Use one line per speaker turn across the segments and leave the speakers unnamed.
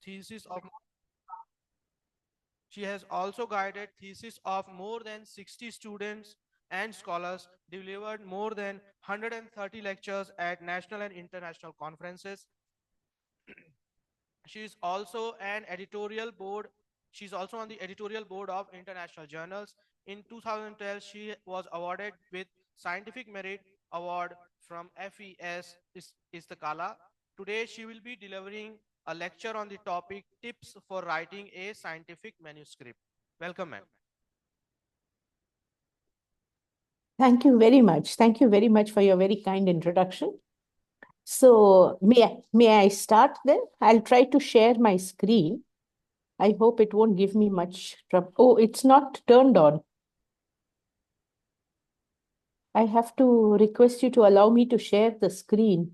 thesis of She has also guided thesis of more than 60 students and scholars, delivered more than 130 lectures at national and international conferences. She is also an editorial board. She's also on the editorial board of international journals. In 2012, she was awarded with Scientific Merit Award from FES Istakala. Today, she will be delivering a lecture on the topic Tips for Writing a Scientific Manuscript. Welcome, ma'am.
Thank you very much. Thank you very much for your very kind introduction. So may I start then? I'll try to share my screen. I hope it won't give me much trouble. Oh, it's not turned on. I have to request you to allow me to share the screen.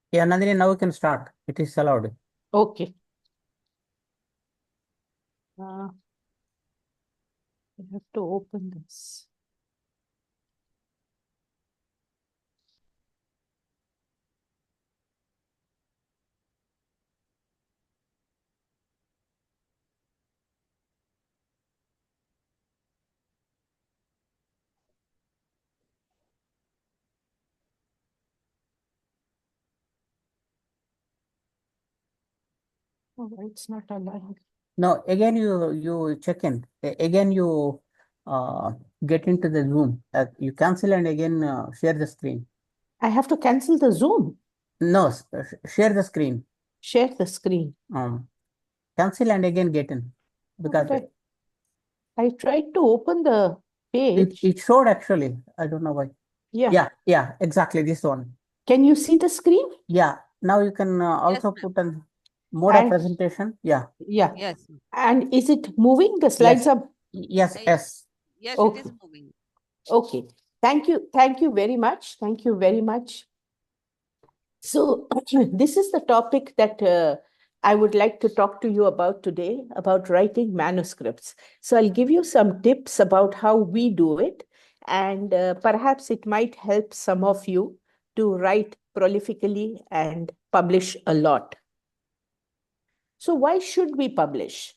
Yeah, Nandini, now we can start. It is allowed.
Okay. I have to open this. Oh, it's not allowed.
No, again you check in. Again you get into the Zoom. You cancel and again share the screen.
I have to cancel the Zoom.
No, share the screen.
Share the screen.
Cancel and again get in. Because
I tried to open the page.
it showed actually. I don't know why. Yeah, exactly this one.
Can you see the screen?
Yeah. Now you can also put on mode of presentation. Yeah.
Yes. And is it moving? The slides
Yes.
are.
Yes.
Yes,
Okay.
it is moving.
Okay. Thank you. Thank you very much. Thank you very much. So this is the topic that I would like to talk to you about today, about writing manuscripts. So I'll give you some tips about how we do it, and perhaps it might help some of you to write prolifically and publish a lot. So why should we publish?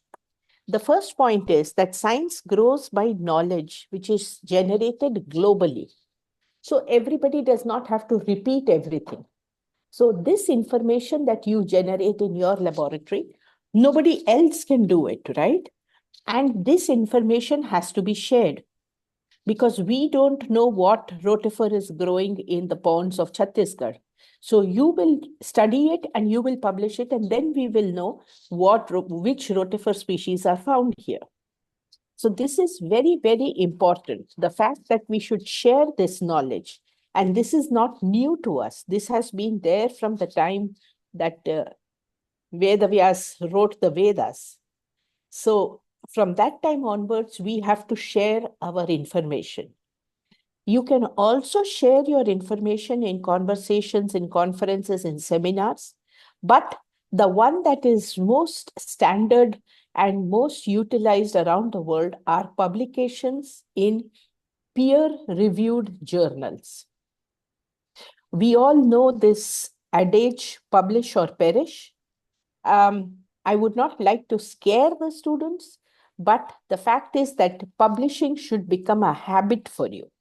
The first point is that science grows by knowledge, which is generated globally. So everybody does not have to repeat everything. So this information that you generate in your laboratory, nobody else can do it, right? And this information has to be shared because we don't know what rotifer is growing in the ponds of Chhattisgarh. So you will study it and you will publish it, and then we will know which rotifer species are found here. So this is very, very important. The fact that we should share this knowledge, and this is not new to us. This has been there from the time that Vedavyas wrote the Vedas. So from that time onwards, we have to share our information. You can also share your information in conversations, in conferences, in seminars, but the one that is most standard and most utilized around the world are publications in peer-reviewed journals. We all know this adage, publish or perish. I would not like to scare the students, but the fact is that publishing should become a habit for you.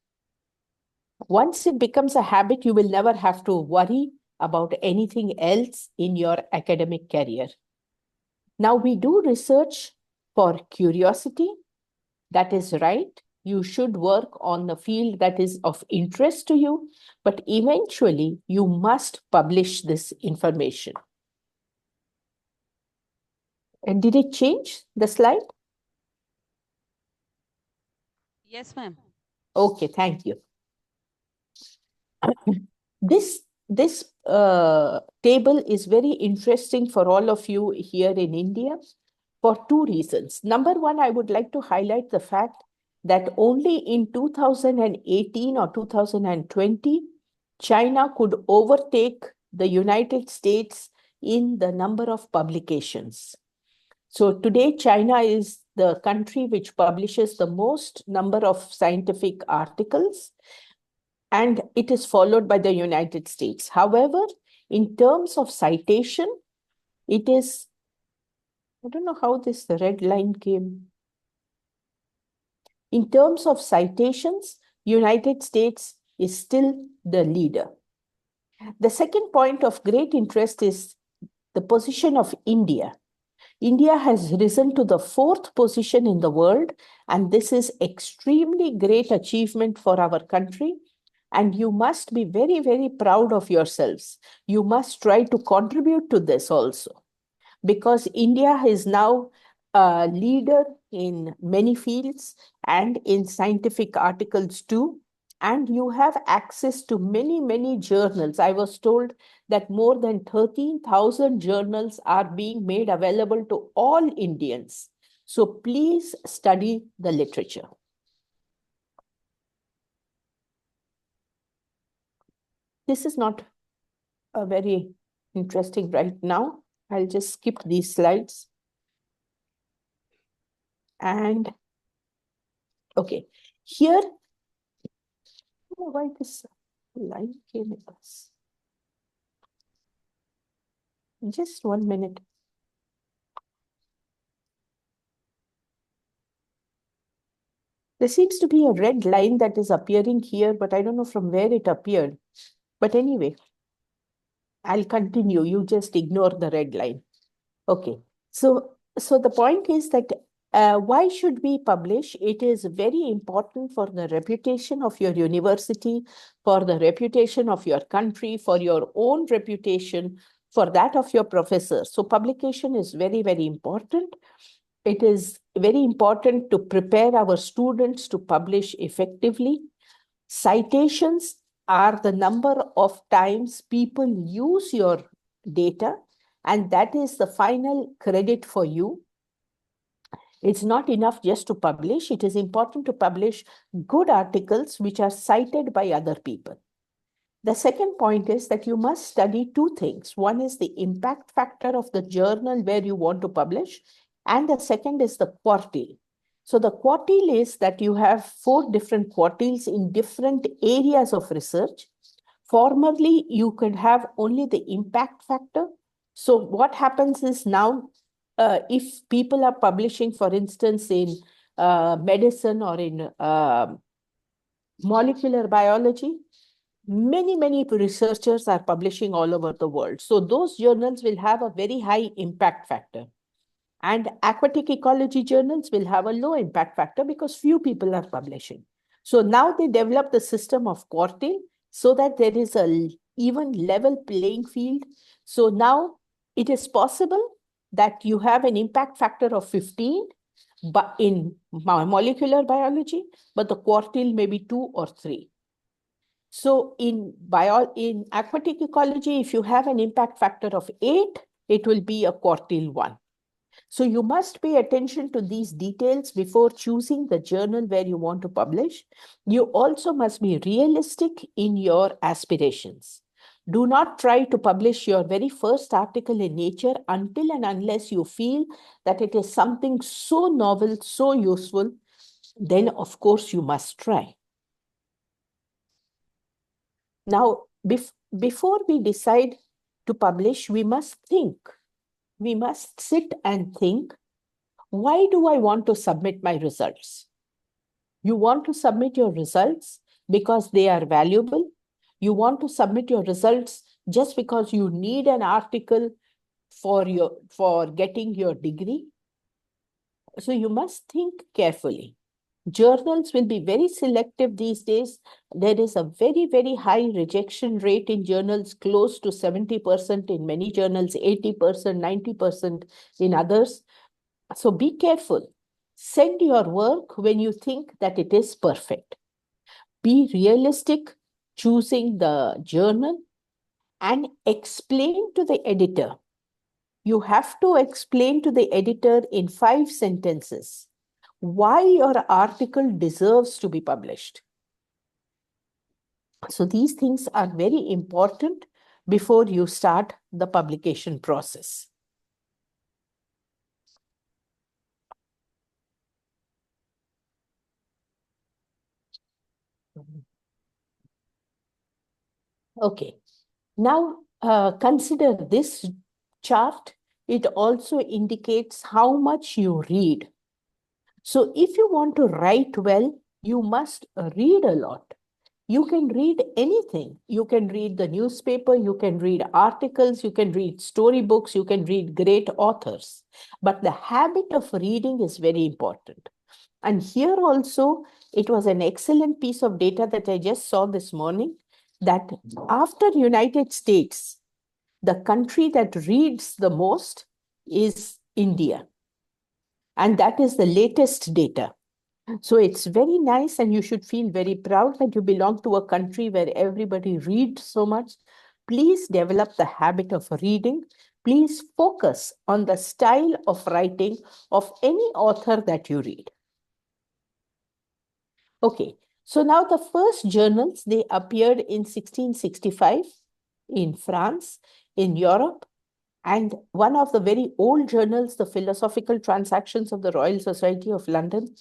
Once it becomes a habit, you will never have to worry about anything else in your academic career. Now, we do research for curiosity. That is right. You should work on the field that is of interest to you, but eventually you must publish this information. And did it change the slide?
Yes, ma'am.
Okay, thank you. This table is very interesting for all of you here in India for two reasons. Number one, I would like to highlight the fact that only in 2018 or 2020, China could overtake the United States in the number of publications. So today, China is the country which publishes the most number of scientific articles, and it is followed by the United States. However, in terms of citation, it is, I don't know how this red line came. In terms of citations, United States is still the leader. The second point of great interest is the position of India. India has risen to the 4th position in the world, and this is extremely great achievement for our country. And you must be very, very proud of yourselves. You must try to contribute to this also, because India is now a leader in many fields and in scientific articles too. And you have access to many, many journals. I was told that more than 13,000 journals are being made available to all Indians. So please study the literature. This is not a very interesting right now. I'll just skip these slides. And okay, here, why this line came with us? Just 1 minute. There seems to be a red line that is appearing here, but I don't know from where it appeared. But anyway, I'll continue. You just ignore the red line. Okay. So the point is that why should we publish? It is very important for the reputation of your university, for the reputation of your country, for your own reputation, for that of your professors. So publication is very, very important. It is very important to prepare our students to publish effectively. Citations are the number of times people use your data, and that is the final credit for you. It's not enough just to publish. It is important to publish good articles which are cited by other people. The second point is that you must study 2 things. One is the impact factor of the journal where you want to publish, and the second is the quartile. So the quartile is that you have 4 different quartiles in different areas of research. Formerly, you could have only the impact factor. So what happens is now, if people are publishing, for instance, in medicine or in molecular biology, many researchers are publishing all over the world. So those journals will have a very high impact factor. And aquatic ecology journals will have a low impact factor because few people are publishing. So now they develop the system of quartile so that there is a even level playing field. So now it is possible that you have an impact factor of 15 but in molecular biology, but the quartile may be 2 or 3. So in aquatic ecology, if you have an impact factor of 8, it will be a quartile 1. So you must pay attention to these details before choosing the journal where you want to publish. You also must be realistic in your aspirations. Do not try to publish your very first article in Nature until and unless you feel that it is something so novel, so useful. Then, of course, you must try. Now, before we decide to publish, we must think. We must sit and think, why do I want to submit my results? You want to submit your results because they are valuable. You want to submit your results just because you need an article for getting your degree. So you must think carefully. Journals will be very selective these days. There is a very, very high rejection rate in journals, close to 70% in many journals, 80%, 90% in others. So be careful. Send your work when you think that it is perfect. Be realistic, choosing the journal, and explain to the editor. You have to explain to the editor in 5 sentences why your article deserves to be published. So these things are very important before you start the publication process. Okay. Now, consider this chart. It also indicates how much you read. So if you want to write well, you must read a lot. You can read anything. You can read the newspaper, you can read articles, you can read storybooks, you can read great authors. But the habit of reading is very important. And here also, it was an excellent piece of data that I just saw this morning, that after United States, the country that reads the most is India. And that is the latest data. So it's very nice, and you should feel very proud that you belong to a country where everybody reads so much. Please develop the habit of reading. Please focus on the style of writing of any author that you read. Okay, so now the first journals, they appeared in 1665 in France, in Europe, and one of the very old journals, the Philosophical Transactions of the Royal Society of London,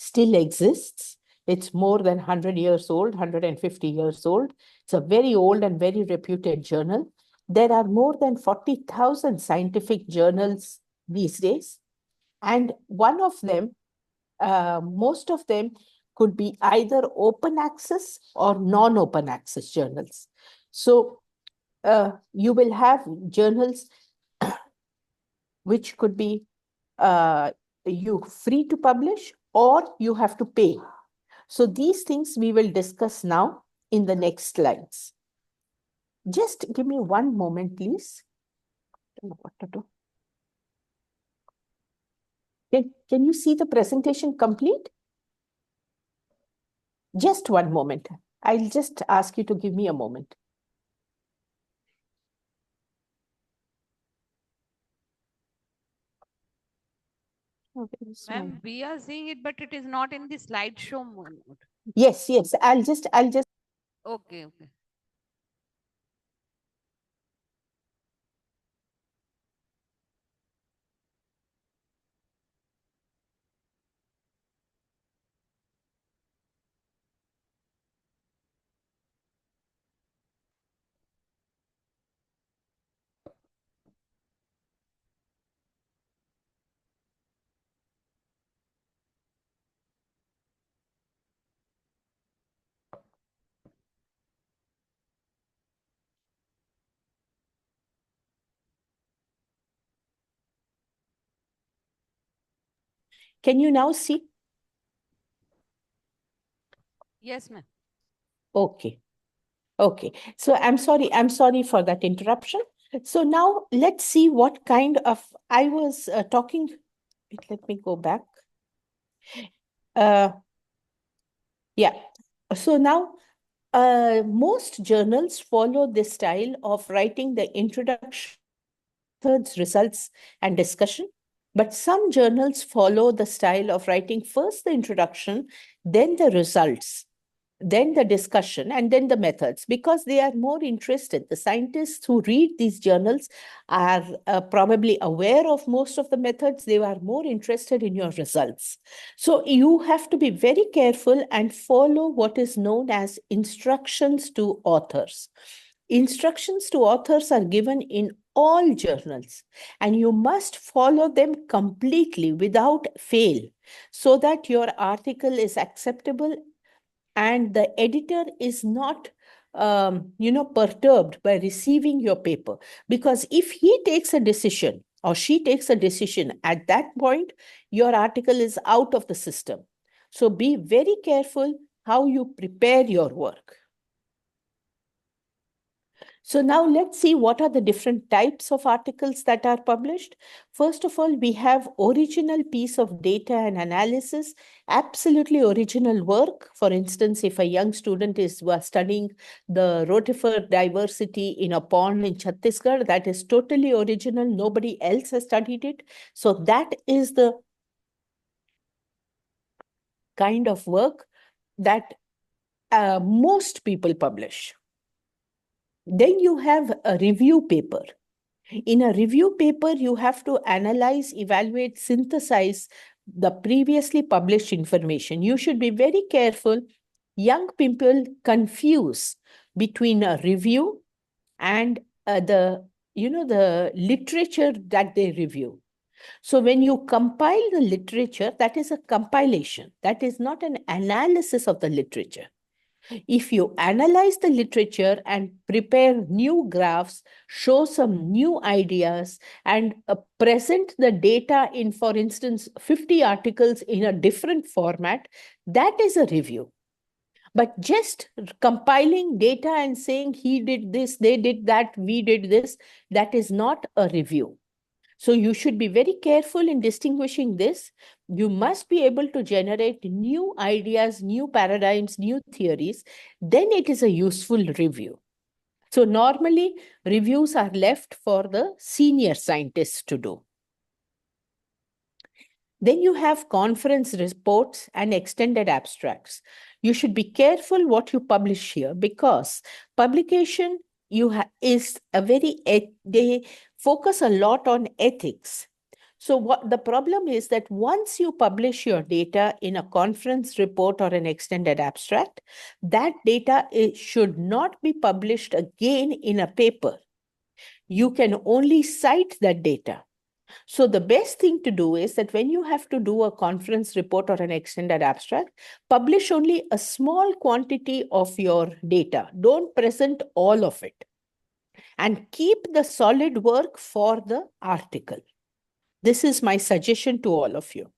still exists. It's more than 100 years old, 150 years old. It's a very old and very reputed journal. There are more than 40,000 scientific journals these days. And one of them, most of them could be either open access or non-open access journals. So you will have journals which could be you free to publish or you have to pay. So these things we will discuss now in the next slides. Just give me one moment, please. Don't know what to do. Can you see the presentation complete? Just one moment. I'll just ask you to give me a moment.
Ma'am, we are seeing it, but it is not in the slideshow mode.
Yes. I'll just.
Okay, okay.
Can you now see?
Yes, ma'am.
Okay. So I'm sorry for that interruption. So now let's see what kind of, I was talking, let me go back. Yeah, so now most journals follow this style of writing the introduction, methods, results, and discussion. But some journals follow the style of writing first the introduction, then the results, then the discussion, and then the methods, because they are more interested. The scientists who read these journals are probably aware of most of the methods. They are more interested in your results. So you have to be very careful and follow what is known as instructions to authors. Instructions to authors are given in all journals, and you must follow them completely without fail, so that your article is acceptable and the editor is not perturbed by receiving your paper. Because if he takes a decision or she takes a decision at that point, your article is out of the system. So be very careful how you prepare your work. So now let's see what are the different types of articles that are published. First of all, we have original piece of data and analysis, absolutely original work. For instance, if a young student is studying the rotifer diversity in a pond in Chhattisgarh, that is totally original. Nobody else has studied it. So that is the kind of work that most people publish. Then you have a review paper. In a review paper, you have to analyze, evaluate, synthesize the previously published information. You should be very careful young people confuse between a review and the literature that they review. So when you compile the literature, that is a compilation. That is not an analysis of the literature. If you analyze the literature and prepare new graphs, show some new ideas, and present the data in, for instance, 50 articles in a different format, that is a review. But just compiling data and saying he did this, they did that, we did this, that is not a review. So you should be very careful in distinguishing this. You must be able to generate new ideas, new paradigms, new theories. Then it is a useful review. So normally reviews are left for the senior scientists to do. Then you have conference reports and extended abstracts. You should be careful what you publish here, because publication is a they focus a lot on ethics. So what the problem is that once you publish your data in a conference report or an extended abstract, that data should not be published again in a paper. You can only cite that data. So the best thing to do is that when you have to do a conference report or an extended abstract, publish only a small quantity of your data. Don't present all of it. And keep the solid work for the article. This is my suggestion to all of you.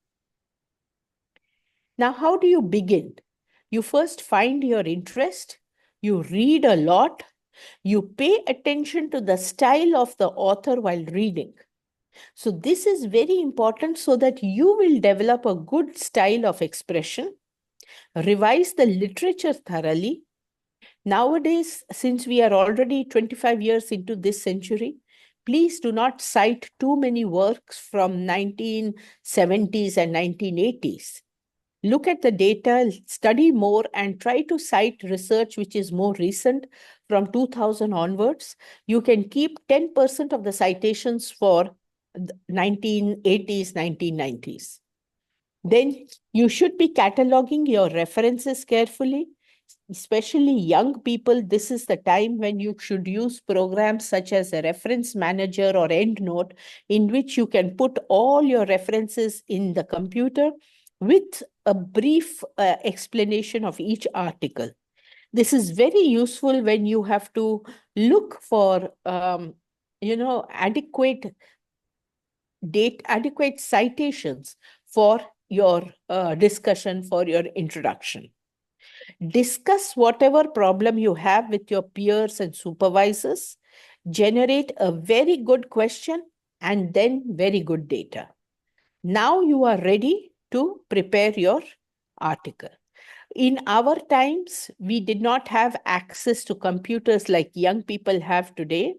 Now, how do you begin? You first find your interest. You read a lot. You pay attention to the style of the author while reading. So this is very important so that you will develop a good style of expression, revise the literature thoroughly. Nowadays, since we are already 25 years into this century, please do not cite too many works from 1970s and 1980s. Look at the data, study more, and try to cite research which is more recent from 2000 onwards. You can keep 10% of the citations for 1980s, 1990s. Then you should be cataloging your references carefully, especially young people. This is the time when you should use programs such as a reference manager or EndNote, in which you can put all your references in the computer with a brief explanation of each article. This is very useful when you have to look for adequate citations for your discussion, for your introduction. Discuss whatever problem you have with your peers and supervisors. Generate a very good question and then very good data. Now you are ready to prepare your article. In our times, we did not have access to computers like young people have today.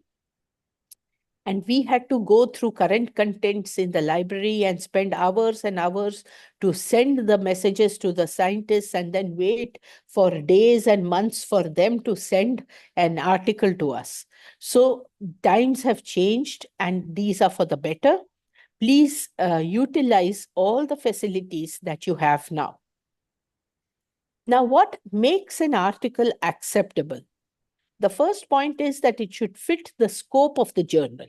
And we had to go through current contents in the library and spend hours and hours to send the messages to the scientists and then wait for days and months for them to send an article to us. So times have changed and these are for the better. Please utilize all the facilities that you have now. Now, what makes an article acceptable? The first point is that it should fit the scope of the journal.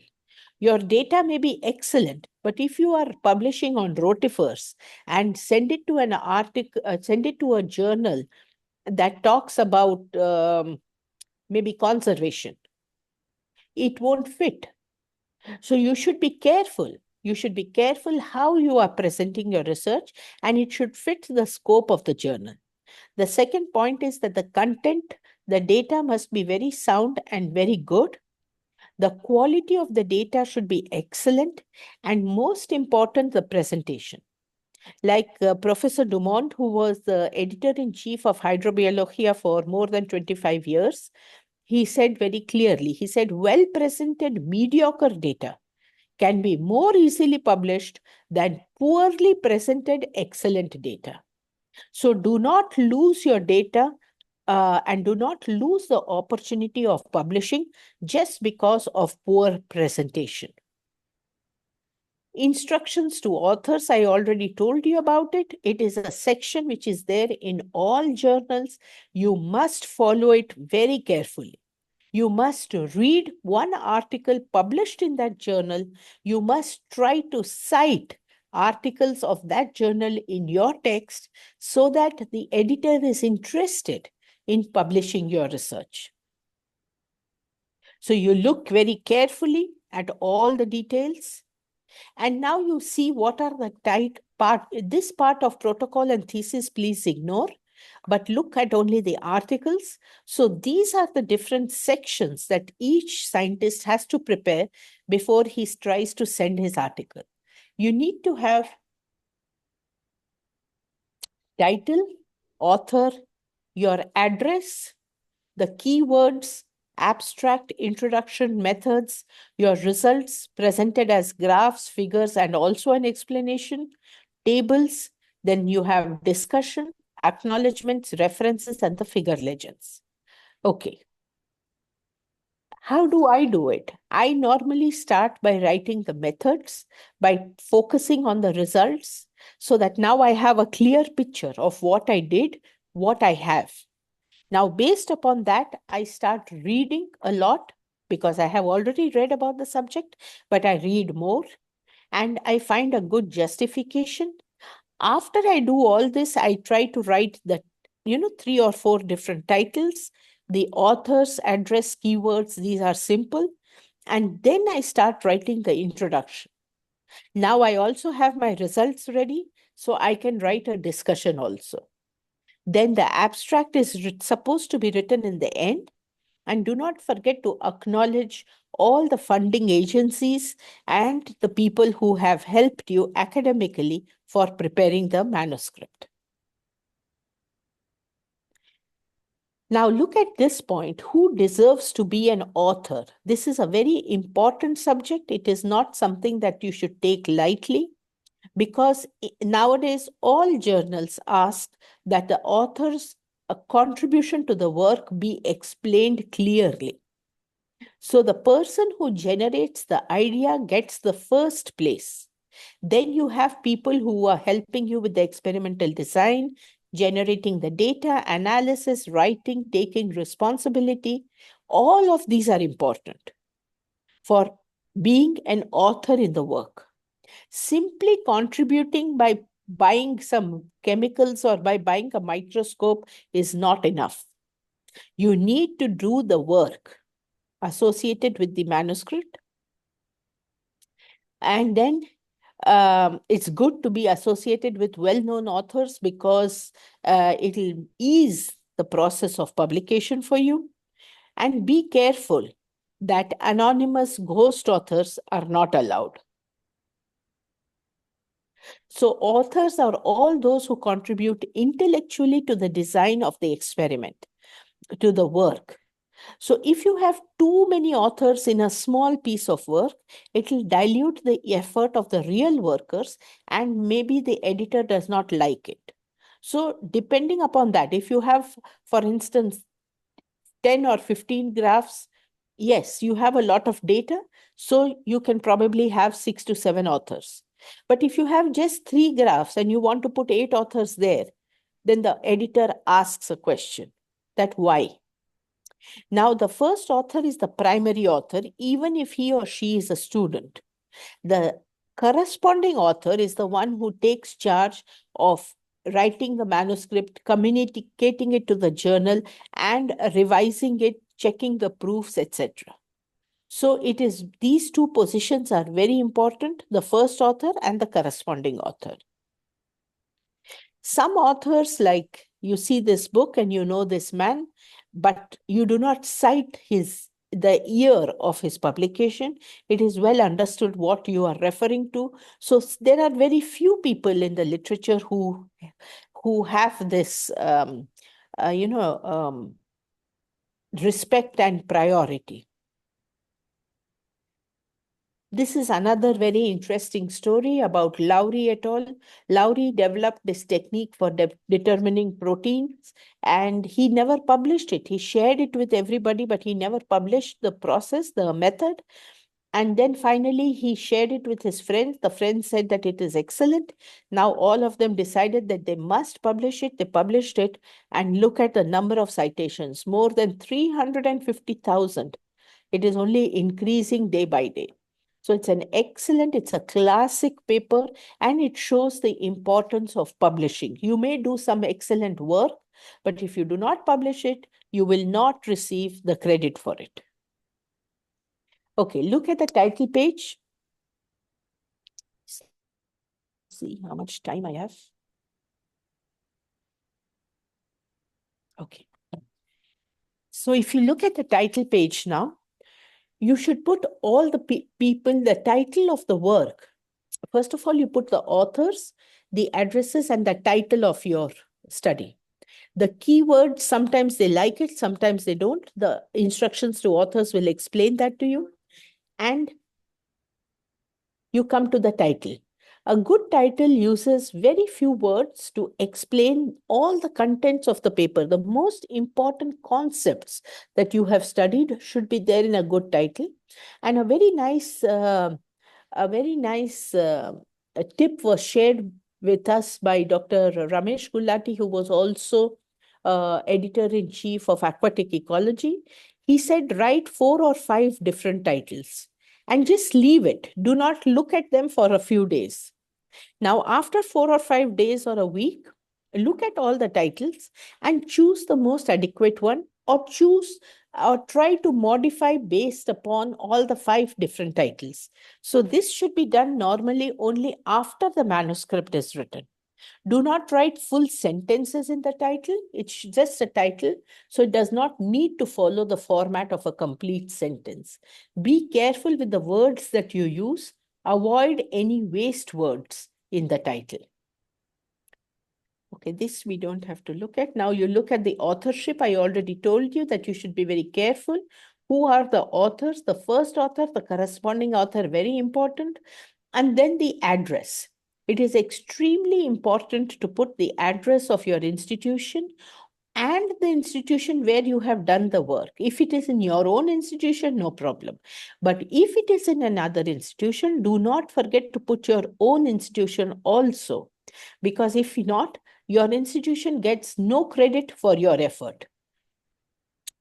Your data may be excellent, but if you are publishing on rotifers and send it to an article, send it to a journal that talks about maybe conservation, it won't fit. So you should be careful. You should be careful how you are presenting your research, and it should fit the scope of the journal. The second point is that the content, the data must be very sound and very good. The quality of the data should be excellent, and most important, the presentation. Like Professor Dumont, who was the editor-in-chief of Hydrobiologia for more than 25 years, he said very clearly, he said, well-presented mediocre data can be more easily published than poorly presented excellent data. So do not lose your data and do not lose the opportunity of publishing just because of poor presentation. Instructions to authors, I already told you about it. It is a section which is there in all journals. You must follow it very carefully. You must read one article published in that journal. You must try to cite articles of that journal in your text so that the editor is interested in publishing your research. So you look very carefully at all the details. And now you see what are the this part of protocol and thesis, please ignore, but look at only the articles. So these are the different sections that each scientist has to prepare before he tries to send his article. You need to have title, author, your address, the keywords, abstract, introduction, methods, your results presented as graphs, figures, and also an explanation, tables, then you have discussion, acknowledgements, references, and the figure legends. Okay. How do I do it? I normally start by writing the methods, by focusing on the results, so that now I have a clear picture of what I did, what I have. Now, based upon that, I start reading a lot because I have already read about the subject, but I read more and I find a good justification. After I do all this, I try to write the, 3 or 4 different titles, the author's address, keywords, these are simple. And then I start writing the introduction. Now I also have my results ready, so I can write a discussion also. Then the abstract is supposed to be written in the end. And do not forget to acknowledge all the funding agencies and the people who have helped you academically for preparing the manuscript. Now look at this point. Who deserves to be an author? This is a very important subject. It is not something that you should take lightly, because nowadays all journals ask that the author's contribution to the work be explained clearly. So the person who generates the idea gets the first place. Then you have people who are helping you with the experimental design, generating the data, analysis, writing, taking responsibility. All of these are important for being an author in the work. Simply contributing by buying some chemicals or by buying a microscope is not enough. You need to do the work associated with the manuscript. And then it's good to be associated with well-known authors because it'll ease the process of publication for you. And be careful that anonymous ghost authors are not allowed. So authors are all those who contribute intellectually to the design of the experiment, to the work. So if you have too many authors in a small piece of work, it will dilute the effort of the real workers and maybe the editor does not like it. So depending upon that, if you have, for instance, 10 or 15 graphs, yes, you have a lot of data, so you can probably have 6 to 7 authors. But if you have just 3 graphs and you want to put 8 authors there, then the editor asks a question that why? Now, the first author is the primary author, even if he or she is a student. The corresponding author is the one who takes charge of writing the manuscript, communicating it to the journal, and revising it, checking the proofs, etc. So it is, these 2 positions are very important, the first author and the corresponding author. Some authors, like you see this book and you know this man, but you do not cite the year of his publication. It is well understood what you are referring to. So there are very few people in the literature who have this, respect and priority. This is another very interesting story about Lowry et al. Lowry developed this technique for determining proteins, and he never published it. He shared it with everybody, but he never published the process, the method. And then finally, he shared it with his friends. The friends said that it is excellent. Now, all of them decided that they must publish it. They published it, and look at the number of citations, more than 350,000. It is only increasing day by day. So it's a classic paper, and it shows the importance of publishing. You may do some excellent work, but if you do not publish it, you will not receive the credit for it. Okay, look at the title page. See how much time I have. Okay. So if you look at the title page now, you should put all the people, the title of the work. First of all, you put the authors, the addresses, and the title of your study. The keywords, sometimes they like it, sometimes they don't. The instructions to authors will explain that to you. And you come to the title. A good title uses very few words to explain all the contents of the paper. The most important concepts that you have studied should be there in a good title. And a very nice a tip was shared with us by Dr. Ramesh Gulati, who was also editor-in-chief of Aquatic Ecology. He said, write 4 or 5 different titles and just leave it. Do not look at them for a few days. Now, after 4 or 5 days or a week, look at all the titles and choose the most adequate one, or try to modify based upon all the 5 different titles. So this should be done normally only after the manuscript is written. Do not write full sentences in the title. It's just a title, so it does not need to follow the format of a complete sentence. Be careful with the words that you use. Avoid any waste words in the title. Okay, this we don't have to look at. Now you look at the authorship. I already told you that you should be very careful. Who are the authors? The first author, the corresponding author, very important. And then the address. It is extremely important to put the address of your institution and the institution where you have done the work. If it is in your own institution, no problem. But if it is in another institution, do not forget to put your own institution also. Because if not, your institution gets no credit for your effort.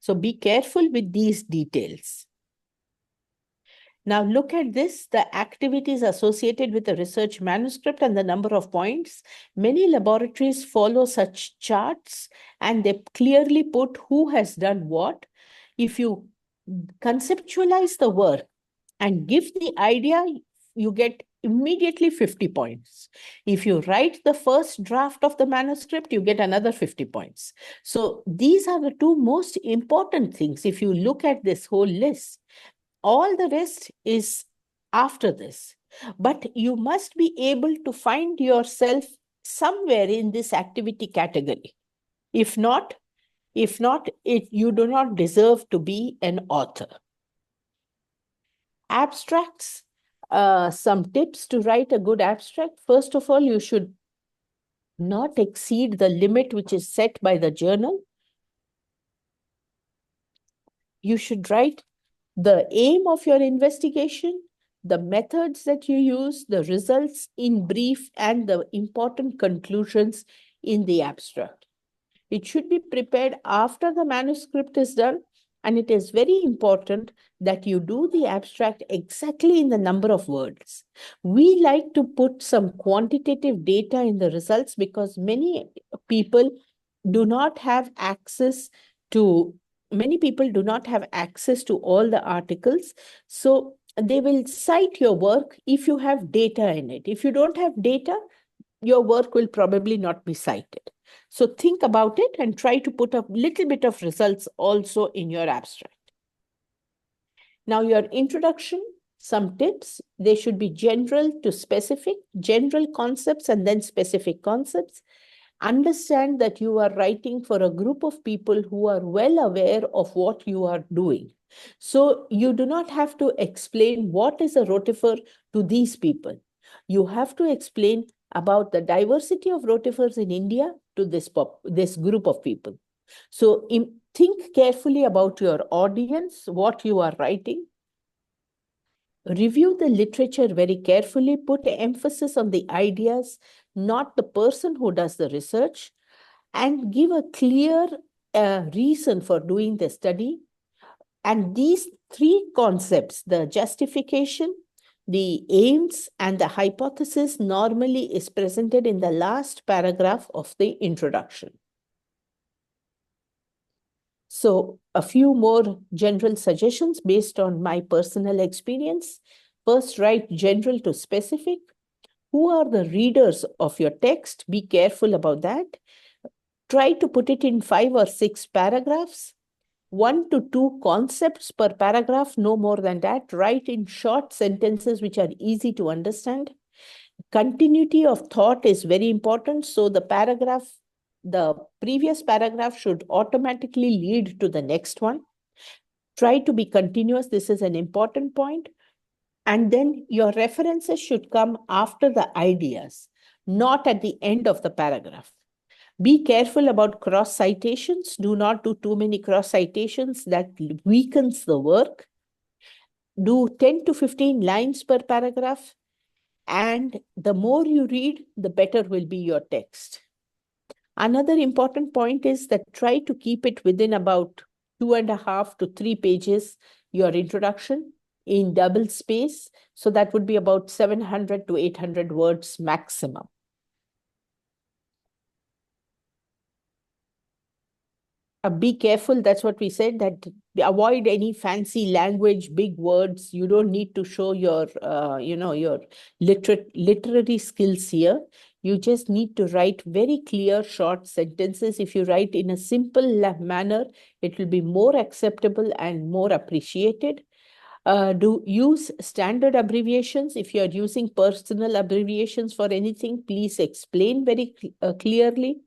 So be careful with these details. Now look at this, the activities associated with the research manuscript and the number of points. Many laboratories follow such charts and they clearly put who has done what. If you conceptualize the work and give the idea, you get immediately 50 points. If you write the first draft of the manuscript, you get another 50 points. So these are the 2 most important things if you look at this whole list. All the rest is after this. But you must be able to find yourself somewhere in this activity category. If not, you do not deserve to be an author. Abstracts, some tips to write a good abstract. First of all, you should not exceed the limit which is set by the journal. You should write the aim of your investigation, the methods that you use, the results in brief, and the important conclusions in the abstract. It should be prepared after the manuscript is done, and it is very important that you do the abstract exactly in the number of words. We like to put some quantitative data in the results because many people do not have access to all the articles. So they will cite your work if you have data in it. If you don't have data, your work will probably not be cited. So think about it and try to put a little bit of results also in your abstract. Now your introduction, some tips. They should be general to specific, general concepts and then specific concepts. Understand that you are writing for a group of people who are well aware of what you are doing. So you do not have to explain what is a rotifer to these people. You have to explain about the diversity of rotifers in India to this group of people. So think carefully about your audience, what you are writing. Review the literature very carefully, put emphasis on the ideas, not the person who does the research, and give a clear reason for doing the study. And these three concepts, the justification, the aims, and the hypothesis, normally is presented in the last paragraph of the introduction. So a few more general suggestions based on my personal experience. First, write general to specific. Who are the readers of your text? Be careful about that. Try to put it in 5 or 6 paragraphs. 1 to 2 concepts per paragraph, no more than that. Write in short sentences which are easy to understand. Continuity of thought is very important. So the previous paragraph should automatically lead to the next one. Try to be continuous. This is an important point. And then your references should come after the ideas, not at the end of the paragraph. Be careful about cross citations. Do not do too many cross citations. That weakens the work. Do 10 to 15 lines per paragraph. And the more you read, the better will be your text. Another important point is that try to keep it within about 2.5 to 3 pages, your introduction in double space. So that would be about 700 to 800 words maximum. Be careful, that's what we said, that avoid any fancy language, big words. You don't need to show your, your literary skills here. You just need to write very clear, short sentences. If you write in a simple manner, it will be more acceptable and more appreciated. Do use standard abbreviations. If you are using personal abbreviations for anything, please explain very clearly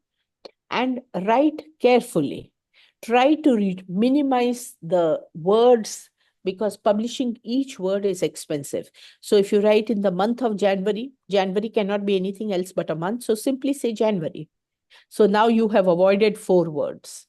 and write carefully. Try to minimize the words because publishing each word is expensive. So if you write in the month of January, January cannot be anything else but a month. So simply say January. So now you have avoided 4 words.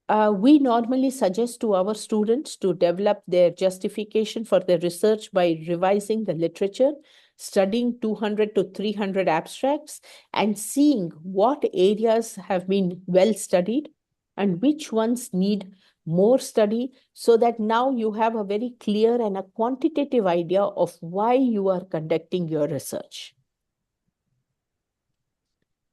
We normally suggest to our students to develop their justification for their research by revising the literature, studying 200 to 300 abstracts, and seeing what areas have been well studied and which ones need more study, so that now you have a very clear and a quantitative idea of why you are conducting your research.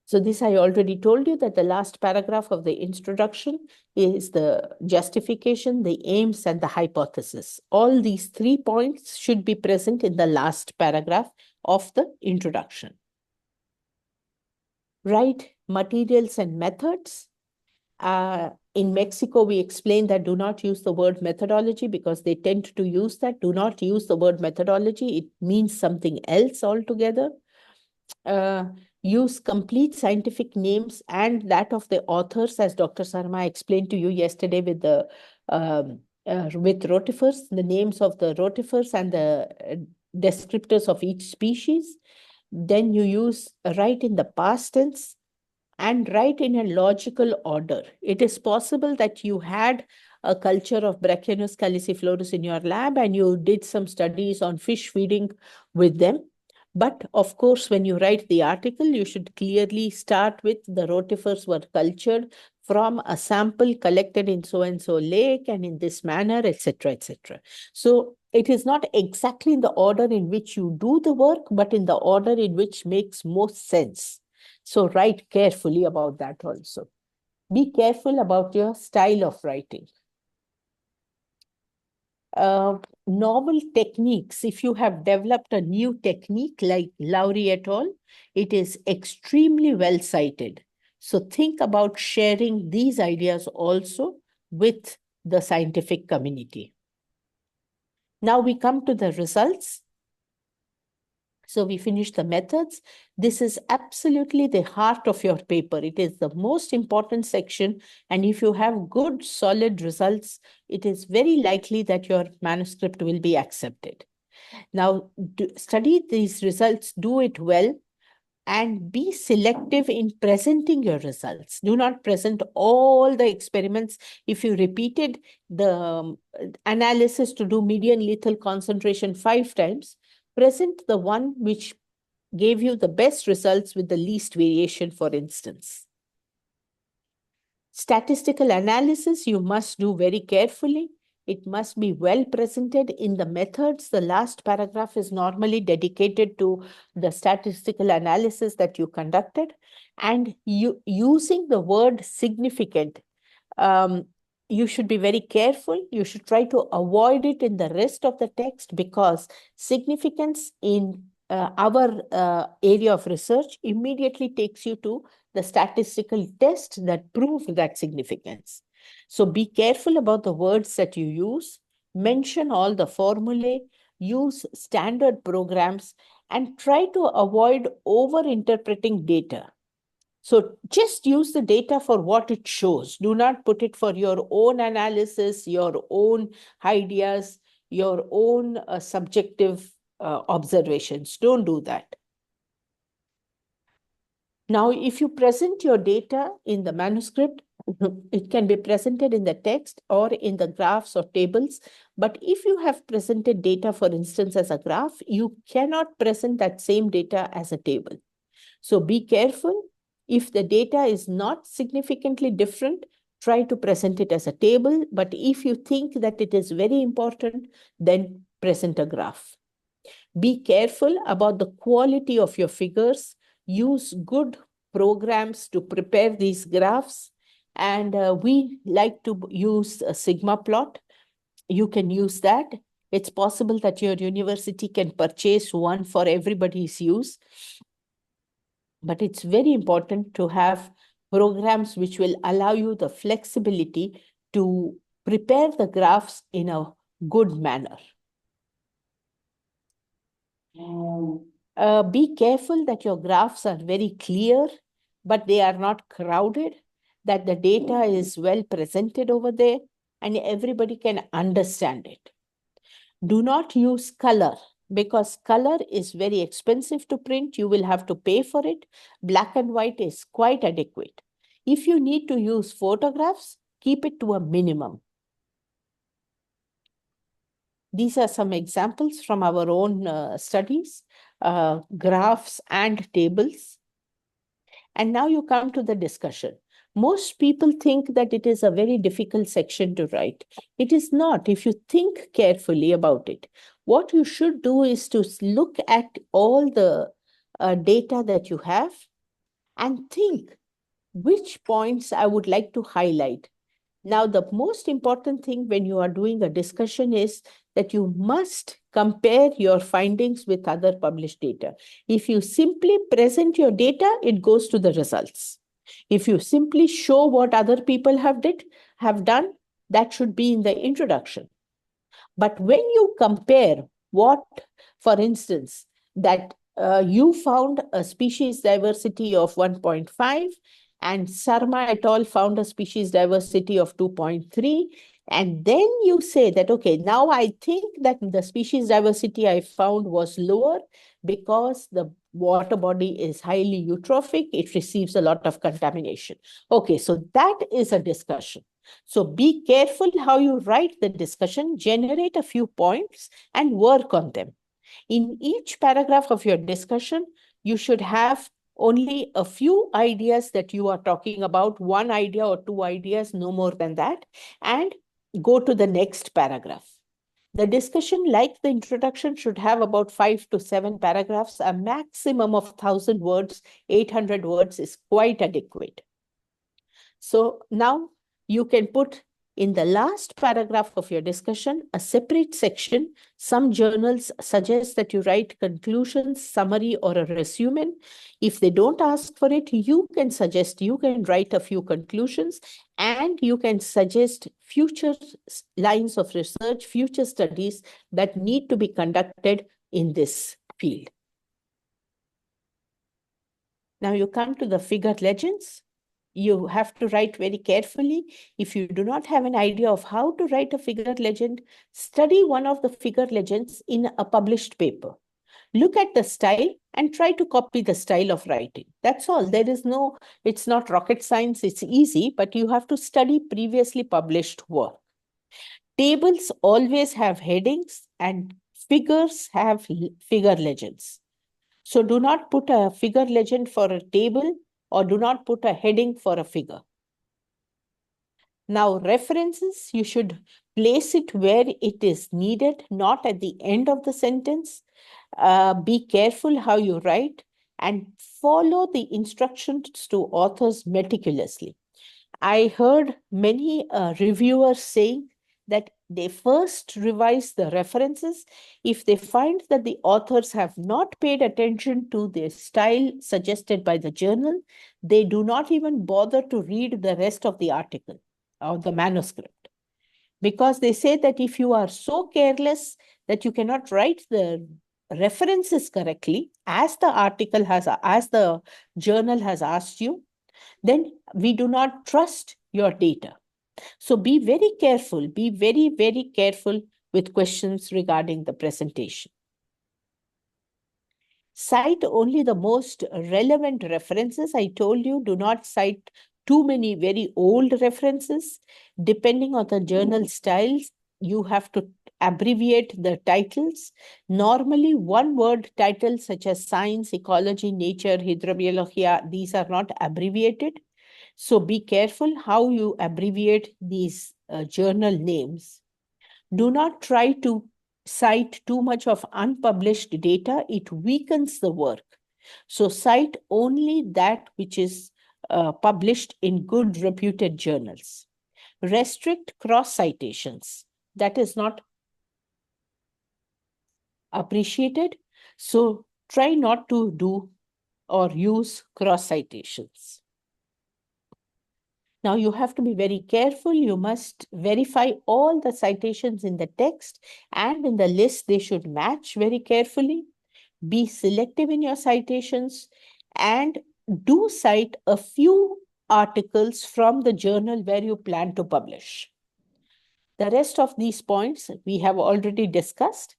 So this I already told you, that the last paragraph of the introduction is the justification, the aims, and the hypothesis. All these 3 points should be present in the last paragraph of the introduction. Write materials and methods. In Mexico, we explain that do not use the word methodology because they tend to use that. Do not use the word methodology. It means something else altogether. Use complete scientific names and that of the authors, as Dr. Sarma explained to you yesterday with the with rotifers, the names of the rotifers and the descriptors of each species. Then you write in the past tense and write in a logical order. It is possible that you had a culture of Brachyonus caliciflorus in your lab and you did some studies on fish feeding with them. But of course, when you write the article, you should clearly start with the rotifers were cultured from a sample collected in so-and-so lake and in this manner, etc., etc. So it is not exactly in the order in which you do the work, but in the order in which makes most sense. So write carefully about that also. Be careful about your style of writing. Novel techniques. If you have developed a new technique like Lowry et al., it is extremely well cited. So think about sharing these ideas also with the scientific community. Now we come to the results. So we finished the methods. This is absolutely the heart of your paper. It is the most important section. And if you have good, solid results, it is very likely that your manuscript will be accepted. Now, study these results, do it well. and be selective in presenting your results. Do not present all the experiments. If you repeated the analysis to do median lethal concentration 5 times, present the one which gave you the best results with the least variation, for instance. Statistical analysis you must do very carefully. It must be well presented in the methods. The last paragraph is normally dedicated to the statistical analysis that you conducted, and using the word significant. You should be very careful. You should try to avoid it in the rest of the text, because significance in our area of research immediately takes you to the statistical test that prove that significance. So be careful about the words that you use, mention all the formulae, use standard programs, and try to avoid over-interpreting data. So just use the data for what it shows. Do not put it for your own analysis, your own ideas, your own subjective observations. Don't do that. Now, if you present your data in the manuscript, it can be presented in the text or in the graphs or tables. But if you have presented data, for instance, as a graph, you cannot present that same data as a table. So be careful. If the data is not significantly different, try to present it as a table. But if you think that it is very important, then present a graph. Be careful about the quality of your figures. Use good programs to prepare these graphs. And we like to use a Sigma plot. You can use that. It's possible that your university can purchase one for everybody's use. But it's very important to have programs which will allow you the flexibility to prepare the graphs in a good manner. Be careful that your graphs are very clear, but they are not crowded, that the data is well presented over there, and everybody can understand it. Do not use color, because color is very expensive to print. You will have to pay for it. Black and white is quite adequate. If you need to use photographs, keep it to a minimum. These are some examples from our own studies, graphs and tables. And now you come to the discussion. Most people think that it is a very difficult section to write. It is not, if you think carefully about it. What you should do is to look at all the data that you have and think which points I would like to highlight. Now, the most important thing when you are doing a discussion is that you must compare your findings with other published data. If you simply present your data, it goes to the results. If you simply show what other people have done, that should be in the introduction. But when you compare what, for instance, that you found a species diversity of 1.5, and Sarma et al. Found a species diversity of 2.3, and then you say that, okay, now I think that the species diversity I found was lower because the water body is highly eutrophic, it receives a lot of contamination. Okay, so that is a discussion. So be careful how you write the discussion, generate a few points and work on them. In each paragraph of your discussion, you should have only a few ideas that you are talking about, one idea or two ideas, no more than that, and go to the next paragraph. The discussion, like the introduction, should have about 5 to 7 paragraphs. A maximum of 1,000 words, 800 words is quite adequate. So now you can put in the last paragraph of your discussion a separate section. Some journals suggest that you write conclusions, summary, or a resume. If they don't ask for it, you can suggest, you can write a few conclusions, and you can suggest future lines of research, future studies that need to be conducted in this field. Now you come to the figure legends. You have to write very carefully. If you do not have an idea of how to write a figure legend, study one of the figure legends in a published paper. Look at the style and try to copy the style of writing. That's all. There is no, it's not rocket science, it's easy, but you have to study previously published work. Tables always have headings and figures have figure legends. So do not put a figure legend for a table or do not put a heading for a figure. Now, references, you should place it where it is needed, not at the end of the sentence. Be careful how you write and follow the instructions to authors meticulously. I heard many reviewers saying that they first revise the references. If they find that the authors have not paid attention to the style suggested by the journal, they do not even bother to read the rest of the article or the manuscript. Because they say that if you are so careless that you cannot write the references correctly, as the journal has asked you, then we do not trust your data. So be very careful, be very, very careful with questions regarding the presentation. Cite only the most relevant references. I told you, do not cite too many very old references. Depending on the journal styles, you have to abbreviate the titles. Normally, one-word titles such as science, ecology, nature, hydrobiology, these are not abbreviated. So be careful how you abbreviate these journal names. Do not try to cite too much of unpublished data. It weakens the work. So cite only that which is published in good reputed journals. Restrict cross citations. That is not appreciated. So try not to do or use cross citations. Now you have to be very careful. You must verify all the citations in the text and in the list. They should match very carefully. Be selective in your citations and do cite a few articles from the journal where you plan to publish. The rest of these points we have already discussed.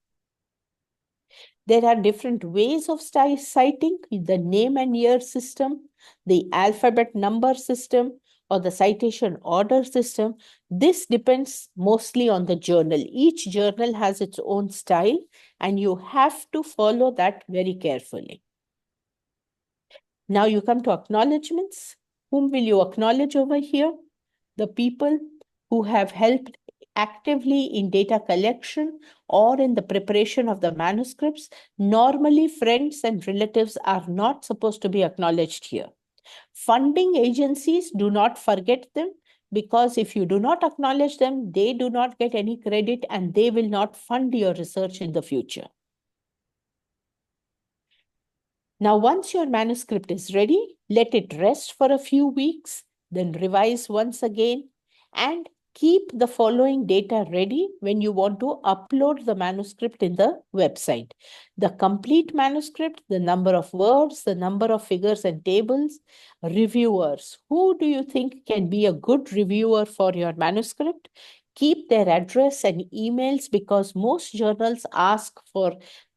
There are different ways of citing: the name and year system, the alphabet number system, or the citation order system. This depends mostly on the journal. Each journal has its own style, and you have to follow that very carefully. Now you come to acknowledgements. Whom will you acknowledge over here? The people who have helped actively in data collection or in the preparation of the manuscripts. Normally, friends and relatives are not supposed to be acknowledged here. Funding agencies, do not forget them, because if you do not acknowledge them, they do not get any credit and they will not fund your research in the future. Now, once your manuscript is ready, let it rest for a few weeks, then revise once again, and keep the following data ready when you want to upload the manuscript in the website: the complete manuscript, the number of words, the number of figures and tables. Reviewers, who do you think can be a good reviewer for your manuscript? Keep their address and emails, because most journals ask for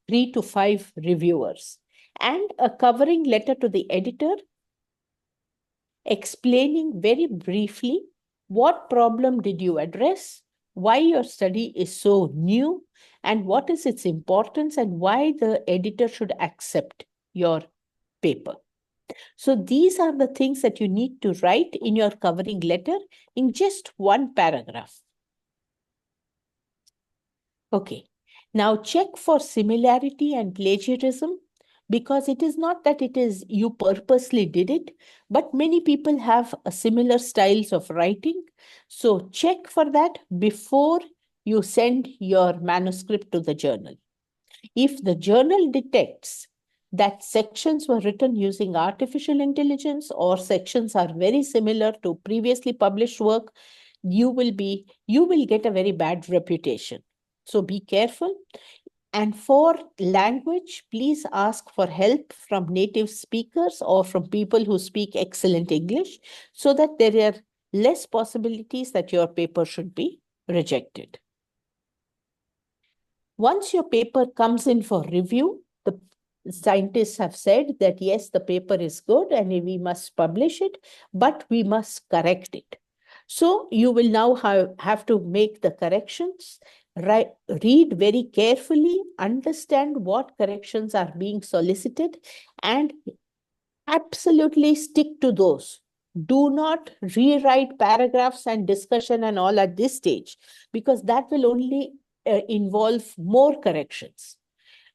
3 to 5 reviewers. And a covering letter to the editor explaining very briefly what problem did you address, why your study is so new, and what is its importance, and why the editor should accept your paper. So these are the things that you need to write in your covering letter in just one paragraph. Okay, now check for similarity and plagiarism, because it is not that it is you purposely did it, but many people have a similar styles of writing. So check for that before you send your manuscript to the journal. If the journal detects that sections were written using artificial intelligence or sections are very similar to previously published work, you will get a very bad reputation. So be careful. And for language, please ask for help from native speakers or from people who speak excellent English, so that there are less possibilities that your paper should be rejected. Once your paper comes in for review, the scientists have said that yes, the paper is good and we must publish it, but we must correct it. So you will now have to make the corrections, read very carefully, understand what corrections are being solicited, and absolutely stick to those. Do not rewrite paragraphs and discussion and all at this stage, because that will only involve more corrections.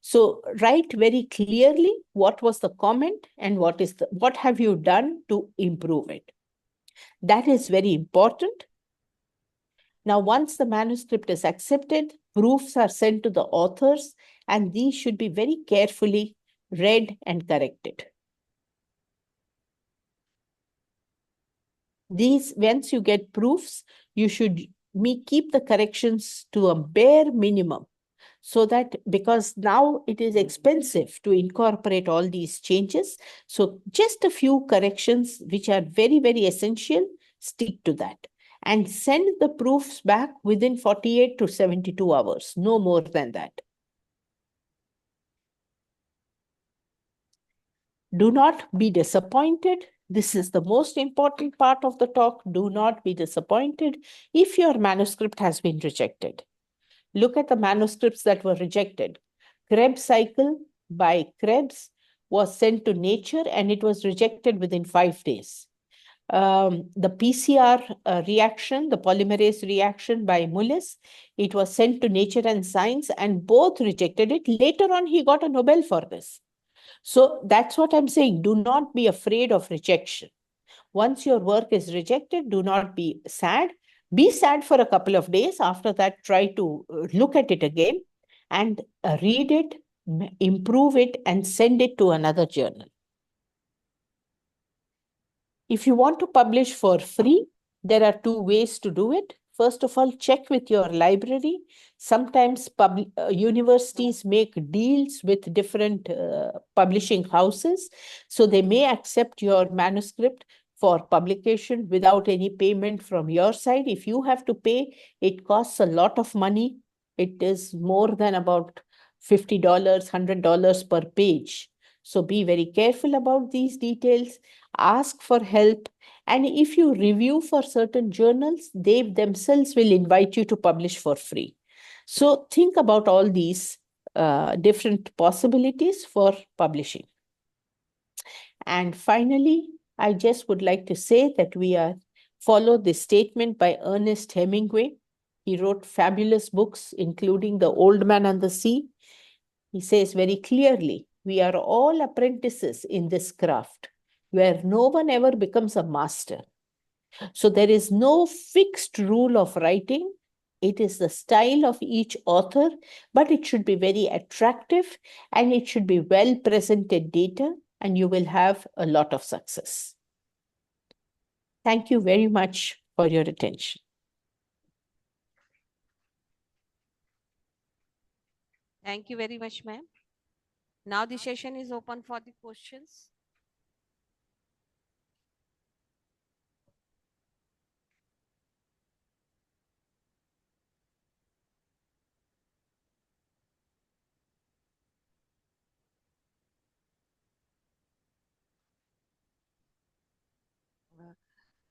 So write very clearly what was the comment and what have you done to improve it. That is very important. Now, once the manuscript is accepted, proofs are sent to the authors, and these should be very carefully read and corrected. These, once you get proofs, you should keep the corrections to a bare minimum, so that, because now it is expensive to incorporate all these changes. So just a few corrections which are very, very essential, stick to that. And send the proofs back within 48 to 72 hours, no more than that. Do not be disappointed. This is the most important part of the talk. Do not be disappointed if your manuscript has been rejected. Look at the manuscripts that were rejected. Krebs cycle by Krebs was sent to Nature and it was rejected within 5 days. The PCR reaction, the polymerase reaction by Mullis, it was sent to Nature and Science and both rejected it. Later on, he got a Nobel for this. So that's what I'm saying. Do not be afraid of rejection. Once your work is rejected, do not be sad. Be sad for a couple of days. After that, try to look at it again and read it, improve it, and send it to another journal. If you want to publish for free, there are 2 ways to do it. First of all, check with your library. Sometimes universities make deals with different publishing houses, so they may accept your manuscript for publication without any payment from your side. If you have to pay, it costs a lot of money. It is more than about $50, $100 per page. So be very careful about these details. Ask for help. And if you review for certain journals, they themselves will invite you to publish for free. So think about all these different possibilities for publishing. And finally, I just would like to say that we follow the statement by Ernest Hemingway. He wrote fabulous books, including The Old Man and the Sea. He says very clearly, we are all apprentices in this craft, where no one ever becomes a master. So there is no fixed rule of writing. It is the style of each author, but it should be very attractive and it should be well presented data, and you will have a lot of success. Thank you very much for your attention.
Thank you very much, ma'am. Now the session is open for the questions.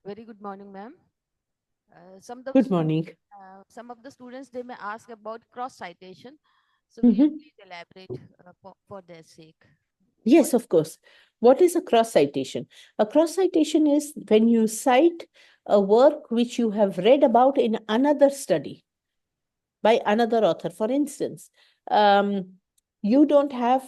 Very good morning, ma'am.
Good morning.
Some of the students, they may ask about cross citation. So will you please elaborate for their sake?
Yes, of course. What is a cross citation? A cross citation is when you cite a work which you have read about in another study by another author. For instance, you don't have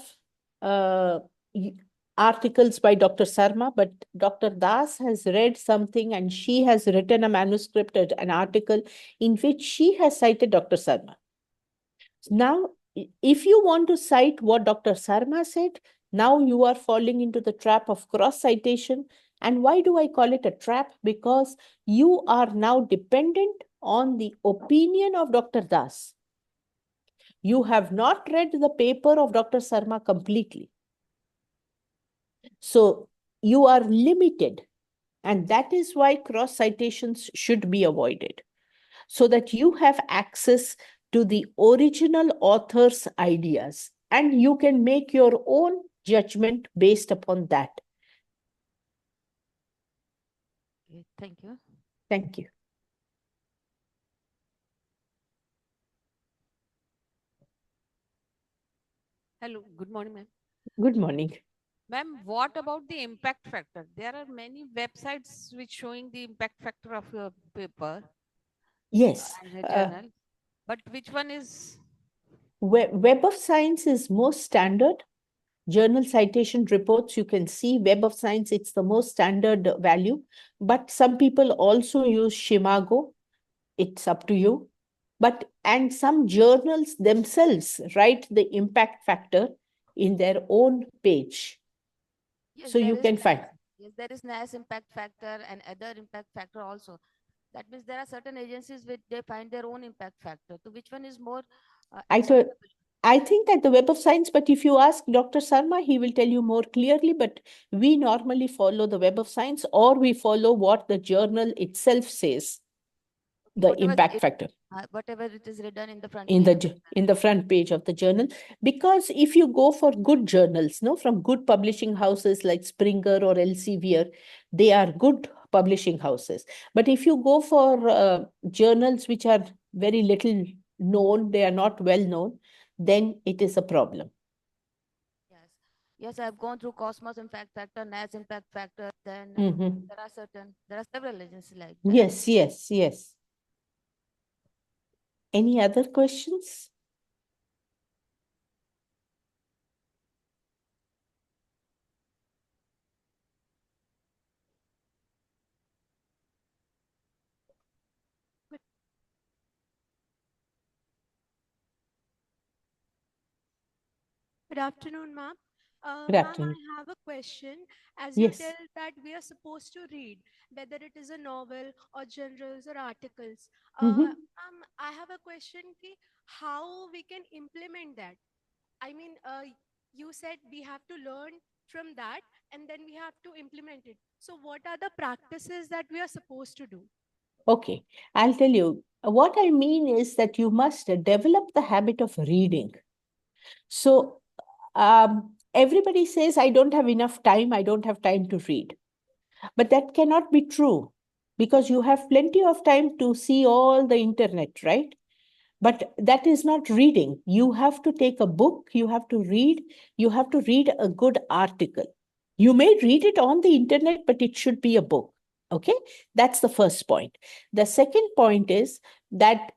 articles by Dr. Sarma, but Dr. Das has read something and she has written a manuscript, an article in which she has cited Dr. Sarma. Now, if you want to cite what Dr. Sarma said, now you are falling into the trap of cross citation. And why do I call it a trap? Because you are now dependent on the opinion of Dr. Das. You have not read the paper of Dr. Sarma completely. So you are limited. And that is why cross citations should be avoided, so that you have access to the original author's ideas and you can make your own judgment based upon that.
Okay, thank you.
Thank you.
Hello, good morning, ma'am.
Good morning.
Ma'am, what about the impact factor? There are many websites which showing the impact factor of your paper
Yes.
and a journal, but which one is?
Web of Science is most standard. Journal citation reports, you can see Web of Science, it's the most standard value. But some people also use Shimago. It's up to you. And some journals themselves write the impact factor in their own page.
Yes,
So
there
you
is
can find.
Yes, there is NAS impact factor and other impact factor also. That means there are certain agencies which they find their own impact factor. So which one is more
I
acceptable?
think that the Web of Science, but if you ask Dr. Sarma, he will tell you more clearly. But we normally follow the Web of Science, or we follow what the journal itself says, the
Whatever
impact factor
whatever it is written in the front
in
page.
the front page of the journal. Because if you go for good journals, no, from good publishing houses like Springer or Elsevier, they are good publishing houses. But if you go for journals which are very little known, they are not well known, then it is a problem.
Yes. Yes, I've gone through Cosmos impact factor, NAS impact factor. Then
Mhm.
there are several agencies like that.
Yes, yes, yes. Any other questions?
Good afternoon, ma'am.
Good
Ma'am,
afternoon.
I have a question. As you
Yes.
tell that we are supposed to read, whether it is a novel or journals or articles.
Mhm.
I have a question ki how we can implement that. I mean, you said we have to learn from that and then we have to implement it. So, what are the practices that we are supposed to do?
Okay, I'll tell you. What I mean is that you must develop the habit of reading. So, everybody says, I don't have enough time, I don't have time to read. But that cannot be true, because you have plenty of time to see all the internet, right? But that is not reading. You have to take a book, you have to read a good article. You may read it on the internet, but it should be a book. Okay, that's the first point. The second point is that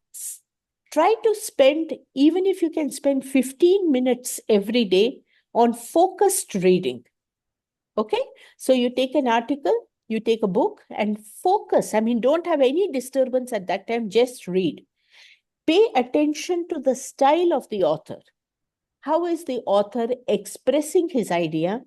try to spend, even if you can spend 15 minutes every day on focused reading. Okay, so you take an article, you take a book and focus. I mean, don't have any disturbance at that time, just read. Pay attention to the style of the author. How is the author expressing his idea?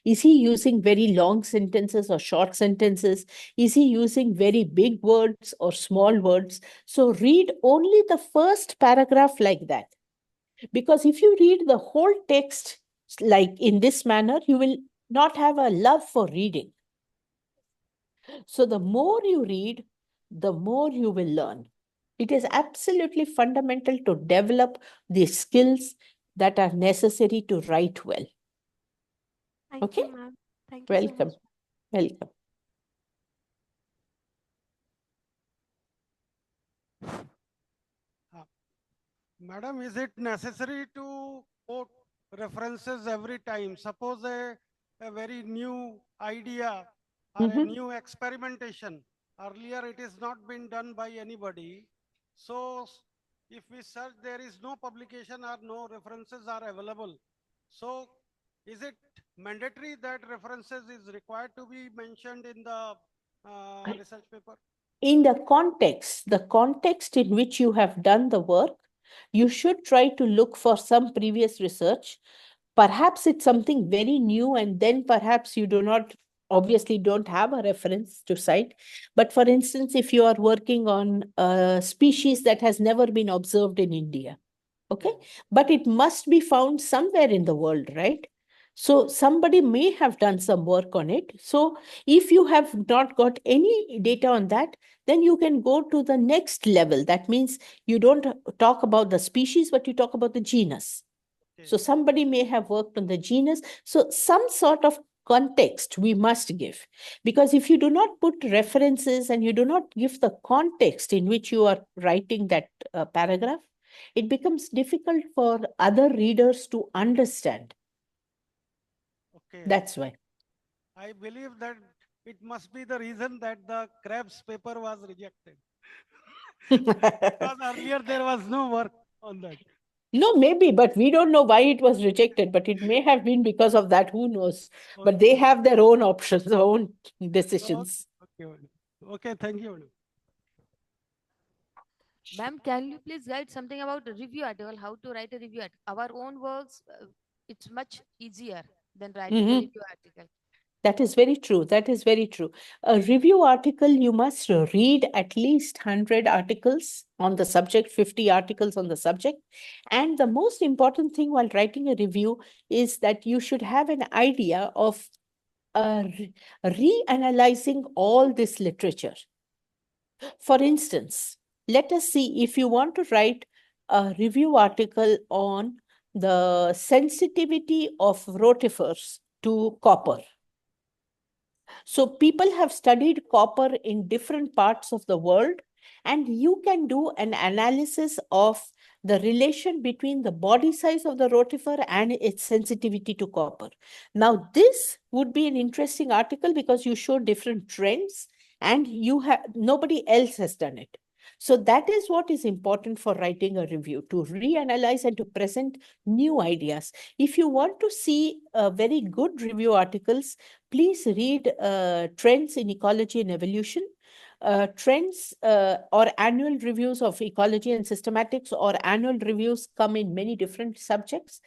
Is he using very long sentences or short sentences? Is he using very big words or small words? So read only the first paragraph like that. Because if you read the whole text like in this manner, you will not have a love for reading. So the more you read, the more you will learn. It is absolutely fundamental to develop the skills that are necessary to write well.
Thank
Okay?
you, ma'am. Thank you so
Welcome.
much.
Welcome.
Madam, is it necessary to quote references every time? Suppose a very new idea or a
Mhm.
new experimentation. Earlier, it is not been done by anybody. So, if we search, there is no publication or no references are available. So, is it mandatory that references is required to be mentioned in the research paper?
In the context in which you have done the work, you should try to look for some previous research. Perhaps it's something very new, and then perhaps you obviously don't have a reference to cite. But for instance, if you are working on a species that has never been observed in India, okay, but it must be found somewhere in the world, right? So somebody may have done some work on it. So if you have not got any data on that, then you can go to the next level. That means you don't talk about the species, but you talk about the genus. So somebody may have worked on the genus. So some sort of context we must give. Because if you do not put references and you do not give the context in which you are writing that paragraph, it becomes difficult for other readers to understand.
Okay.
That's why.
I believe that it must be the reason that the Krebs paper was rejected. Because earlier there was no work on that.
No, maybe, but we don't know why it was rejected, but it may have been because of that. Who knows? But they
Okay.
have their own options, their own decisions.
Okay, madam. Okay, thank you, madam.
Ma'am, can you please guide something about a review article, how to write a review article? Our own works, it's much easier than writing a
Mhm.
review article.
That is very true. That is very true. A review article, you must read at least 100 articles on the subject, 50 articles on the subject. And the most important thing while writing a review is that you should have an idea of reanalyzing all this literature. For instance, let us see if you want to write a review article on the sensitivity of rotifers to copper. So people have studied copper in different parts of the world, and you can do an analysis of the relation between the body size of the rotifer and its sensitivity to copper. Now, this would be an interesting article because you show different trends and you have nobody else has done it. So that is what is important for writing a review, to reanalyze and to present new ideas. If you want to see very good review articles, please read Trends in Ecology and Evolution. Trends or annual reviews of ecology and systematics or annual reviews come in many different subjects.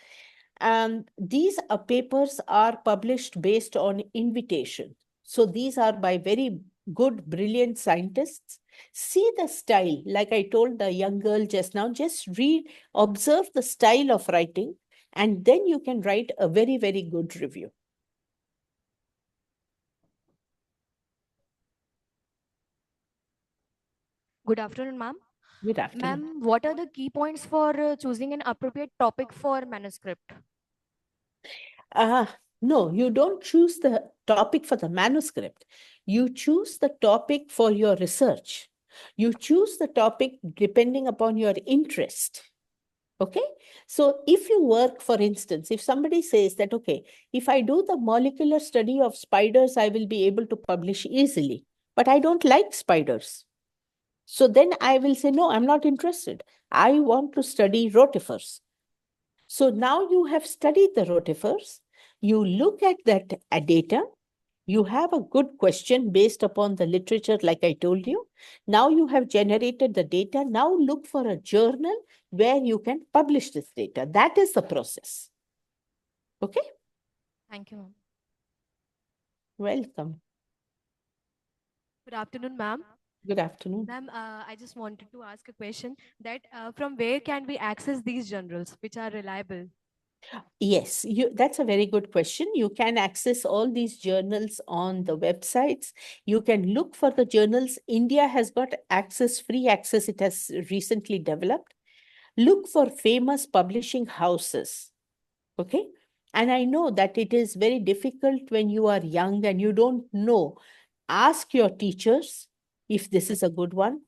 And these papers are published based on invitation. So these are by very good, brilliant scientists. See the style, like I told the young girl just now, just read, observe the style of writing, and then you can write a very, very good review.
Good afternoon, ma'am.
Good afternoon.
Ma'am, what are the key points for choosing an appropriate topic for manuscript?
No, you don't choose the topic for the manuscript. You choose the topic for your research. You choose the topic depending upon your interest. Okay. So if you work, for instance, if somebody says that, okay, if I do the molecular study of spiders, I will be able to publish easily, but I don't like spiders. So then I will say, no, I'm not interested. I want to study rotifers. So now you have studied the rotifers, you look at that data, you have a good question based upon the literature, like I told you. Now you have generated the data. Now look for a journal where you can publish this data. That is the process. Okay?
Thank you, ma'am.
Welcome.
Good afternoon, ma'am.
Good afternoon.
Ma'am, I just wanted to ask a question that from where can we access these journals which are reliable?
Yes, that's a very good question. You can access all these journals on the websites. You can look for the journals. India has got access, free access. It has recently developed. Look for famous publishing houses. Okay. And I know that it is very difficult when you are young and you don't know. Ask your teachers if this is a good one.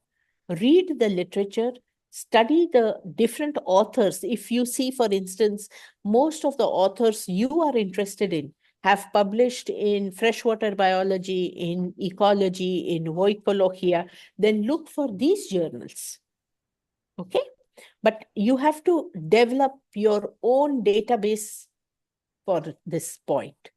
Read the literature, study the different authors. If you see, for instance, most of the authors you are interested in have published in freshwater biology, in ecology, in oikologia, then look for these journals. Okay? But you have to develop your own database for this point.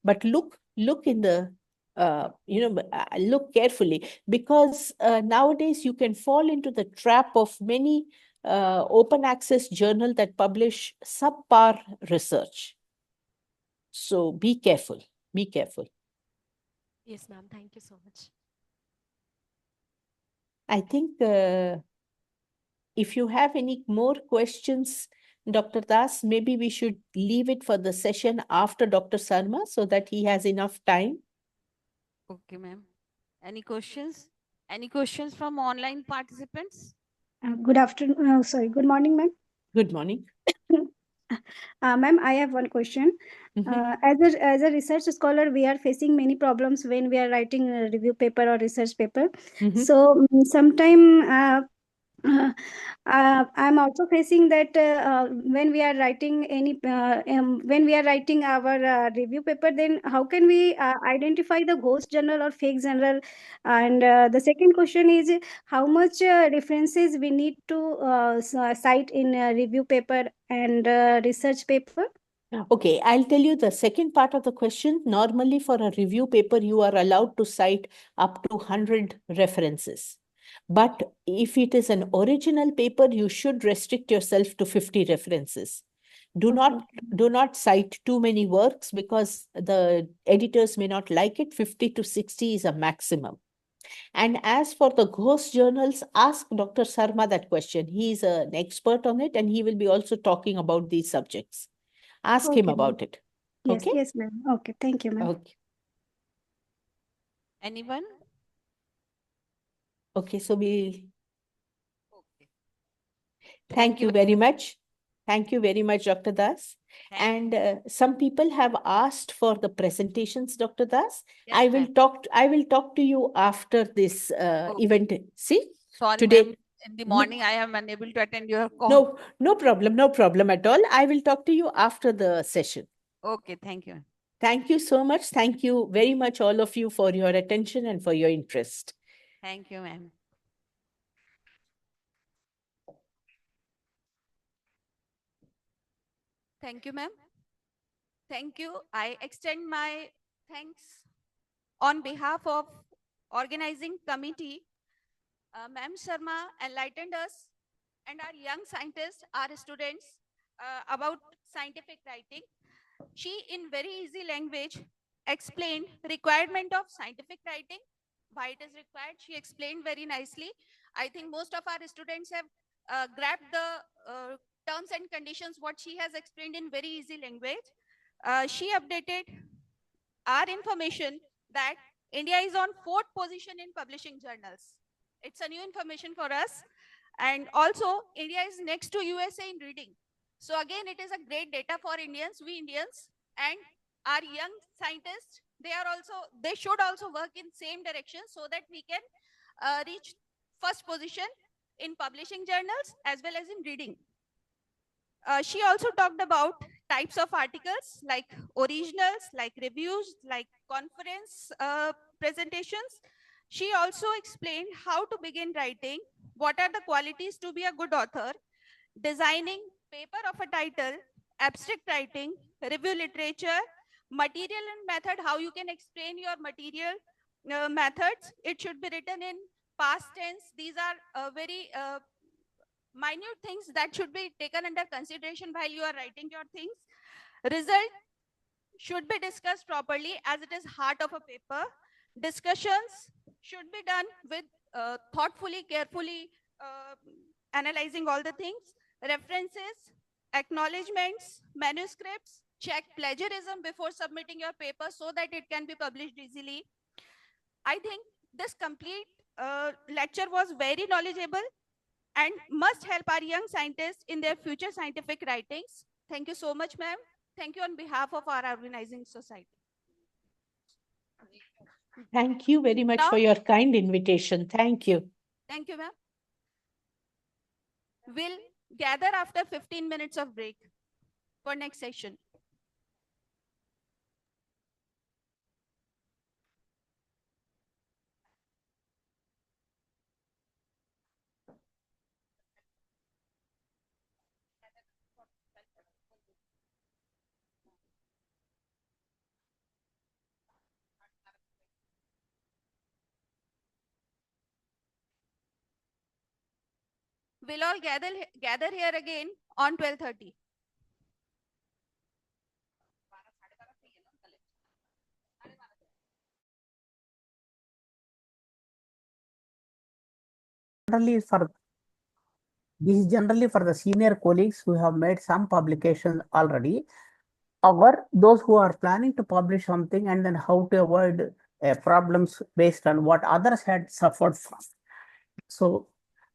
But look in the look carefully, because nowadays you can fall into the trap of many open access journal that publish subpar research. So be careful. Be careful.
Yes, ma'am. Thank you so much.
I think if you have any more questions, Dr. Das, maybe we should leave it for the session after Dr. Sarma so that he has enough time.
Okay, ma'am. Any questions? Any questions from online participants?
Good afternoon. Sorry, good morning, ma'am.
Good morning.
Ma'am, I have one question. As a research scholar, we are facing many problems when we are writing a review paper or research paper. So sometime I'm also facing that when we are writing when we are writing our review paper, then how can we identify the ghost journal or fake journal? And the second question is how much references we need to cite in review paper and research paper?
Okay, I'll tell you the second part of the question. Normally, for a review paper, you are allowed to cite up to 100 references. But if it is an original paper, you should restrict yourself to 50 references. Do not cite too many works because the editors may not like it. 50 to 60 is a maximum. And as for the ghost journals, ask Dr. Sarma that question. He is an expert on it and he will be also talking about these subjects. Ask him
Okay, ma'am.
about it.
Yes,
Okay?
yes, ma'am. Okay, thank you, ma'am.
Okay.
Anyone?
Okay, so we
Okay.
thank you very much. Thank you very much, Dr. Das.
Thank
And some people have asked for the presentations, Dr. Das.
Yes,
I will
ma'am.
talk to you after this
Okay.
event. See,
Sorry,
today.
ma'am. In the
No-
morning, I am unable to attend your call.
No problem at all. I will talk to you after the session.
Okay, thank you.
Thank you so much. Thank you very much, all of you, for your attention and for your interest.
Thank you, ma'am. Thank you, ma'am. Thank you. I extend my thanks on behalf of organizing committee. Ma'am Sharma enlightened us and our young scientists, our students, about scientific writing. She, in very easy language, explained requirement of scientific writing, why it is required. She explained very nicely. I think most of our students have grabbed the terms and conditions, what she has explained in very easy language. She updated our information that India is on 4th position in publishing journals. It's a new information for us. And also, India is next to USA in reading. So again, it is a great data for Indians, we Indians, and our young scientists. They should also work in same direction so that we can reach first position in publishing journals as well as in reading. She also talked about types of articles like originals, like reviews, like conference presentations. She also explained how to begin writing, what are the qualities to be a good author, designing paper of a title, abstract writing, review literature, material and method, how you can explain your material methods. It should be written in past tense. These are very minute things that should be taken under consideration while you are writing your things. Result should be discussed properly as it is heart of a paper. Discussions should be done with thoughtfully, carefully analyzing all the things. References, acknowledgements, manuscripts, check plagiarism before submitting your paper so that it can be published easily. I think this complete lecture was very knowledgeable and must help our young scientists in their future scientific writings. Thank you so much, ma'am. Thank you on behalf of our organizing society.
Thank you very much for your kind invitation. Thank you.
Thank you, ma'am. We'll gather after 15 minutes of break for next session. We'll all gather here again on 12:30.
Generally for this is generally for the senior colleagues who have made some publication already, or those who are planning to publish something and then how to avoid problems based on what others had suffered from. So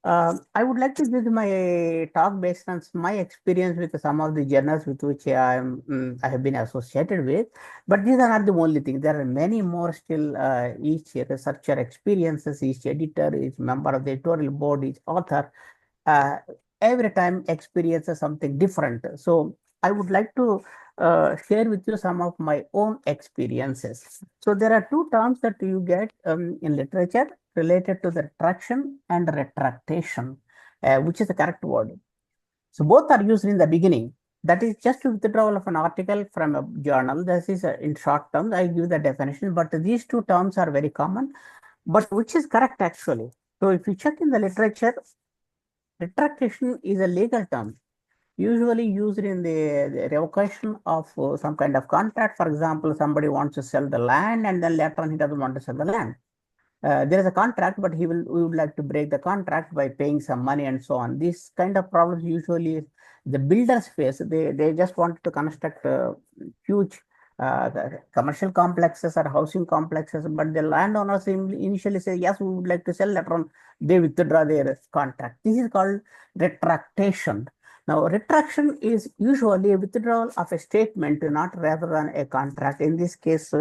I would like to give my talk based on my experience with some of the journals with which I have been associated with. But these are not the only thing. There are many more still. Each researcher experiences, each editor, each member of the editorial board, each author, uh, every time experiences something different. So I would like to share with you some of my own experiences. So there are two terms that you get in literature related to the retraction and retractation, which is the correct word. So both are used in the beginning. That is just withdrawal of an article from a journal. This is in short terms. I give the definition, but these two terms are very common. But which is correct actually? So if you check in the literature, retractation is a legal term usually used in the revocation of some kind of contract. For example, somebody wants to sell the land and then later on he doesn't want to sell the land. There is a contract, but we would like to break the contract by paying some money and so on. These kind of problems usually the builders face. They just want to construct huge commercial complexes or housing complexes, but the landowners initially say, yes, we would like to sell. Later on, they withdraw their contract. This is called retractation. Now, retraction is usually a withdrawal of a statement, not rather than a contract. In this case,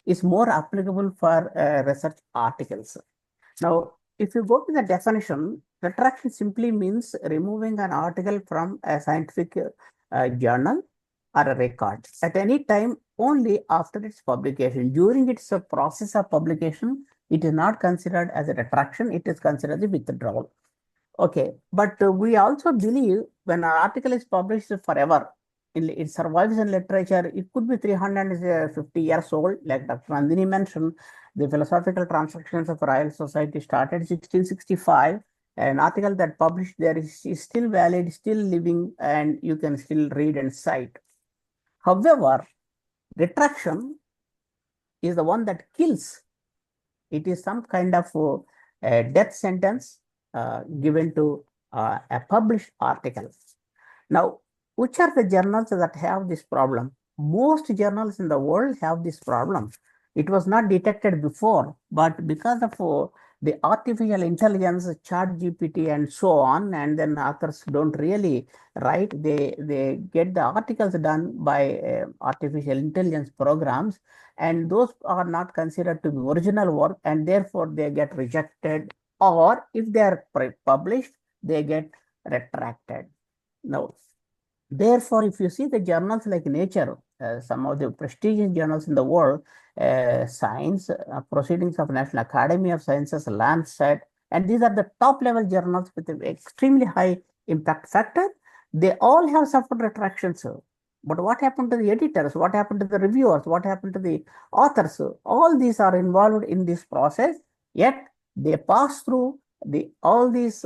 is more applicable for research articles. Now, if you go to the definition, retraction simply means removing an article from a scientific journal or a record at any time only after its publication. During its process of publication, it is not considered as a retraction, it is considered as a withdrawal. Okay, but we also believe when an article is published forever, it survives in literature, it could be 350 years old, like Dr. Nandini mentioned, the Philosophical Transactions of Royal Society started 1665. An article that published there is still valid, still living, and you can still read and cite. However, retraction is the one that kills. It is some kind of death sentence given to a published article. Now, which are the journals that have this problem? Most journals in the world have this problem. It was not detected before, but because of the artificial intelligence, chat GPT and so on, and then authors don't really write, they get the articles done by artificial intelligence programs, and those are not considered to be original work, and therefore they get rejected, or if they are published, they get retracted. Now, therefore, if you see the journals like Nature, some of the prestigious journals in the world, Science, Proceedings of National Academy of Sciences, Lancet, and these are the top level journals with an extremely high impact factor, they all have suffered retractions. But what happened to the editors? What happened to the reviewers? What happened to the authors? All these are involved in this process, yet they pass through all these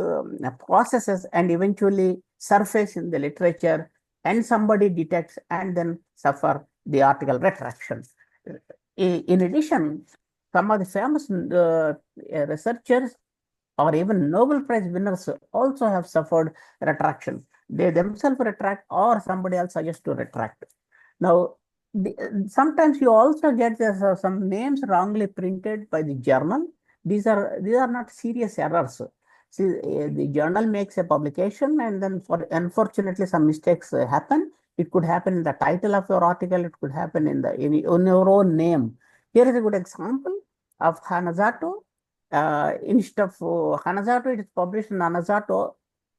processes and eventually surface in the literature, and somebody detects and then suffer the article retraction. In addition, some of the famous researchers or even Nobel Prize winners also have suffered retraction. They themselves retract or somebody else suggests to retract. Now, sometimes you also get some names wrongly printed by the journal. These are not serious errors. See, the journal makes a publication, and then unfortunately some mistakes happen. It could happen in the title of your article. It could happen in your own name. Here is a good example of Hanazato. Instead of Hanazato, it is published in Hanazato.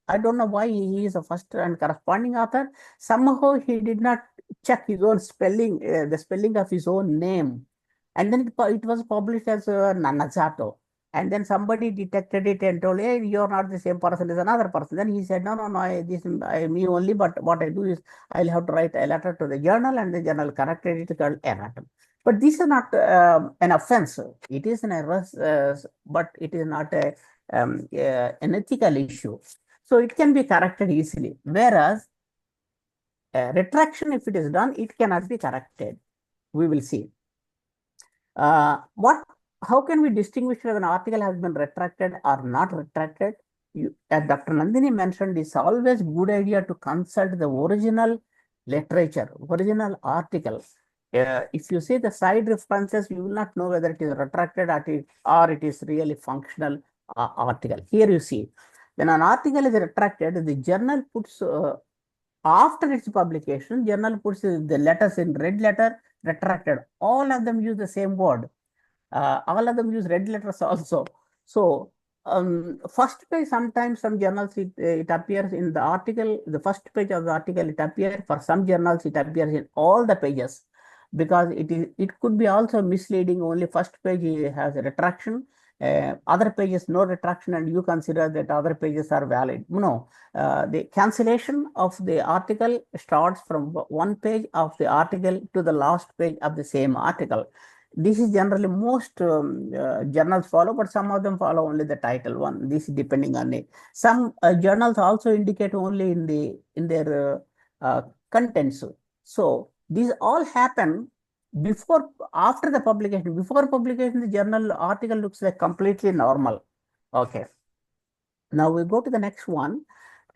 I don't know why he is the first and corresponding author. Somehow he did not check his own spelling, the spelling of his own name. And then it was published as Nanazato. And then somebody detected it and told, hey, you're not the same person as another person. Then he said, no, this I me only, but what I do is I'll have to write a letter to the journal, and the journal corrected it called erratum. But this is not an offense. It is an error, but it is not an ethical issue. So it can be corrected easily. Whereas retraction, if it is done, it cannot be corrected. We will see. How can we distinguish whether an article has been retracted or not retracted? As Dr. Nandini mentioned, it's always good idea to consult the original literature, original article. If you see the side references, you will not know whether it is retracted or it is really functional article. Here you see, When an article is retracted, the journal puts after its publication, journal puts the letters in red letter retracted. All of them use the same word. All of them use red letters also. So first page, sometimes some journals it appears in the article, the first page of the article it appears. For some journals it appears in all the pages, because it could be also misleading. Only first page has a retraction, other pages no retraction, and you consider that other pages are valid. No, the cancellation of the article starts from one page of the article to the last page of the same article. This is generally most journals follow, but some of them follow only the title one. This is depending on it. Some journals also indicate only in their contents. So these all happen before, after the publication. Before publication, the journal article looks like completely normal. Okay. Now we go to the next one.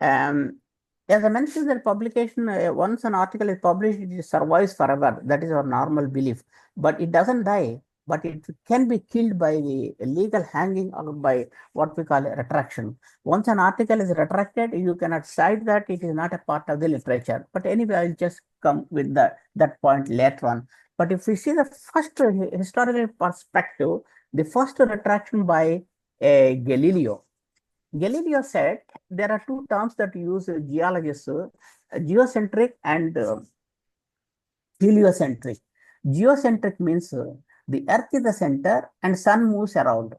As I mentioned, that publication, once an article is published, it survives forever. That is our normal belief. But it doesn't die, but it can be killed by the legal hanging or by what we call a retraction. Once an article is retracted, you cannot cite that it is not a part of the literature. But anyway, I'll just come with that point later on. But if we see the first historical perspective, the first retraction by Galileo. Galileo said there are two terms that use geologists, geocentric and heliocentric. Geocentric means the earth is the center and sun moves around.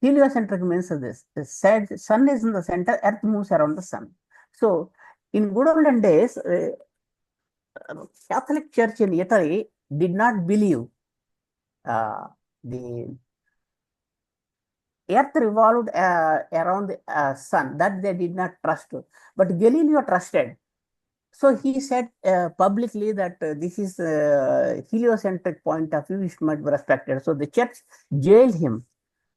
Heliocentric means this, the sun is in the center, earth moves around the sun. So in good olden days, Catholic Church in Italy did not believe the earth revolved around the sun, that they did not trust. But Galileo trusted. So he said publicly that this is heliocentric point of view, which must be respected. So the church jailed him.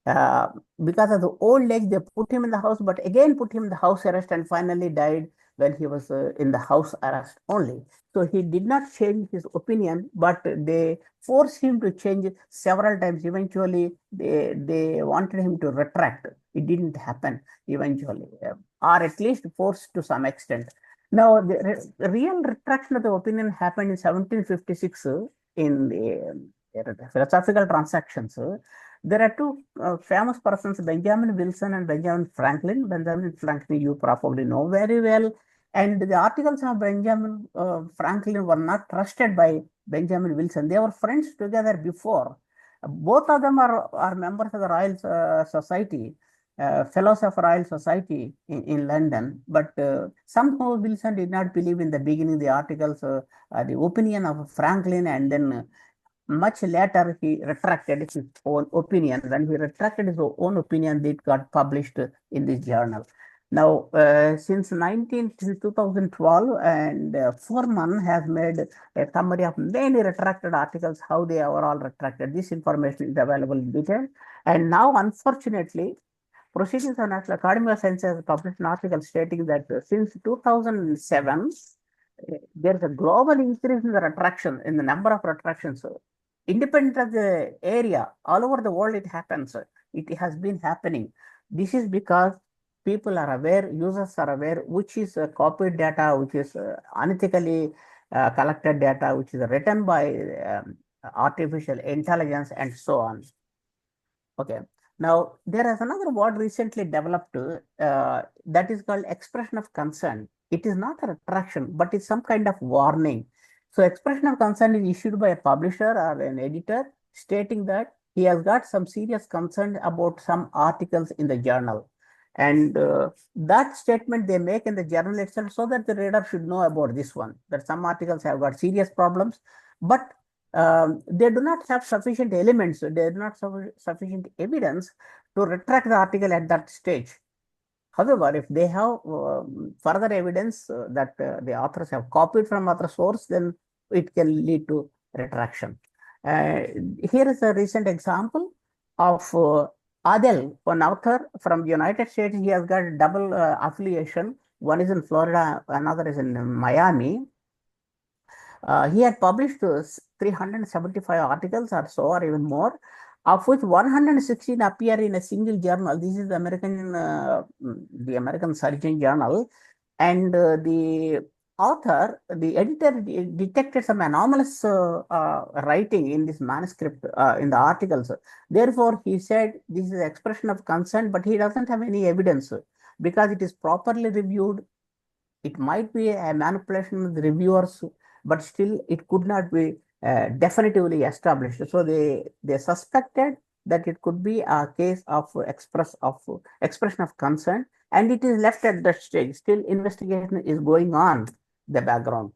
Because of the old age, they put him in the house, but again put him in the house arrest, and finally died when he was in the house arrest only. So he did not change his opinion, but they forced him to change several times. Eventually, they wanted him to retract. It didn't happen eventually, or at least forced to some extent. Now, the real retraction of the opinion happened in 1756 in the philosophical transactions. There are two famous persons, Benjamin Wilson and Benjamin Franklin. Benjamin Franklin, you probably know very well. And the articles of Benjamin Franklin were not trusted by Benjamin Wilson. They were friends together before. Both of them are members of the Royal Society, fellows of Royal Society in London. But somehow Wilson did not believe in the beginning the articles, the opinion of Franklin, and then much later he retracted his own opinion. When he retracted his own opinion, it got published in this journal. Now, since 2012, and Foreman has made a summary of many retracted articles, how they are all retracted. This information is available in detail. And now, unfortunately, Proceedings of National Academy of Sciences has published an article stating that since 2007, there is a global increase in the retraction, in the number of retractions. Independent of the area, all over the world it happens. It has been happening. This is because people are aware, users are aware, which is copied data, which is unethically collected data, which is written by artificial intelligence, and so on. Okay. Now, there is another word recently developed that is called expression of concern. It is not a retraction, but it's some kind of warning. So expression of concern is issued by a publisher or an editor stating that he has got some serious concern about some articles in the journal. And that statement they make in the journal itself, so that the reader should know about this one, that some articles have got serious problems, but they do not have sufficient elements, they do not have sufficient evidence to retract the article at that stage. However, if they have further evidence that the authors have copied from other source, then it can lead to retraction. Here is a recent example of Adel, one author from the United States. He has got double affiliation. One is in Florida, another is in Miami. He had published 375 articles or so, or even more. of which 116 appear in a single journal. This is the American Surgeon Journal, and the editor detected some anomalous writing in this manuscript in the articles. Therefore, he said this is expression of concern, but he doesn't have any evidence because it is properly reviewed. It might be a manipulation of the reviewers, but still it could not be definitively established. So they suspected that it could be a case of expression of concern, and it is left at that stage. Still, investigation is going on the background.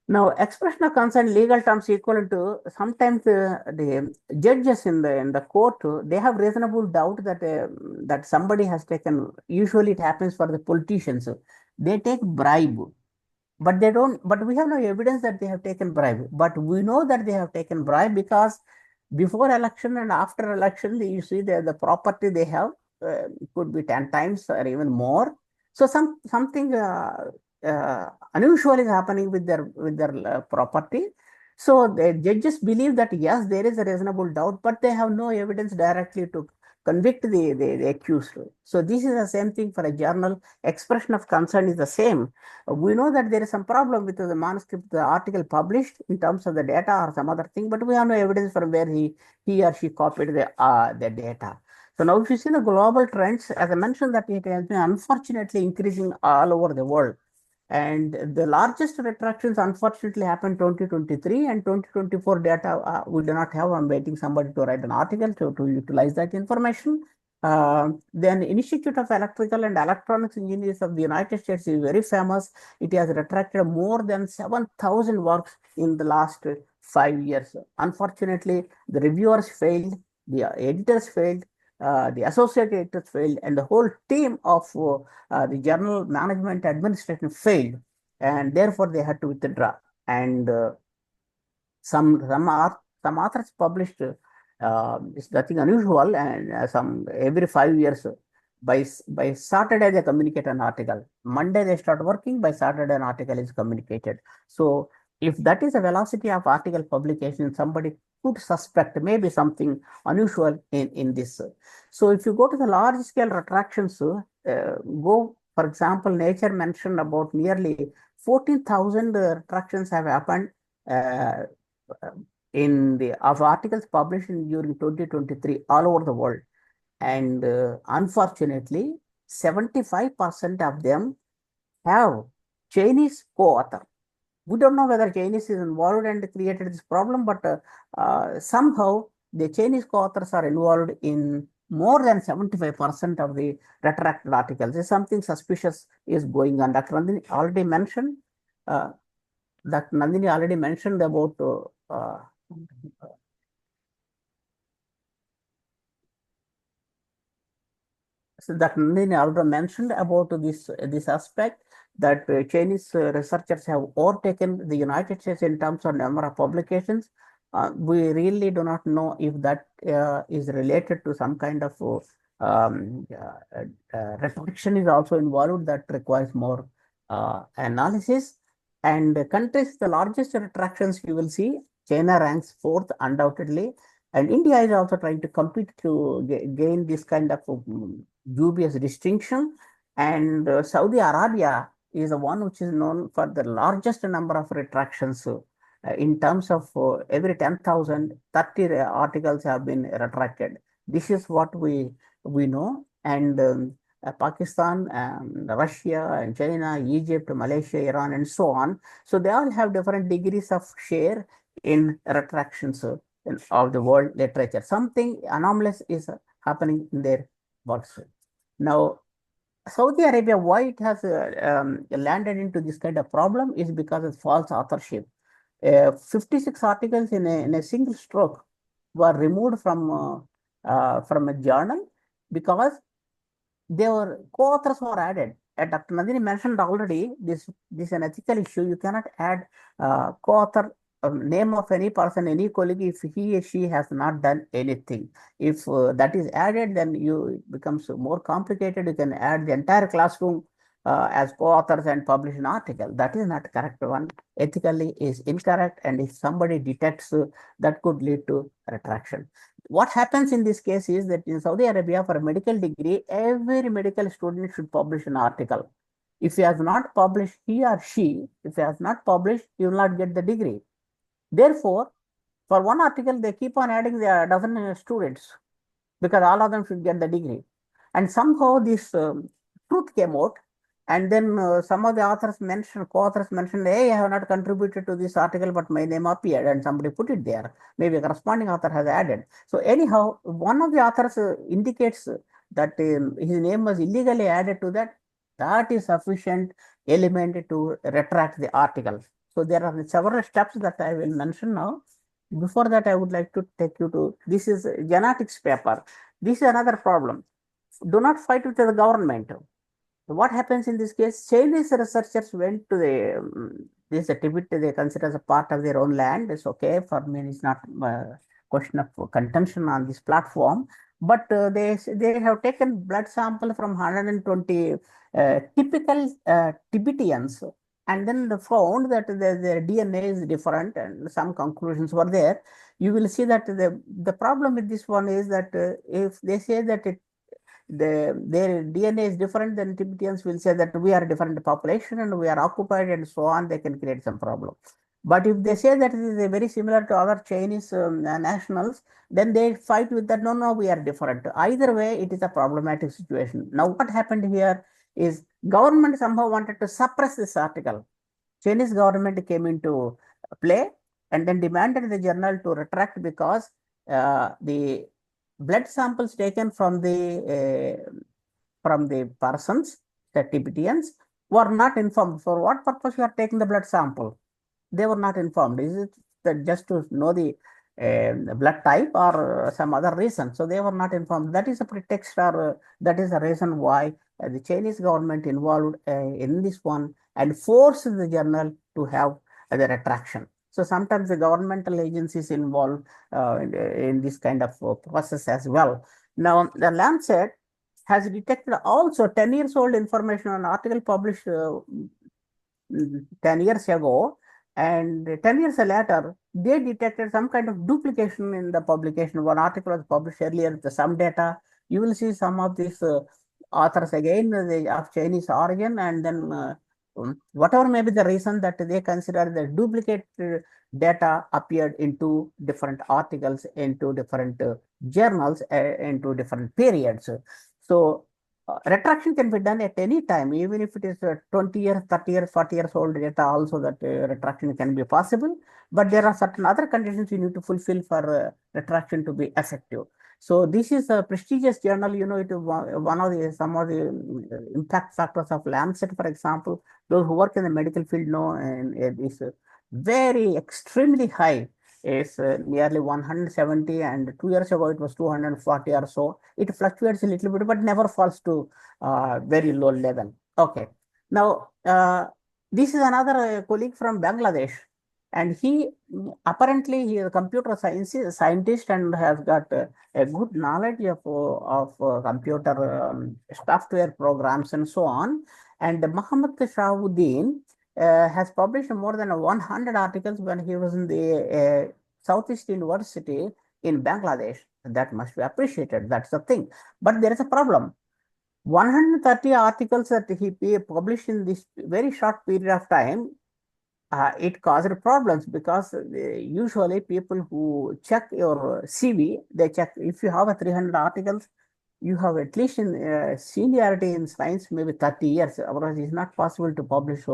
Now, expression of concern legal terms equivalent to sometimes the judges in the court they have reasonable doubt that that somebody has taken. Usually, it happens for the politicians. They take bribe, but they don't. But we have no evidence that they have taken bribe. But we know that they have taken bribe because before election and after election, you see the property they have could be 10 times or even more. So something unusual is happening with their property. So the judges believe that yes, there is a reasonable doubt, but they have no evidence directly to convict the accused. So this is the same thing for a journal. Expression of concern is the same. We know that there is some problem with the manuscript, the article published in terms of the data or some other thing, but we have no evidence from where he or she copied the data. So now if you see the global trends, as I mentioned that it has been unfortunately increasing all over the world. And the largest retractions unfortunately happened 2023 and 2024 data we do not have. I'm waiting somebody to write an article to utilize that information. Then Institute of Electrical and Electronics Engineers of the United States is very famous. It has retracted more than 7,000 works in the last 5 years. Unfortunately, the reviewers failed, the editors failed, the associate editors failed, and the whole team of the journal management administration failed, and therefore they had to withdraw. And some authors published it's nothing unusual, and some every 5 years by Saturday they communicate an article. Monday they start working. By Saturday an article is communicated. So if that is a velocity of article publication, somebody could suspect maybe something unusual in this. So if you go to the large scale retractions, go for example, Nature mentioned about nearly 14,000 retractions have happened uh, in the of articles published during 2023 all over the world, and unfortunately 75% of them have Chinese co-author. We don't know whether Chinese is involved and created this problem, but somehow the Chinese co-authors are involved in more than 75% of the retracted articles. There's something suspicious is going on. Dr. Nandini already mentioned about so that Nandini already mentioned about this aspect that Chinese researchers have overtaken the United States in terms of number of publications. We really do not know if that is related to some kind of retraction is also involved that requires more analysis. And countries, the largest retractions you will see, China ranks fourth undoubtedly. And India is also trying to compete to gain this kind of dubious distinction. And Saudi Arabia is the one which is known for the largest number of retractions. In terms of every 10,000, 30 articles have been retracted. This is what we know. And Pakistan, Russia, and China, Egypt, Malaysia, Iran, and so on. So they all have different degrees of share in retractions of the world literature. Something anomalous is happening in their works. Now, Saudi Arabia, why it has landed into this kind of problem is because of false authorship. 56 articles in a single stroke were removed from a journal because their co-authors were added. Dr. Nandini mentioned already this is an ethical issue. You cannot add co-author name of any person, any colleague, if he or she has not done anything. If that is added, then it becomes more complicated. You can add the entire classroom as co-authors and publish an article. That is not correct one. Ethically is incorrect, and if somebody detects that could lead to retraction. What happens in this case is that in Saudi Arabia, for a medical degree, every medical student should publish an article. If he has not published, he or she, if he has not published, he will not get the degree. Therefore, for one article, they keep on adding the dozen students because all of them should get the degree. And somehow this truth came out, and then some of the authors mentioned, co-authors mentioned, hey, I have not contributed to this article, but my name appeared, and somebody put it there. Maybe a corresponding author has added. So anyhow, one of the authors indicates that his name was illegally added to that. That is sufficient element to retract the article. So there are several steps that I will mention now. Before that, I would like to take you to, this is genetics paper. This is another problem. Do not fight with the government. What happens in this case? Chinese researchers went to the this Tibet. They consider as a part of their own land. It's okay for me. It's not a question of contention on this platform. But they have taken blood sample from 120 typical Tibetans, and then they found that their DNA is different, and some conclusions were there. You will see that the problem with this one is that if they say that their DNA is different, then Tibetans will say that we are a different population and we are occupied and so on, they can create some problem. But if they say that it is very similar to other Chinese nationals, then they fight with that, no, no, we are different. Either way, it is a problematic situation. Now, what happened here is government somehow wanted to suppress this article. Chinese government came into play and then demanded the journal to retract because the blood samples taken from the persons, the Tibetans, were not informed for what purpose you are taking the blood sample. They were not informed. Is it that just to know the blood type or some other reason? So they were not informed. That is a pretext, or that is the reason why the Chinese government involved in this one and forced the journal to have the retraction. So sometimes the governmental agencies involved in this kind of process as well. Now, the Lancet has detected also 10 years old information, an article published 10 years ago, and 10 years later, they detected some kind of duplication in the publication. One article was published earlier with some data. You will see some of these authors again, they of Chinese origin, and then whatever may be the reason that they consider the duplicate data appeared into different articles, into different journals, into different periods. So retraction can be done at any time, even if it is 20 years, 30 years, 40 years old data, also that retraction can be possible. But there are certain other conditions you need to fulfill for retraction to be effective. So this is a prestigious journal, you know, it is one of the, some of the impact factors of Lancet, for example. Those who work in the medical field know, and it is very extremely high. Is nearly 170, and 2 years ago it was 240 or so. It fluctuates a little bit, but never falls to very low level. Okay. Now, this is another colleague from Bangladesh, and he apparently he is a computer science scientist and has got a good knowledge of computer software programs and so on. And Muhammad Shahuddin has published more than 100 articles when he was in the Southeast University in Bangladesh. That must be appreciated. That's the thing. But there is a problem. 130 articles that he published in this very short period of time, it caused problems because usually people who check your CV, they check if you have a 300 articles, you have at least in seniority in science, maybe 30 years. Otherwise, it's not possible to publish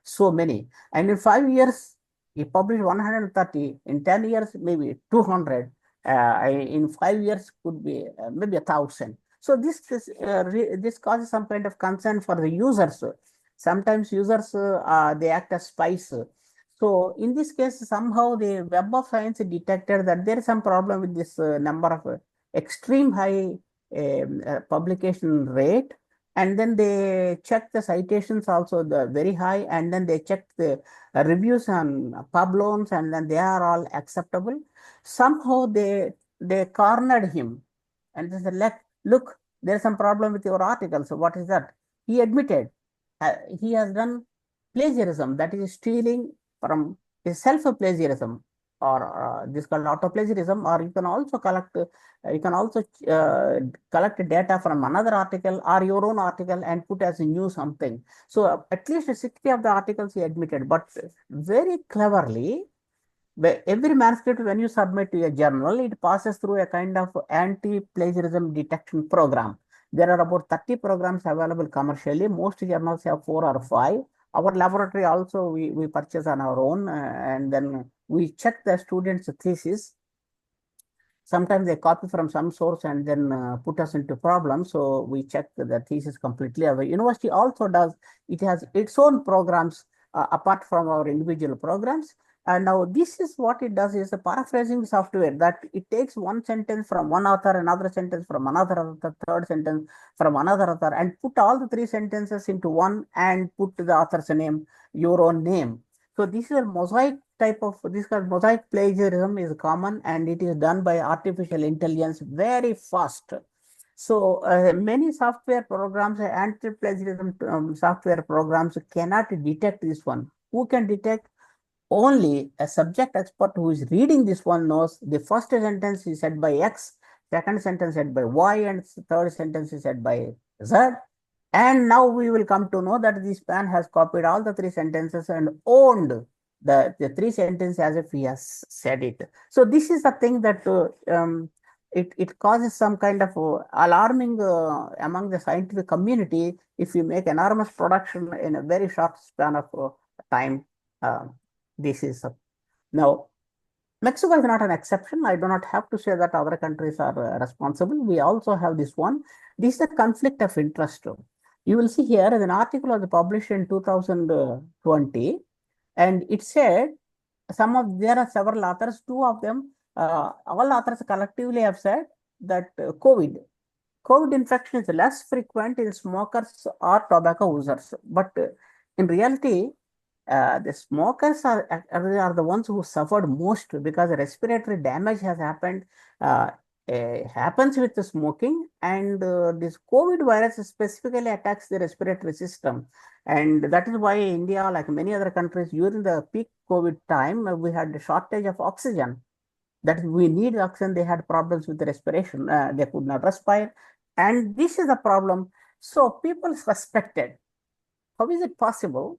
so many. And in 5 years, he published 130. In 10 years, maybe 200. In 5 years, could be maybe 1,000. So this causes some kind of concern for the users. Sometimes users they act as spies. So in this case, somehow the Web of Science detected that there is some problem with this number of extreme high publication rate, and then they check the citations also the very high, and then they check the reviews on Publons, and then they are all acceptable. Somehow they cornered him, and they said, look, there's some problem with your article. So what is that? He admitted, he has done plagiarism, that is stealing from self-plagiarism, or this called auto-plagiarism, or you can also collect data from another article or your own article and put as a new something. So at least 60 of the articles he admitted, but very cleverly, every manuscript, when you submit to a journal, it passes through a kind of anti-plagiarism detection program. There are about 30 programs available commercially. Most journals have 4 or 5. Our laboratory also, we purchase on our own, and then we check the students' thesis. Sometimes they copy from some source and then put us into problems. So we check the thesis completely. Our university also does, it has its own programs apart from our individual programs. And now this is what it does, is a paraphrasing software that it takes one sentence from one author, another sentence from another author, third sentence from another author, and put all the 3 sentences into one and put the author's name, your own name. So this is a mosaic type of, this called mosaic plagiarism is common, and it is done by artificial intelligence very fast. So many software programs, anti-plagiarism software programs cannot detect this one. Who can detect? Only a subject expert who is reading this one knows the first sentence is said by X, second sentence said by Y, and third sentence is said by Z. And now we will come to know that this man has copied all the 3 sentences and owned the 3 sentences as if he has said it. So this is the thing that it causes some kind of alarming among the scientific community if you make enormous production in a very short span of time. Uh, this is now Mexico is not an exception. I do not have to say that other countries are responsible. We also have this one. This is a conflict of interest. You will see here an article was published in 2020, and it said there are several authors, two of them, all authors collectively have said that COVID infection is less frequent in smokers or tobacco users. But in reality, the smokers are the ones who suffered most because respiratory damage has happened, happens with the smoking, and this COVID virus specifically attacks the respiratory system. And that is why India, like many other countries, during the peak COVID time, we had a shortage of oxygen. That we need oxygen, they had problems with the respiration, they could not respire. And this is a problem. So people suspected, how is it possible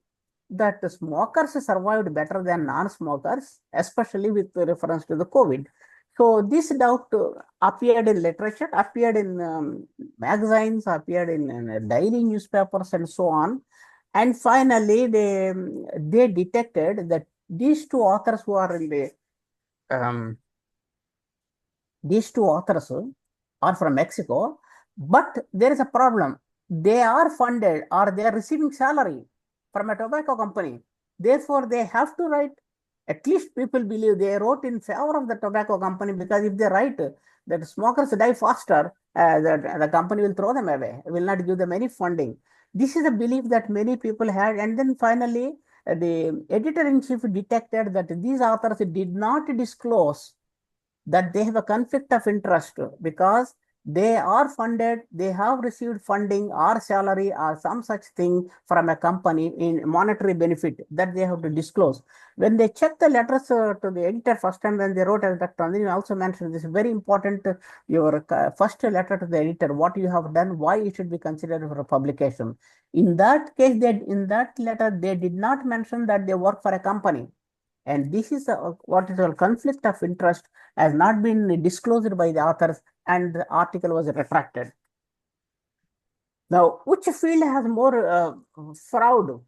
that the smokers survived better than non-smokers, especially with reference to the COVID? So this doubt appeared in literature, appeared in magazines, appeared in daily newspapers, and so on. And finally, they detected that these two authors who are in the um, these two authors are from Mexico, but there is a problem. They are funded or they are receiving salary from a tobacco company. Therefore, they have to write, at least people believe they wrote in favor of the tobacco company, because if they write that smokers die faster, the company will throw them away, will not give them any funding. This is a belief that many people had. And then finally, the editor-in-chief detected that these authors did not disclose that they have a conflict of interest because they are funded, they have received funding or salary or some such thing from a company in monetary benefit that they have to disclose. When they check the letters to the editor first time when they wrote, as Dr. Andini also mentioned, this is very important, your first letter to the editor, what you have done, why it should be considered for a publication. In that case, in that letter, they did not mention that they work for a company. And this is what is called conflict of interest, has not been disclosed by the authors, and the article was retracted. Now, which field has more fraud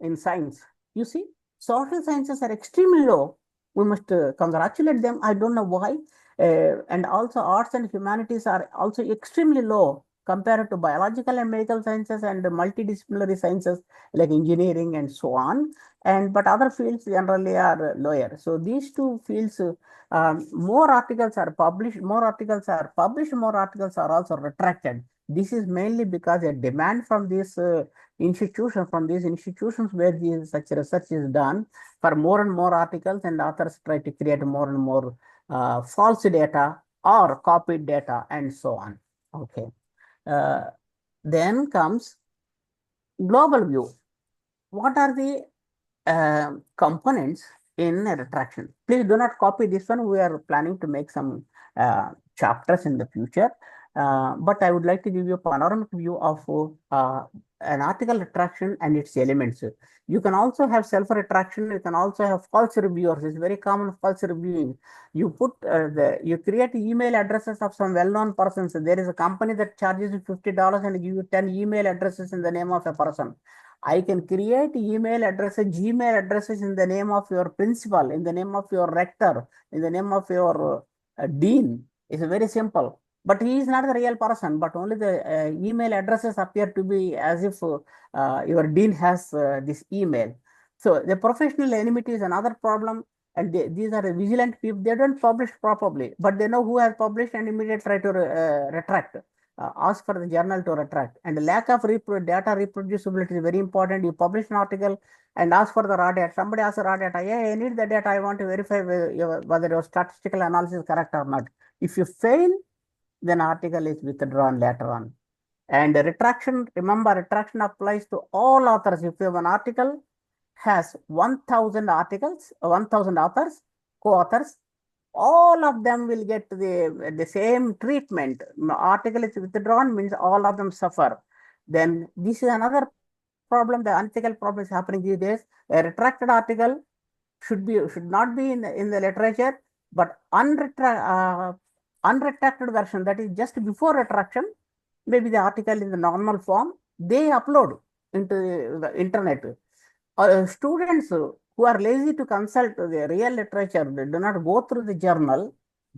in science? You see, social sciences are extremely low. We must congratulate them. I don't know why. And also arts and humanities are also extremely low compared to biological and medical sciences and multidisciplinary sciences like engineering and so on. But other fields generally are lower. So these two fields, more articles are published, more articles are also retracted. This is mainly because a demand from these institutions where such research is done for more and more articles, and authors try to create more and more false data or copied data and so on. Okay. Then comes global view. What are the components in a retraction? Please do not copy this one. We are planning to make some chapters in the future. But I would like to give you a panoramic view of an article retraction and its elements. You can also have self-retraction. You can also have false reviewers. It's very common false reviewing. You create email addresses of some well-known persons. There is a company that charges you $50 and give you 10 email addresses in the name of a person. I can create email addresses, Gmail addresses in the name of your principal, in the name of your rector, in the name of your dean. It's very simple. But he is not the real person, but only the email addresses appear to be as if your dean has this email. So the professional enmity is another problem. And these are vigilant people. They don't publish properly, but they know who has published and immediately try to retract. Ask for the journal to retract. And the lack of data reproducibility is very important. You publish an article and ask for the raw data. Somebody asks the raw data, yeah, I need the data. I want to verify whether your statistical analysis is correct or not. If you fail, then article is withdrawn later on. And retraction, remember, retraction applies to all authors. If you have an article has 1,000 articles, 1,000 authors, co-authors, all of them will get the same treatment. Article is withdrawn means all of them suffer. Then this is another problem. The unethical problem is happening these days. A retracted article should not be in the literature, but unretracted version, that is just before retraction, maybe the article in the normal form, they upload into the internet. Students who are lazy to consult the real literature, they do not go through the journal,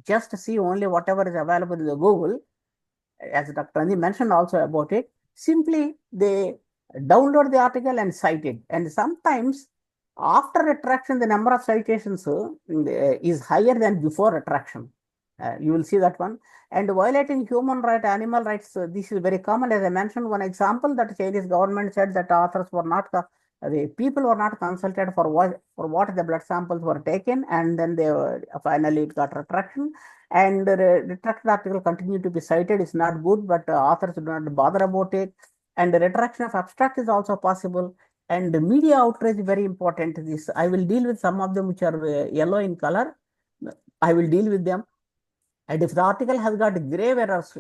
just see only whatever is available in the Google, as Dr. Andy mentioned also about it, simply they download the article and cite it. And sometimes after retraction, the number of citations is higher than before retraction. You will see that one. And violating human rights, animal rights, this is very common. As I mentioned, one example that Chinese government said that authors were not, the people were not consulted for what the blood samples were taken, and then they finally it got retraction. And the retracted article continued to be cited. It's not good, but authors do not bother about it. And the retraction of abstract is also possible. And the media outrage is very important. This I will deal with some of them which are yellow in color. I will deal with them. And if the article has got grave errors,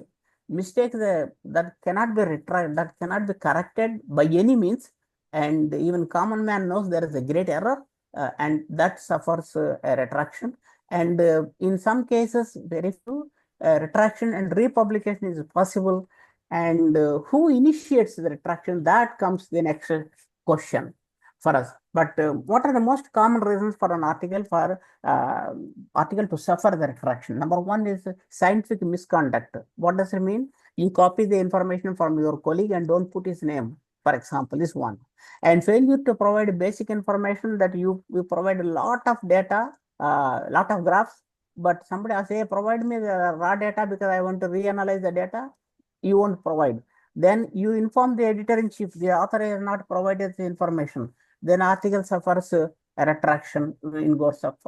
mistakes that cannot be retracted, that cannot be corrected by any means, and even common man knows there is a great error, and that suffers a retraction. And in some cases, very few retraction and republication is possible. And who initiates the retraction? That comes the next question for us. But what are the most common reasons for an article to suffer the retraction? Number one is scientific misconduct. What does it mean? You copy the information from your colleague and don't put his name, for example, is one. And failure to provide basic information, that you provide a lot of data, lot of graphs, but somebody say, provide me the raw data because I want to reanalyze the data. You won't provide. Then you inform the editor-in-chief, the author has not provided the information. Then article suffers a retraction in course of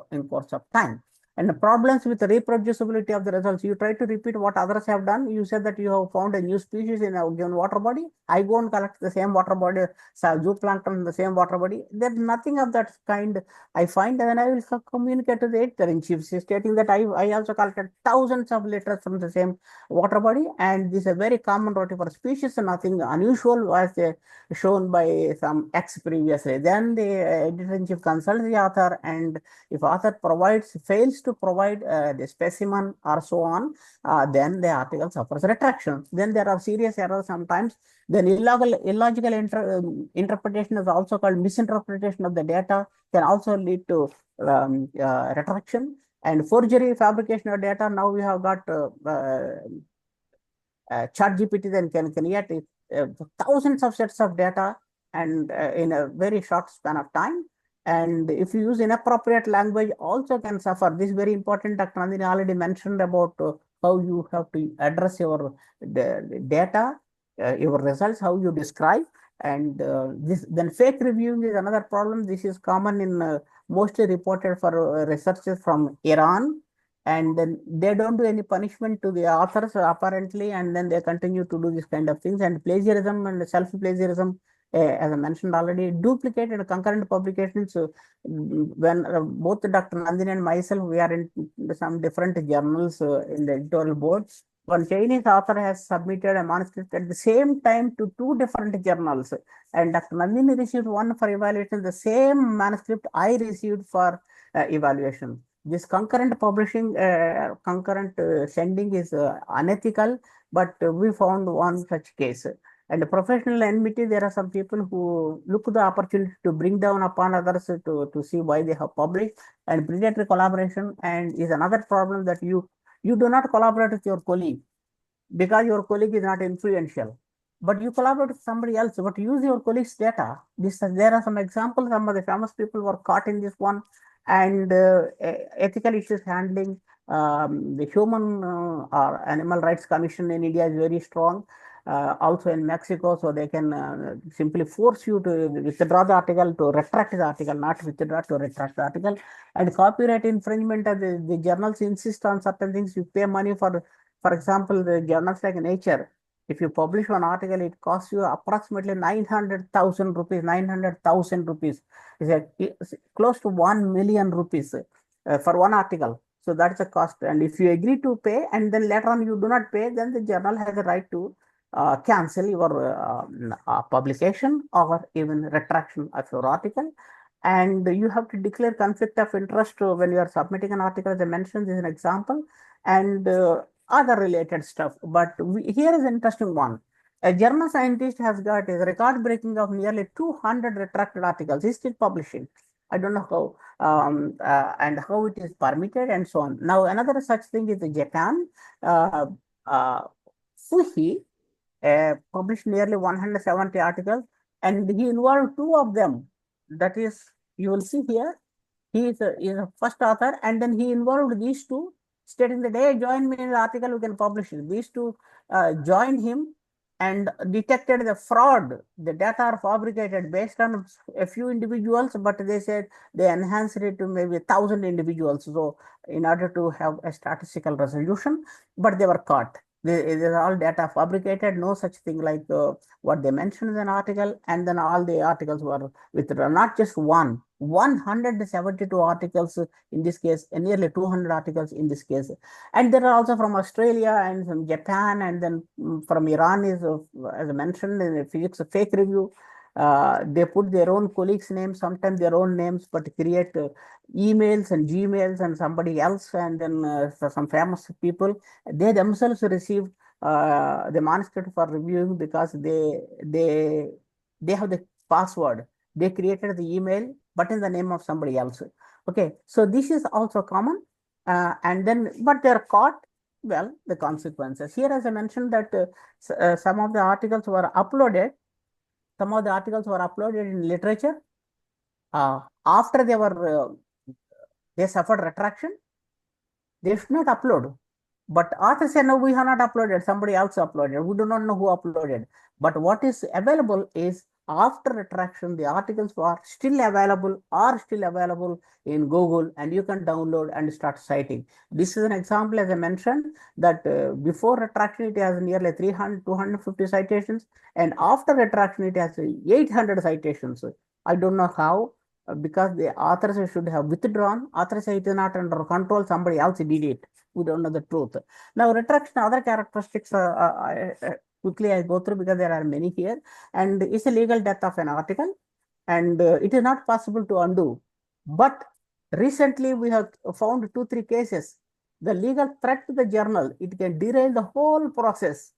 time. And the problems with the reproducibility of the results, you try to repeat what others have done. You said that you have found a new species in a given water body. I go and collect the same water body, zooplankton in the same water body. There's nothing of that kind I find, and I will communicate to the editor-in-chief stating that I also collected thousands of liters from the same water body, and this is a very common route for species, and nothing unusual was shown by some X previously. Then the editor-in-chief consults the author, and if author fails to provide the specimen or so on, then the article suffers retraction. Then there are serious errors sometimes. Then illogical interpretation is also called misinterpretation of the data, can also lead to retraction. And forgery, fabrication of data. Now we have got ChatGPT then can create thousands of sets of data and in a very short span of time. And if you use inappropriate language, also can suffer. This is very important. Dr. Nandini already mentioned about how you have to address your data, your results, how you describe. And then fake reviewing is another problem. This is common in mostly reported for researchers from Iran. And then they don't do any punishment to the authors apparently, and then they continue to do this kind of things. And plagiarism and self-plagiarism, as I mentioned already, duplicated concurrent publications. When both Dr. Nandini and myself, we are in some different journals in the editorial board. One Chinese author has submitted a manuscript at the same time to two different journals, and Dr. Nandini received one for evaluation. The same manuscript I received for evaluation. This concurrent publishing, concurrent sending is unethical, but we found one such case. And the professional enmity, there are some people who look the opportunity to bring down upon others to see why they have published. And predatory collaboration and is another problem that you do not collaborate with your colleague because your colleague is not influential. But you collaborate with somebody else, but use your colleague's data. There are some examples. Some of the famous people were caught in this one, and ethical issues handling. The Human or Animal Rights Commission in India is very strong. Also in Mexico, so they can simply force you to withdraw the article, to retract the article, not withdraw, to retract the article. And copyright infringement, the journals insist on certain things. You pay money for example, the journals like Nature, if you publish one article, it costs you approximately 900,000 rupees. 900,000 rupees is close to 1 million rupees for one article. So that's the cost. And if you agree to pay and then later on you do not pay, then the journal has a right to cancel your publication or even retraction of your article. And you have to declare conflict of interest when you are submitting an article. As I mentioned, this is an example. And other related stuff. But here is an interesting one. A German scientist has got a record breaking of nearly 200 retracted articles. He's still publishing. I don't know how and how it is permitted and so on. Now, another such thing is Japan. Fuhi published nearly 170 articles, and he involved two of them. That is, you will see here, he is a first author, and then he involved these two, stating that, hey, join me in the article, we can publish it. These two joined him and detected the fraud. The data are fabricated based on a few individuals, but they said they enhanced it to maybe 1,000 individuals. So in order to have a statistical resolution, but they were caught. They're all data fabricated, no such thing like what they mentioned in an article, and then all the articles were withdrawn, not just one, 172 articles in this case, and nearly 200 articles in this case. And there are also from Australia and from Japan, and then from Iran is, as I mentioned, in a physics fake review. They put their own colleagues' names, sometimes their own names, but create emails and Gmails and somebody else, and then some famous people. They themselves received the manuscript for reviewing because they have the password. They created the email, but in the name of somebody else. Okay, so this is also common, and then but they're caught. Well, the consequences here, as I mentioned, that some of the articles were uploaded. Some of the articles were uploaded in literature. After they suffered retraction, they should not upload. But author said, no, we have not uploaded, somebody else uploaded. We do not know who uploaded. But what is available is after retraction, the articles are still available in Google, and you can download and start citing. This is an example, as I mentioned, that before retraction, it has nearly 250 citations, and after retraction, it has 800 citations. I don't know how, because the authors should have withdrawn. Authors say it is not under control, somebody else did it. We don't know the truth. Now, retraction, other characteristics, quickly I go through because there are many here. And it's a legal death of an article, and it is not possible to undo. But recently, we have found 2-3 cases. The legal threat to the journal, it can derail the whole process.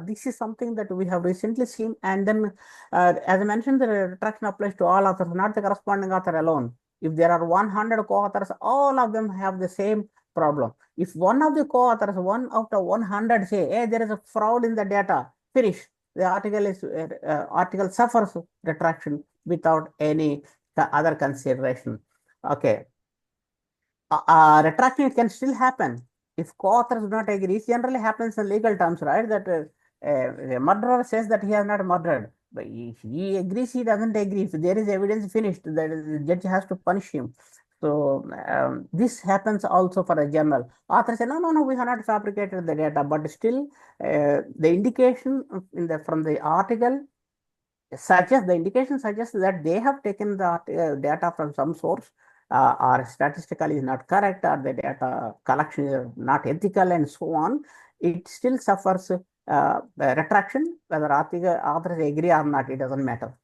This is something that we have recently seen. And then, as I mentioned, the retraction applies to all authors, not the corresponding author alone. If there are 100 co-authors, all of them have the same problem. If one of the co-authors, 1 out of 100 say, hey, there is a fraud in the data, finish. The article suffers retraction without any other consideration. Okay. Retraction can still happen if co-authors do not agree. It generally happens in legal terms, right? That a murderer says that he has not murdered, but if he agrees, he doesn't agree. If there is evidence, finished, the judge has to punish him. So this happens also for a journal. Author say, no, we have not fabricated the data, but still the indication from the article suggests, the indication suggests that they have taken the data from some source, or statistically is not correct, or the data collection is not ethical, and so on. It still suffers retraction. Whether authors agree or not, it doesn't matter.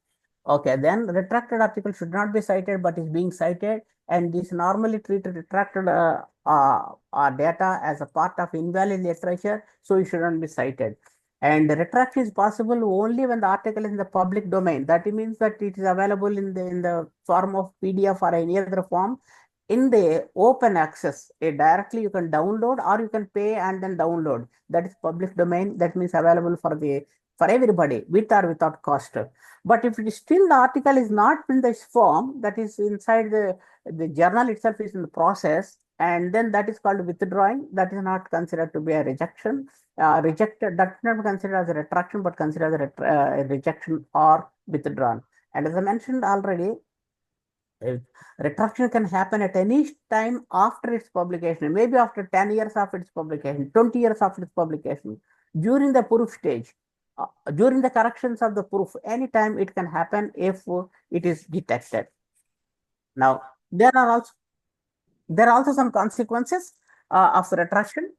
Okay, then retracted article should not be cited, but is being cited, and this normally treated retracted data as a part of invalid literature, so it shouldn't be cited. And retraction is possible only when the article is in the public domain. That means that it is available in the form of PDF or any other form in the open access. Directly you can download, or you can pay and then download. That is public domain. That means available for everybody, with or without cost. But if it is still the article is not in this form, that is inside the journal itself is in the process, and then that is called withdrawing. That is not considered to be a rejection. Rejected, that is not considered as a retraction, but considered as a rejection or withdrawn. And as I mentioned already, retraction can happen at any time after its publication, maybe after 10 years after its publication, 20 years after its publication, during the proof stage, during the corrections of the proof, anytime it can happen if it is detected. Now, there are also some consequences of retraction.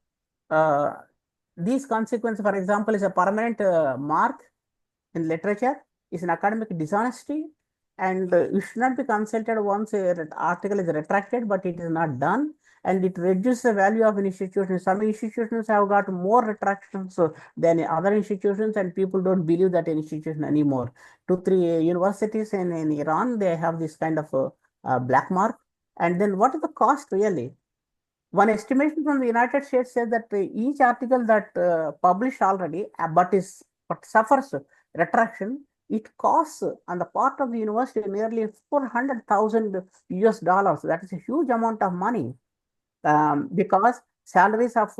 These consequences, for example, is a permanent mark in literature, is an academic dishonesty, and you should not be consulted once an article is retracted, but it is not done, and it reduces the value of an institution. Some institutions have got more retractions than other institutions, and people don't believe that institution anymore. 2-3 universities in Iran, they have this kind of black mark. And then what is the cost really? One estimation from the United States says that each article that published already, but suffers retraction, it costs on the part of the university nearly 400,000 US dollars. That is a huge amount of money, because salaries of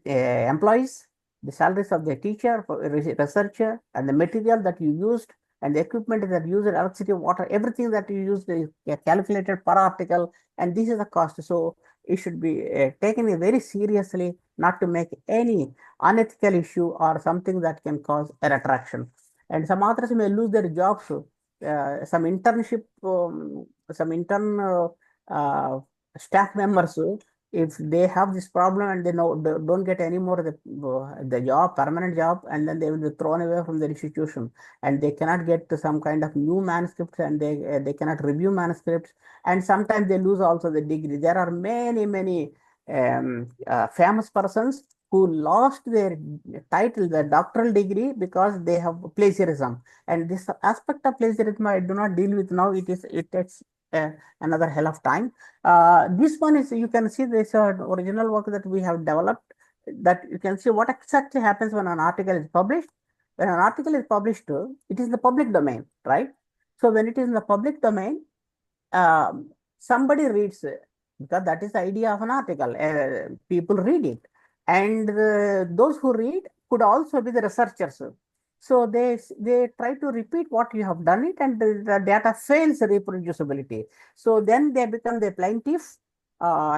employees, the salaries of the teacher, researcher, and the material that you used, and the equipment that you used, electricity, water, everything that you used is calculated per article, and this is the cost. So it should be taken very seriously, not to make any unethical issue or something that can cause a retraction. And some authors may lose their jobs. Some internship, some intern staff members, if they have this problem and they don't get any more the job, permanent job, and then they will be thrown away from the institution, and they cannot get some kind of new manuscripts, and they cannot review manuscripts, and sometimes they lose also the degree. There are many famous persons who lost their title, their doctoral degree, because they have plagiarism. And this aspect of plagiarism I do not deal with now. It takes another hell of time. This one is, you can see this original work that we have developed, that you can see what exactly happens when an article is published. When an article is published, it is in the public domain, right? So when it is in the public domain, somebody reads it, because that is the idea of an article. People read it, and those who read could also be the researchers. So they try to repeat what you have done it, and the data fails reproducibility. So then they become the plaintiff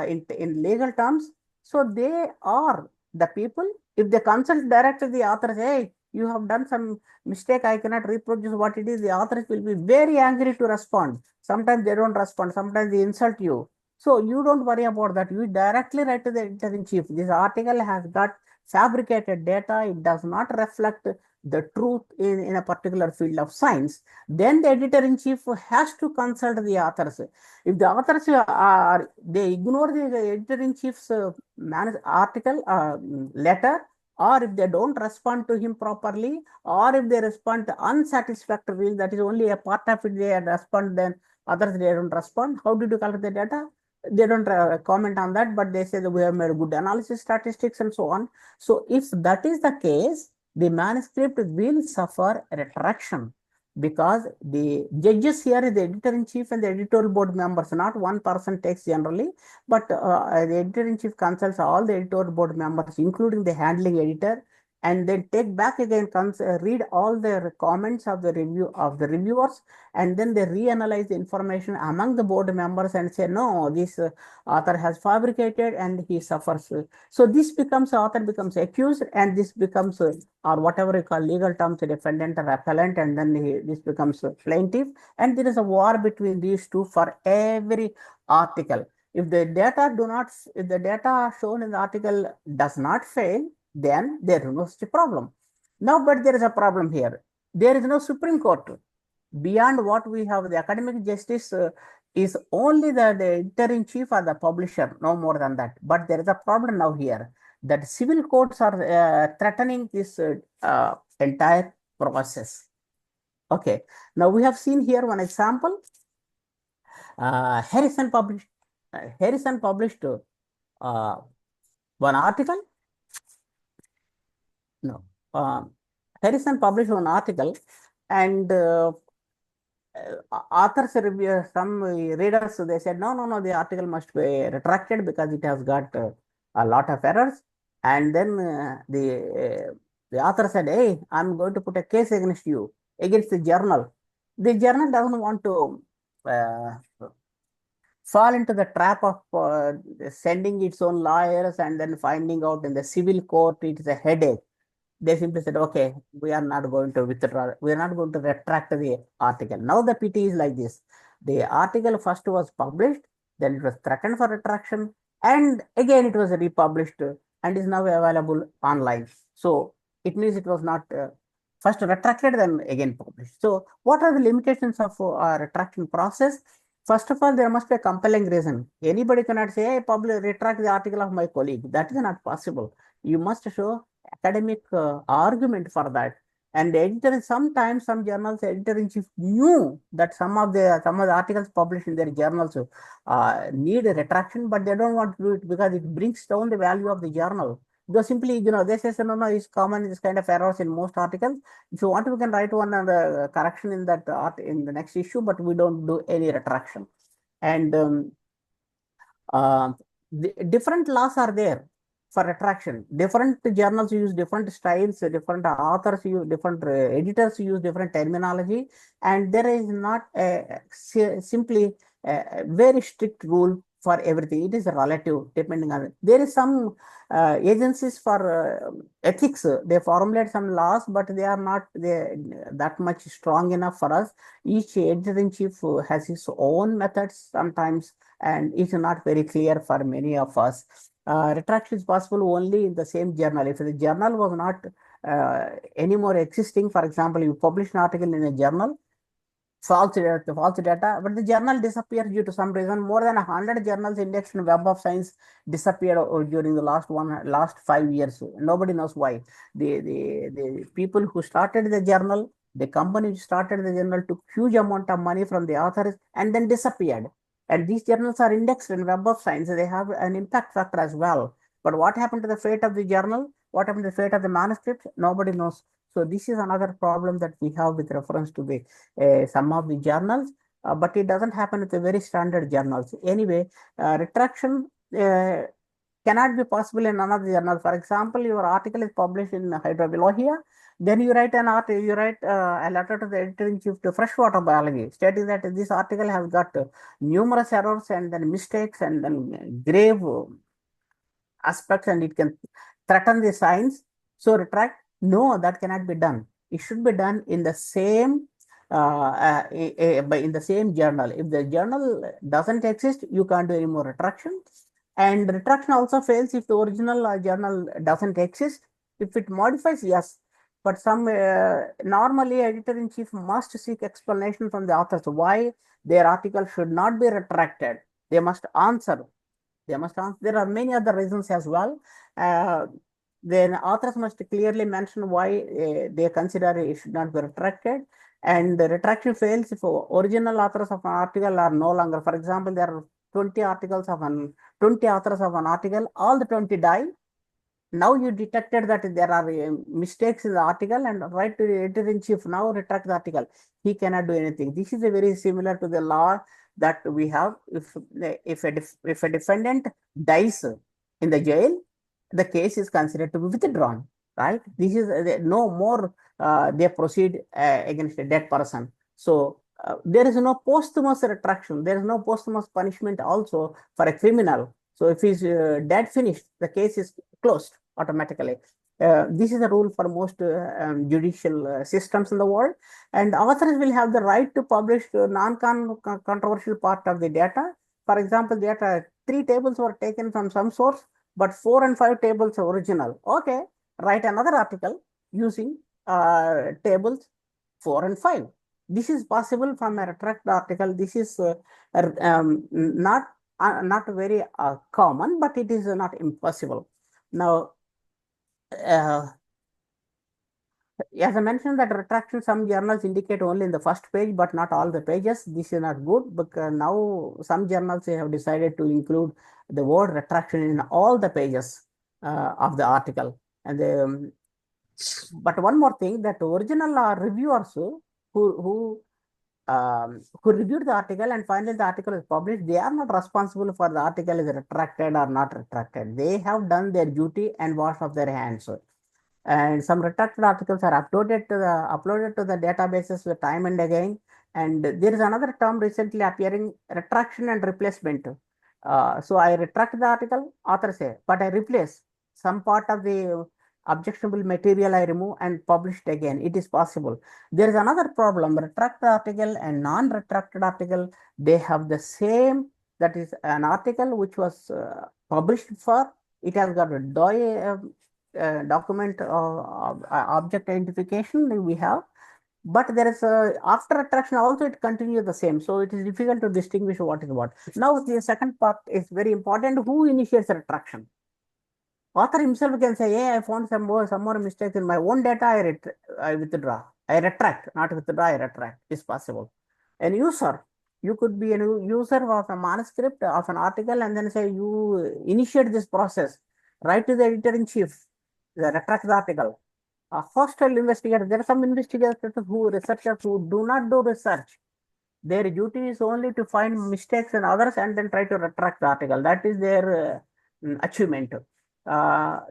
in legal terms. So they are the people. If they consult directly the authors, hey, you have done some mistake, I cannot reproduce what it is, the authors will be very angry to respond. Sometimes they don't respond, sometimes they insult you. So you don't worry about that. You directly write to the editor-in-chief. This article has got fabricated data. It does not reflect the truth in a particular field of science. Then the editor-in-chief has to consult the authors. If the authors they ignore the editor-in-chief's article, letter, or if they don't respond to him properly, or if they respond unsatisfactorily, that is only a part of it they respond, then others they don't respond. How did you collect the data? They don't comment on that, but they say that we have made good analysis, statistics, and so on. So if that is the case, the manuscript will suffer retraction, because the judges here is the editor-in-chief and the editorial board members. Not one person takes generally, but the editor-in-chief consults all the editorial board members, including the handling editor, and then take back again, read all the comments of the reviewers, and then they reanalyze the information among the board members and say, no, this author has fabricated and he suffers. So this becomes, author becomes accused, and this becomes, or whatever you call legal terms, defendant or appellant, and then this becomes plaintiff, and there is a war between these two for every article. If the data shown in the article does not fail, then there is no such problem. Now, but there is a problem here. There is no Supreme Court. Beyond what we have, the academic justice is only the editor-in-chief or the publisher, no more than that. But there is a problem now here, that civil courts are threatening this entire process. Okay, now we have seen here one example. Harrison published one article. No, Harrison published one article, and authors review, some readers, they said, no, the article must be retracted because it has got a lot of errors. And then the author said, hey, I'm going to put a case against you, against the journal. The journal doesn't want to fall into the trap of sending its own lawyers and then finding out in the civil court it is a headache. They simply said, okay, we are not going to withdraw, we are not going to retract the article. Now the pity is like this. The article first was published, then it was threatened for retraction, and again it was republished and is now available online. So it means it was not first retracted, then again published. So what are the limitations of retraction process? First of all, there must be a compelling reason. Anybody cannot say, hey, retract the article of my colleague. That is not possible. You must show academic argument for that. And the editor, sometimes some journals, editor-in-chief knew that some of the articles published in their journals need a retraction, but they don't want to do it because it brings down the value of the journal. Though simply, they say, no, it's common, this kind of errors in most articles. If you want, we can write one correction in that in the next issue, but we don't do any retraction. And the different laws are there for retraction. Different journals use different styles, different authors use different, editors use different terminology, and there is not simply a very strict rule for everything. It is relative, depending on it. There is some agencies for ethics. They formulate some laws, but they are not that much strong enough for us. Each editor-in-chief has his own methods sometimes, and it's not very clear for many of us. Retraction is possible only in the same journal. If the journal was not anymore existing, for example, you publish an article in a journal, false data, but the journal disappears due to some reason. More than 100 journals indexed in Web of Science disappeared during the last 5 years. Nobody knows why. The people who started the journal, the company who started the journal, took huge amount of money from the authors and then disappeared. And these journals are indexed in Web of Science. They have an impact factor as well. But what happened to the fate of the journal? What happened to the fate of the manuscripts? Nobody knows. So this is another problem that we have with reference to the some of the journals, but it doesn't happen with the very standard journals. Anyway, retraction cannot be possible in another journal. For example, your article is published in Hydrobiologia, then you write a letter to the editor-in-chief to Freshwater Biology, stating that this article has got numerous errors and then mistakes and then grave aspects, and it can threaten the science. So retract? No, that cannot be done. It should be done in the same in the same journal. If the journal doesn't exist, you can't do any more retraction. And retraction also fails if the original journal doesn't exist. If it modifies, yes. But some normally editor-in-chief must seek explanation from the authors why their article should not be retracted. They must answer. There are many other reasons as well. Then authors must clearly mention why they consider it should not be retracted. And the retraction fails if original authors of an article are no longer. For example, there are 20 authors of an article, all the 20 die. Now you detected that there are mistakes in the article and write to the editor-in-chief, now retract the article. He cannot do anything. This is a very similar to the law that we have. If a defendant dies in the jail, the case is considered to be withdrawn. right? This is no more they proceed against a dead person. So there is no posthumous retraction. There is no posthumous punishment also for a criminal. So if he's dead finished, the case is closed automatically. This is a rule for most judicial systems in the world, and authors will have the right to publish non-controversial part of the data. For example, data 3 tables were taken from some source, but 4 and 5 tables are original. Okay, write another article using tables 4 and 5. This is possible from a retract article. This is not very common, but it is not impossible. Now, uh, as I mentioned, that retraction, some journals indicate only in the first page, but not all the pages. This is not good because now some journals have decided to include the word retraction in all the pages of the article. And but one more thing, that original reviewers who reviewed the article and finally the article is published, they are not responsible for the article is retracted or not retracted. They have done their duty and washed off their hands, and some retracted articles are uploaded to the databases time and again. And there is another term recently appearing, retraction and replacement. So I retract the article, author say, but I replace some part of the objectionable material, I remove and publish it again. It is possible. There is another problem, retracted article and non-retracted article, they have the same, that is an article which was published for, it has got a document object identification we have, but there is a after attraction also it continues the same, so it is difficult to distinguish what is what. Now the second part is very important, who initiates attraction. Author himself can say, hey, I found some more mistakes in my own data, I withdraw, I retract, not withdraw, I retract, is possible. And user, you could be a user of a manuscript of an article and then say you initiate this process, write to the editor-in-chief, retract the article. A hostile investigator, there are some investigators researchers who do not do research. Their duty is only to find mistakes in others and then try to retract the article. That is their achievement.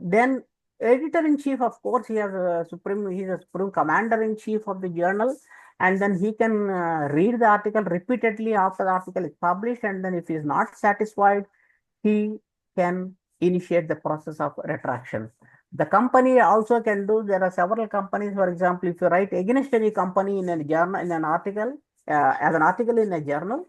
Then editor-in-chief, of course, he has a he's a supreme commander-in-chief of the journal, and then he can read the article repeatedly after the article is published, and then if he is not satisfied, he can initiate the process of retraction. The company also can do, there are several companies, for example, if you write against any company in a journal, in an article, as an article in a journal,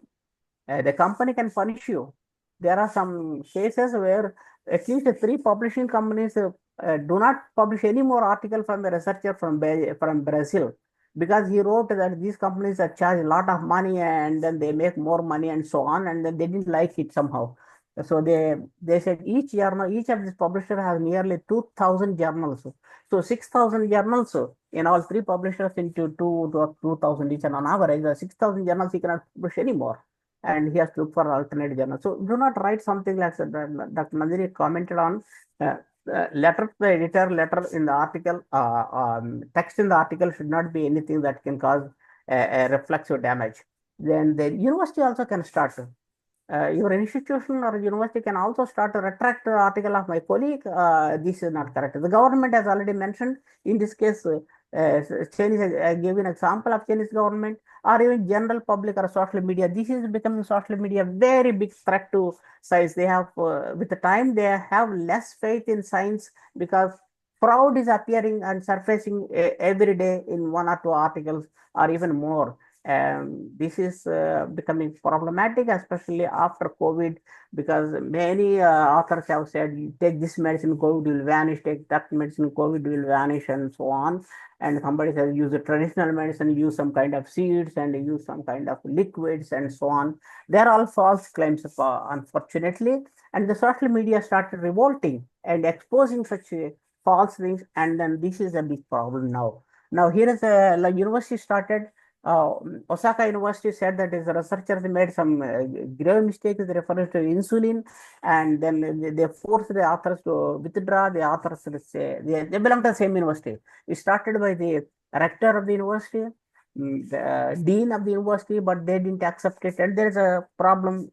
the company can punish you. There are some cases where at least 3 publishing companies do not publish any more article from a researcher from Brazil, because he wrote that these companies are charge a lot of money and then they make more money and so on, and then they didn't like it somehow. So they said each journal, each of these publishers has nearly 2,000 journals. So 6,000 journals in all 3 publishers into 2,000 each, and on average, the 6,000 journals he cannot publish anymore, and he has to look for alternate journal. So do not write something like that. Dr. Nadiri commented on letter to the editor, letter in the article, text in the article should not be anything that can cause a reflexive damage. Then the university also can start. Your institution or university can also start to retract the article of my colleague. This is not correct. The government has already mentioned in this case, Chinese, I gave an example of Chinese government, or even general public or social media. This is becoming social media very big threat to science. They have, with the time, they have less faith in science because fraud is appearing and surfacing every day in 1 or 2 articles or even more. This is becoming problematic, especially after COVID, because many authors have said, take this medicine, COVID will vanish, take that medicine, COVID will vanish, and so on. And somebody says, use a traditional medicine, use some kind of seeds, and use some kind of liquids, and so on. They're all false claims, unfortunately. And the social media started revolting and exposing such false things, and then this is a big problem now. Now, here is a university started. Osaka University said that his researchers made some grave mistakes with reference to insulin, and then they forced the authors to withdraw. The authors say they belong to the same university. It started by the rector of the university, the dean of the university, but they didn't accept it, and there is a problem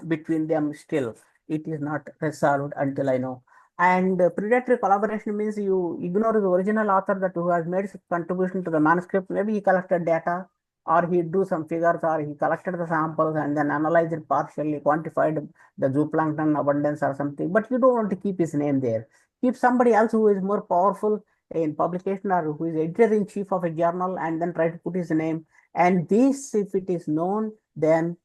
between them still. It is not resolved until I know. And predatory collaboration means you ignore the original author that who has made contribution to the manuscript. Maybe he collected data, or he do some figures, or he collected the samples and then analyzed it partially, quantified the zooplankton abundance or something. But you don't want to keep his name there. Keep somebody else who is more powerful in publication, or who is editor in chief of a journal, and then try to put his name. And this, if it is known, then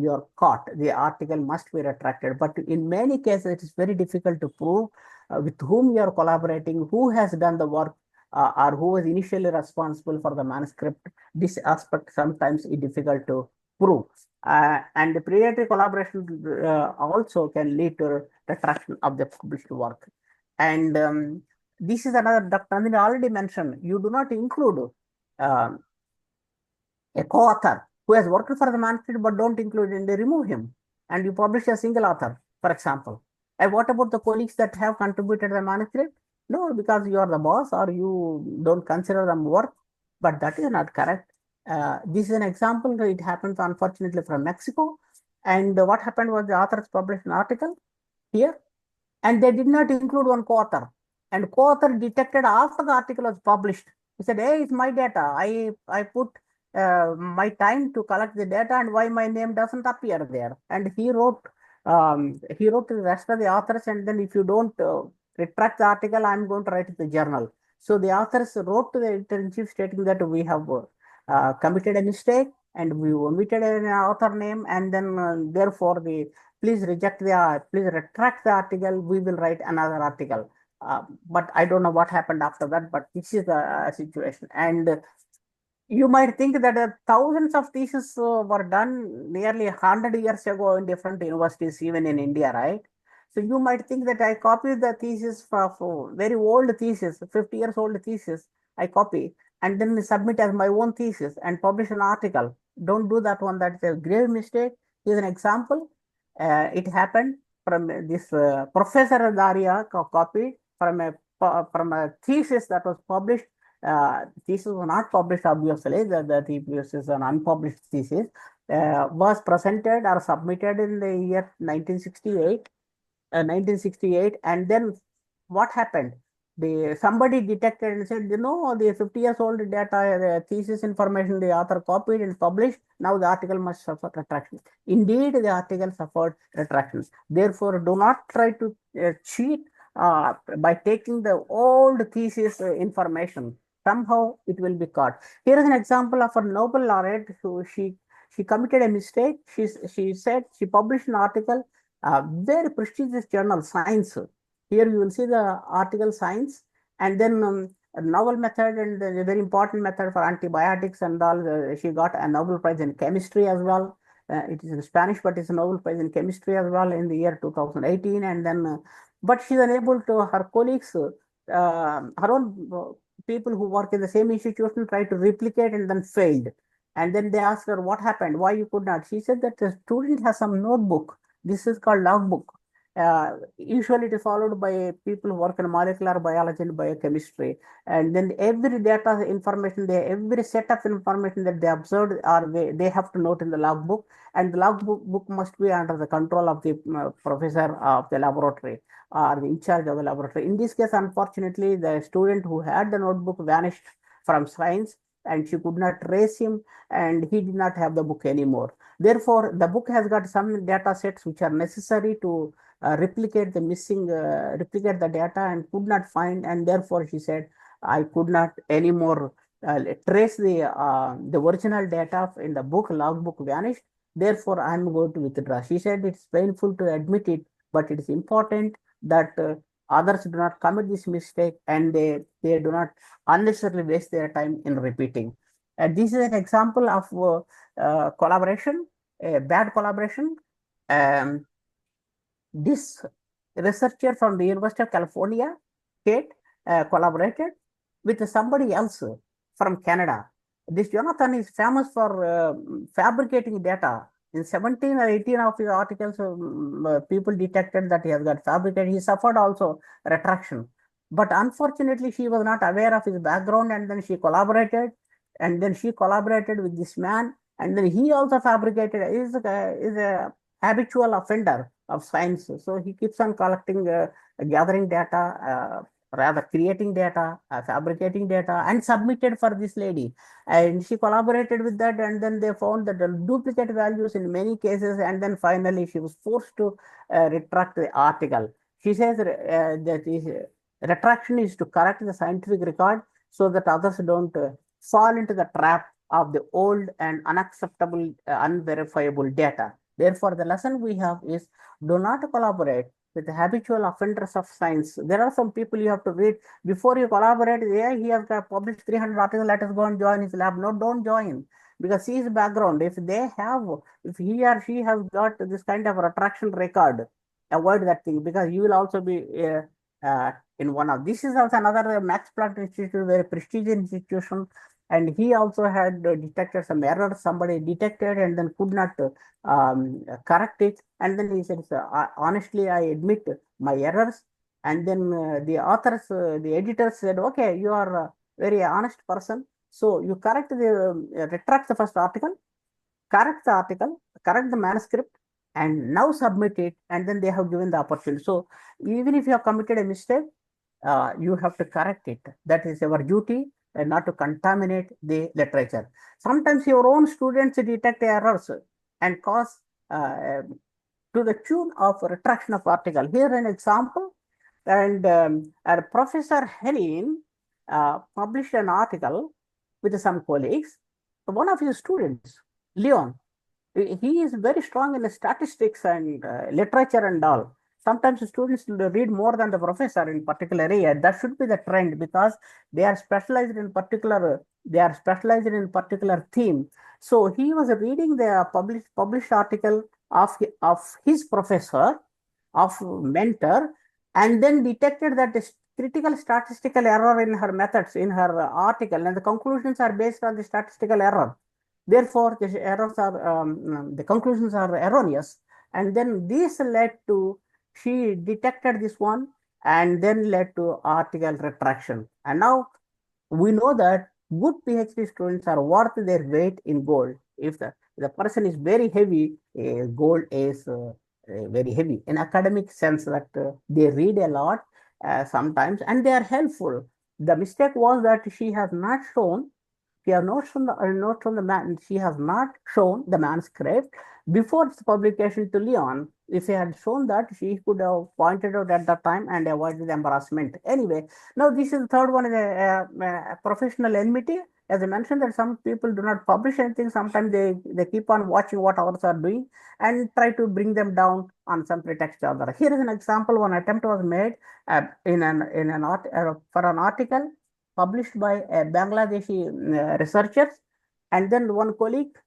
you're caught. The article must be retracted. But in many cases, it is very difficult to prove with whom you are collaborating, who has done the work, or who was initially responsible for the manuscript. This aspect sometimes is difficult to prove. And the predatory collaboration also can lead to retraction of the published work. And this is another, Dr. Nandini already mentioned, you do not include uh, a co-author who has worked for the manuscript but don't include and they remove him, and you publish a single author, for example. And what about the colleagues that have contributed the manuscript? No, because you are the boss or you don't consider them worth, but that is not correct. This is an example. It happens unfortunately from Mexico. And what happened was the authors published an article here, and they did not include one co-author. And co-author detected after the article was published. He said, "Hey, it's my data. I put my time to collect the data, and why my name doesn't appear there?" And he wrote to the rest of the authors, and then if you don't retract the article, I'm going to write it in the journal. So the authors wrote to the editor-in-chief stating that we have committed a mistake and we omitted an author name, and then therefore the please please retract the article. We will write another article. But I don't know what happened after that, but this is the situation. And you might think that thousands of theses were done nearly 100 years ago in different universities, even in India, right? So you might think that I copied the thesis for very old thesis, 50 years old thesis, I copy and then submit as my own thesis and publish an article. Don't do that one. That's a grave mistake. Here's an example. It happened from this Professor Daria copied from a thesis that was published. Thesis was not published, obviously. The thesis is an unpublished thesis. Was presented or submitted in the year 1968, and then what happened? Somebody detected and said, the 50 years old data, the thesis information the author copied and published. Now the article must suffer retraction. Indeed, the article suffered retractions. Therefore, do not try to cheat by taking the old thesis information. Somehow it will be caught. Here is an example of a Nobel laureate who she committed a mistake. She said she published an article, very prestigious journal, Science. Here you will see the article Science, and then a novel method and a very important method for antibiotics and all. She got a Nobel Prize in chemistry as well. It is in Spanish, but it's a Nobel Prize in chemistry as well in the year 2018. And then, but she's unable to, her colleagues, her own people who work in the same institution tried to replicate and then failed. And then they asked her, what happened? Why you could not? She said that the student has some notebook. This is called logbook. Usually it is followed by people who work in molecular biology and biochemistry. And then every data information, every set of information that they observed, or they have to note in the logbook. And the logbook must be under the control of the professor of the laboratory or the in charge of the laboratory. In this case, unfortunately, the student who had the notebook vanished from Science, and she could not trace him, and he did not have the book anymore. Therefore, the book has got some data sets which are necessary to replicate the data, and could not find, and therefore she said, I could not anymore trace the original data in the book. Logbook vanished. Therefore, I am going to withdraw. She said it's painful to admit it, but it is important that others do not commit this mistake, and they do not unnecessarily waste their time in repeating. And this is an example of collaboration, bad collaboration. Um, this researcher from the University of California, Kate, collaborated with somebody else from Canada. This Jonathan is famous for fabricating data. In 17 or 18 of his articles, people detected that he has got fabricated. He suffered also retraction. But unfortunately, she was not aware of his background, and then she collaborated, with this man, and then he also fabricated, is a habitual offender of Science. So he keeps on collecting gathering data, rather creating data, fabricating data, and submitted for this lady. And she collaborated with that, and then they found that the duplicate values in many cases, and then finally she was forced to retract the article. She says that retraction is to correct the scientific record so that others don't fall into the trap of the old and unacceptable, unverifiable data. Therefore, the lesson we have is do not collaborate with the habitual offenders of science. There are some people you have to read before you collaborate. Yeah, he has got published 300 articles. Let us go and join his lab. No, don't join, because see his background. If they have, if he or she has got this kind of retraction record, avoid that thing, because you will also be in one of. This is also another Max Planck Institute, very prestigious institution, and he also had detected some errors. Somebody detected and then could not correct it, and then he said, honestly, I admit my errors. And then the authors, the editors said, okay, you are a very honest person, so you retract the first article, correct the article, correct the manuscript, and now submit it. And then they have given the opportunity. So even if you have committed a mistake, you have to correct it. That is our duty, and not to contaminate the literature. Sometimes your own students detect errors and cause to the tune of retraction of article. Here an example, and Professor Helene published an article with some colleagues. One of his students, Leon, he is very strong in statistics and literature and all. Sometimes students read more than the professor in particular area. That should be the trend, because they are specialized in particular theme. So he was reading the published article of his professor, of mentor, and then detected that the critical statistical error in her methods in her article, and the conclusions are based on the statistical error. Therefore, the conclusions are erroneous. And then this led to, she detected this one, and then led to article retraction. And now we know that good PhD students are worth their weight in gold. If the person is very heavy, gold is very heavy in academic sense, that they read a lot sometimes, and they are helpful. The mistake was that she has not shown the man. She has not shown the manuscript before its publication to Leon. If she had shown that, she could have pointed out at that time and avoided the embarrassment. Anyway, now this is the third one, is a professional enmity. As I mentioned, that some people do not publish anything. Sometimes they keep on watching what others are doing and try to bring them down on some pretext or other. Here is an example. One attempt was made for an article published by Bangladeshi researchers, and then one colleague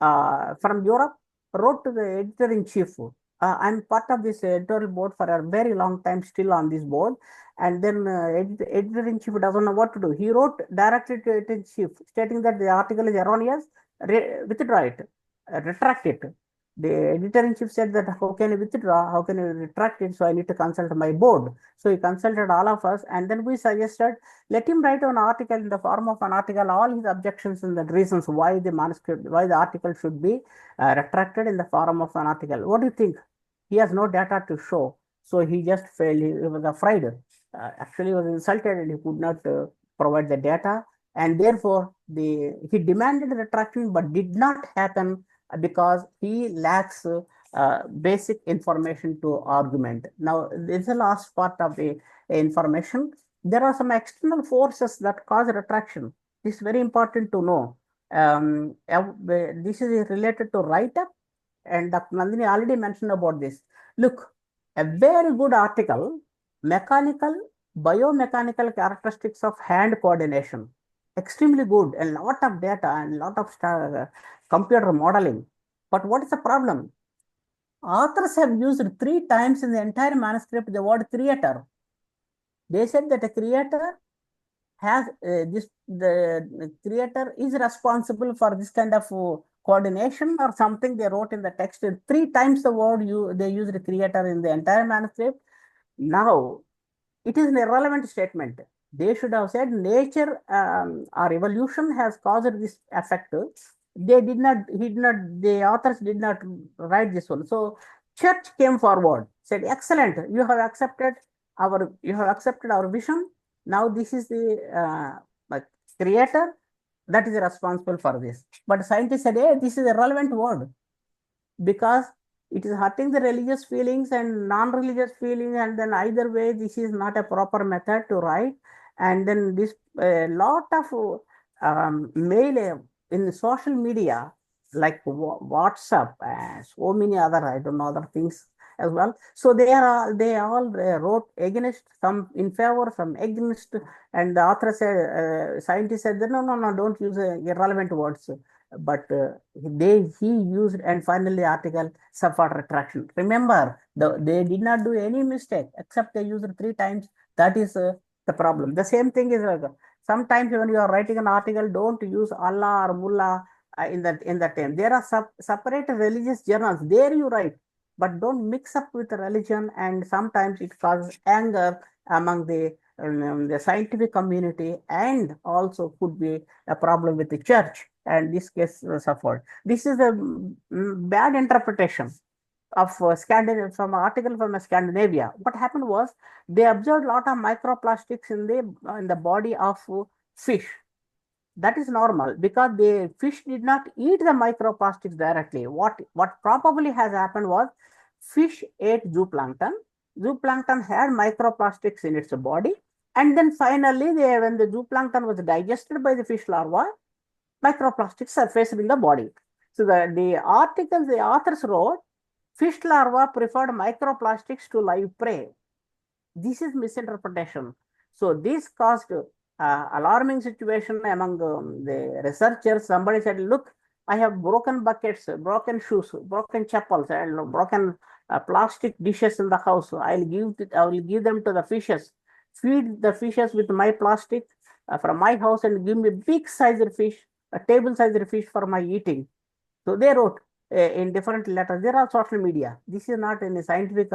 from Europe wrote to the editor-in-chief. I'm part of this editorial board for a very long time, still on this board. And then editor-in-chief doesn't know what to do. He wrote directly to editor-in-chief, stating that the article is erroneous, withdraw it, retract it. The editor-in-chief said that how can you withdraw, how can you retract it? So I need to consult my board. So he consulted all of us, and then we suggested, let him write an article in the form of an article, all his objections and the reasons why why the article should be retracted in the form of an article. What do you think? He has no data to show, so he just failed. He was afraid. Actually, he was insulted, and he could not provide the data, and therefore he demanded retraction, but did not happen because he lacks basic information to argument. Now, this is the last part of the information. There are some external forces that cause retraction. This is very important to know. This is related to write-up, and Dr. Nandini already mentioned about this. Look, a very good article, mechanical, biomechanical characteristics of hand coordination, extremely good, a lot of data and lot of computer modeling. But what is the problem? Authors have used 3 times in the entire manuscript the word creator. They said that a creator has the creator is responsible for this kind of coordination or something. They wrote in the text 3 times the word they used creator in the entire manuscript. Now, it is an irrelevant statement. They should have said nature or evolution has caused this effect. The authors did not write this one. So church came forward, said, excellent, you have accepted you have accepted our vision. Now this is the creator that is responsible for this. But scientists said, hey, this is a relevant word because it is hurting the religious feelings and non-religious feelings, and then either way this is not a proper method to write. And then this a lot of mail in social media like WhatsApp and so many other, I don't know, other things as well. So they all wrote against, some in favor, some against, and the author said, scientist said, no, don't use irrelevant words. But he used, and finally the article suffered retraction. Remember, they did not do any mistake except they used 3 times. That is the problem. The same thing is sometimes when you are writing an article, don't use Allah or Mullah in that time. There are separate religious journals. There you write, but don't mix up with religion, and sometimes it causes anger among the scientific community, and also could be a problem with the church, and this case suffered. This is a bad interpretation of Scandinavia, from an article from Scandinavia. What happened was they observed a lot of microplastics in the body of fish. That is normal because the fish did not eat the microplastics directly. What probably has happened was fish ate zooplankton. Zooplankton had microplastics in its body, and then finally, when the zooplankton was digested by the fish larva, microplastics surfaced in the body. So the articles the authors wrote, fish larva preferred microplastics to live prey. This is misinterpretation. So this caused alarming situation among the researchers. Somebody said, look, I have broken buckets, broken shoes, broken chapels, and broken plastic dishes in the house. I will give them to the fishes. Feed the fishes with my plastic from my house and give me big sized fish, a table sized fish for my eating. So they wrote in different letters. There are social media. This is not any scientific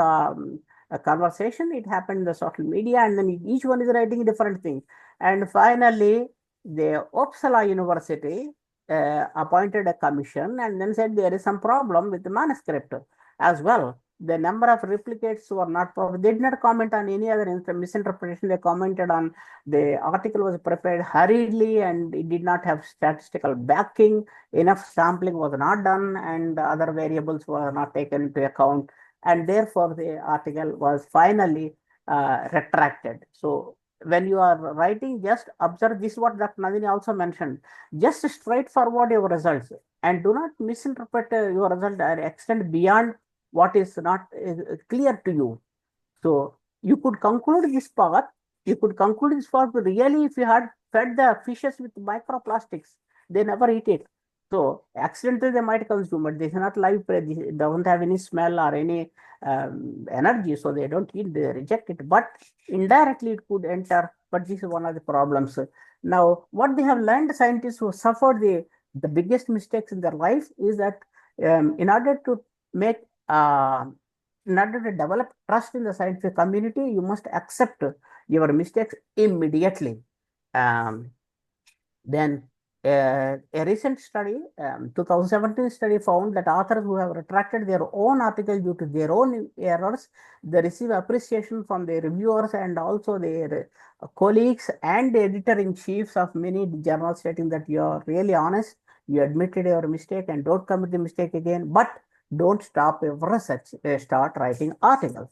conversation. It happened in the social media, and then each one is writing different things. And finally, the Uppsala University appointed a commission and then said there is some problem with the manuscript as well. The number of replicates were not proper. They did not comment on any other misinterpretation. They commented on the article was prepared hurriedly and it did not have statistical backing. Enough sampling was not done, and other variables were not taken into account. And therefore, the article was finally retracted. So when you are writing, just observe this, what Dr. Nandini also mentioned. Just straightforward your results and do not misinterpret your result or extend beyond what is not clear to you. So you could conclude this part. You could conclude this part really if you had fed the fishes with microplastics, they never eat it. So accidentally they might consume, but they cannot live prey. They don't have any smell or any energy, so they don't eat, they reject it. But indirectly it could enter, but this is one of the problems. Now, what they have learned, scientists who suffered the biggest mistakes in their life is that in order to make in order to develop trust in the scientific community, you must accept your mistakes immediately. Then a recent study, 2017 study found that authors who have retracted their own article due to their own errors, they receive appreciation from their reviewers and also their colleagues and the editor-in-chiefs of many journals, stating that you are really honest, you admitted your mistake and don't commit the mistake again, but don't stop your research, start writing articles.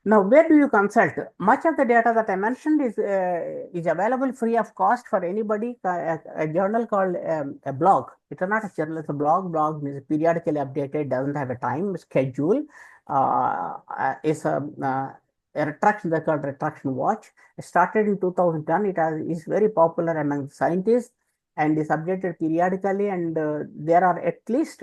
Now, where do you consult? Much of the data that I mentioned is available free of cost for anybody. A journal called a blog. It's not a journal, it's a blog. Blog means periodically updated, doesn't have a time schedule. It's a retraction, they called Retraction Watch. It started in 2010. Is very popular among scientists and is updated periodically. And there are at least